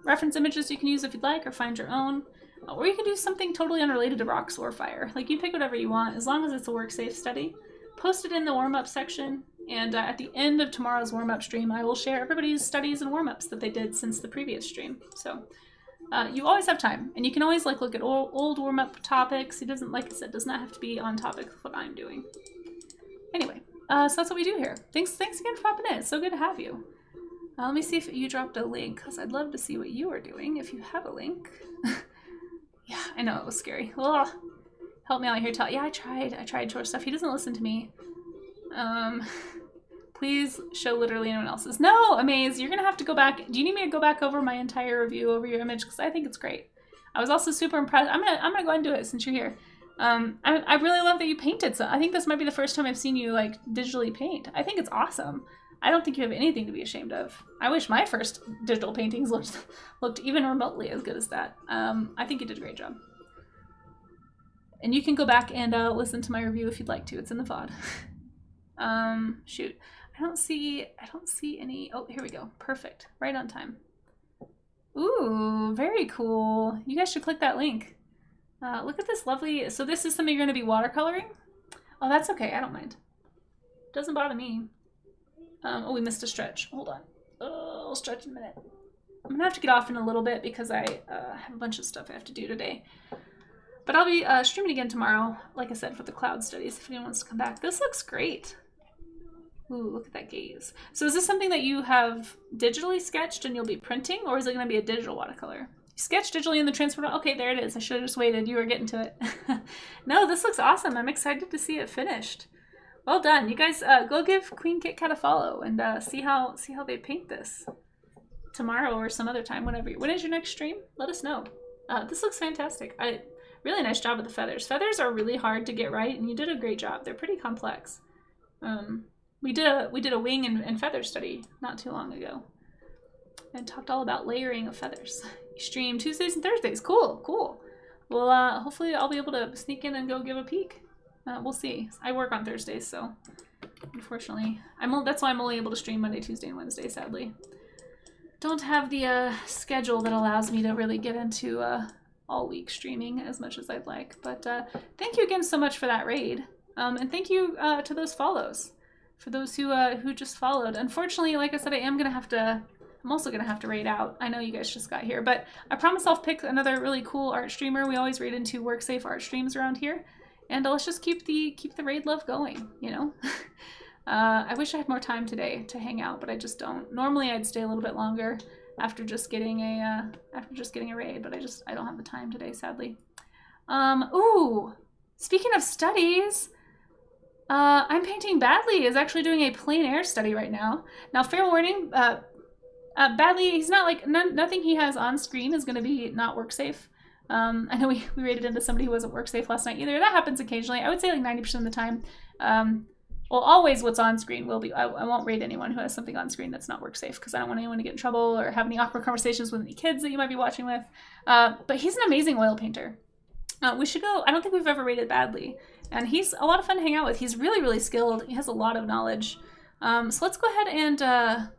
reference images you can use if you'd like, or find your own. Or you can do something totally unrelated to rocks or fire. Like, you pick whatever you want, as long as it's a work-safe study. Post it in the warm-up section, and at the end of tomorrow's warm-up stream, I will share everybody's studies and warm-ups that they did since the previous stream. So you always have time, and you can always look at old warm-up topics. It doesn't, like I said, does not have to be on topic with what I'm doing. Anyway, so that's what we do here. Thanks again for popping in. It's so good to have you. Let me see if you dropped a link, because I'd love to see what you are doing if you have a link. Yeah, I know, it was scary. Ugh. Help me out here, yeah, I tried Tor stuff. He doesn't listen to me. Please show literally anyone else's. No, Amaze, you're gonna have to go back. Do you need me to go back over my entire review over your image? Because I think it's great. I was also super impressed. I'm gonna go ahead and do it since you're here. I really love that you painted. So I think this might be the first time I've seen you like digitally paint. I think it's awesome. I don't think you have anything to be ashamed of. I wish my first digital paintings looked even remotely as good as that. I think you did a great job. And you can go back and listen to my review if you'd like to. It's in the VOD. Shoot. I don't see any. Oh, here we go. Perfect. Right on time. Ooh, very cool. You guys should click that link. Look at this lovely. So this is something you're going to be watercoloring? Oh, that's okay. I don't mind. Doesn't bother me. Oh, we missed a stretch. Hold on. Oh, I'll stretch in a minute. I'm going to have to get off in a little bit because I have a bunch of stuff I have to do today. But I'll be streaming again tomorrow, like I said, for the cloud studies if anyone wants to come back. This looks great. Ooh, look at that gaze. So is this something that you have digitally sketched and you'll be printing, or is it going to be a digital watercolor? You sketched digitally in the transfer. Okay, there it is. I should have just waited. You were getting to it. No, this looks awesome. I'm excited to see it finished. Well done. You guys go give Queen Kit Kat a follow and see how they paint this tomorrow or some other time. When is your next stream? Let us know. This looks fantastic. Really nice job with the feathers. Feathers are really hard to get right, and you did a great job. They're pretty complex. We did a wing and feather study not too long ago, and talked all about layering of feathers. You stream Tuesdays and Thursdays. Cool, cool. Well, hopefully I'll be able to sneak in and go give a peek. We'll see. I work on Thursdays, so unfortunately, that's why I'm only able to stream Monday, Tuesday, and Wednesday. Sadly, don't have the schedule that allows me to really get into all week streaming as much as I'd like. But thank you again so much for that raid, and thank you to those follows, for those who just followed. Unfortunately, like I said, I'm also gonna have to raid out. I know you guys just got here, but I promise I'll pick another really cool art streamer. We always raid into WorkSafe art streams around here, and let's just keep the raid love going, you know. I wish I had more time today to hang out, but I just don't. Normally I'd stay a little bit longer after just getting a raid, but I don't have the time today, sadly. Ooh, speaking of studies, I'm painting Badly is actually doing a plein air study right now. Now, fair warning, Badly, he's not like, nothing he has on screen is going to be not work safe. I know we raided into somebody who wasn't work safe last night either. That happens occasionally. I would say like 90% of the time. Well, always what's on screen will be, I won't raid anyone who has something on screen that's not work safe because I don't want anyone to get in trouble or have any awkward conversations with any kids that you might be watching with. But he's an amazing oil painter. We should go. I don't think we've ever raided Badly. And he's a lot of fun to hang out with. He's really, really skilled. He has a lot of knowledge. So let's go ahead and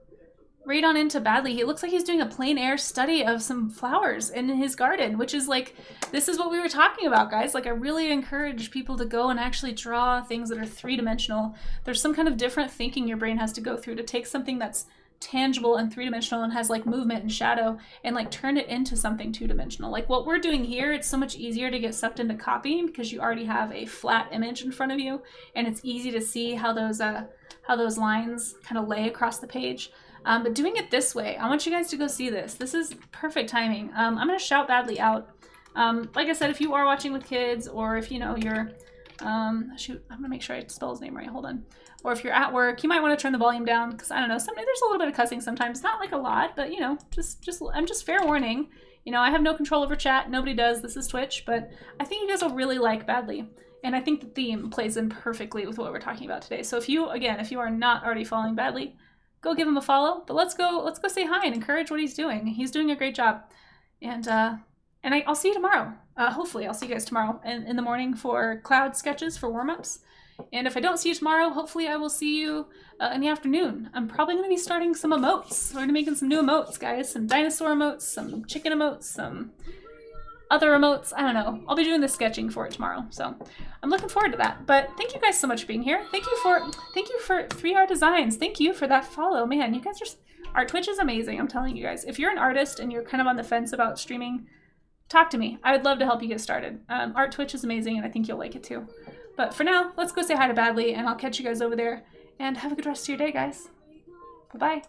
raid on into Badly. He looks like he's doing a plein air study of some flowers in his garden, which is like, this is what we were talking about, guys. Like, I really encourage people to go and actually draw things that are three-dimensional. There's some kind of different thinking your brain has to go through to take something that's tangible and three-dimensional and has like movement and shadow and like turn it into something two-dimensional. Like what we're doing here, it's so much easier to get sucked into copying because you already have a flat image in front of you, and it's easy to see how those lines kind of lay across the page. But doing it this way, I want you guys to go see this. This is perfect timing. I'm going to shout Badly out. Like I said, if you are watching with kids, or if you know you're, shoot, I'm going to make sure I spell his name right. Hold on. Or if you're at work, you might want to turn the volume down because I don't know. Sometimes there's a little bit of cussing sometimes. Not like a lot, but you know, I'm just fair warning. You know, I have no control over chat. Nobody does. This is Twitch, but I think you guys will really like Badly. And I think the theme plays in perfectly with what we're talking about today. So if you are not already following Badly, go give him a follow, but let's go say hi and encourage what he's doing. He's doing a great job. And I'll see you tomorrow. Hopefully I'll see you guys tomorrow in the morning for cloud sketches for warm-ups. And if I don't see you tomorrow, hopefully I will see you in the afternoon. I'm probably going to be starting some emotes. We're going to be making some new emotes, guys. Some dinosaur emotes, some chicken emotes, some other emotes. I don't know. I'll be doing the sketching for it tomorrow. So I'm looking forward to that. But thank you guys so much for being here. Thank you for 3R Designs. Thank you for that follow. Man, you guys are, Twitch is amazing. I'm telling you guys. If you're an artist and you're kind of on the fence about streaming, talk to me. I would love to help you get started. Art Twitch is amazing, and I think you'll like it too. But for now, let's go say hi to Badly, and I'll catch you guys over there. And have a good rest of your day, guys. Bye-bye.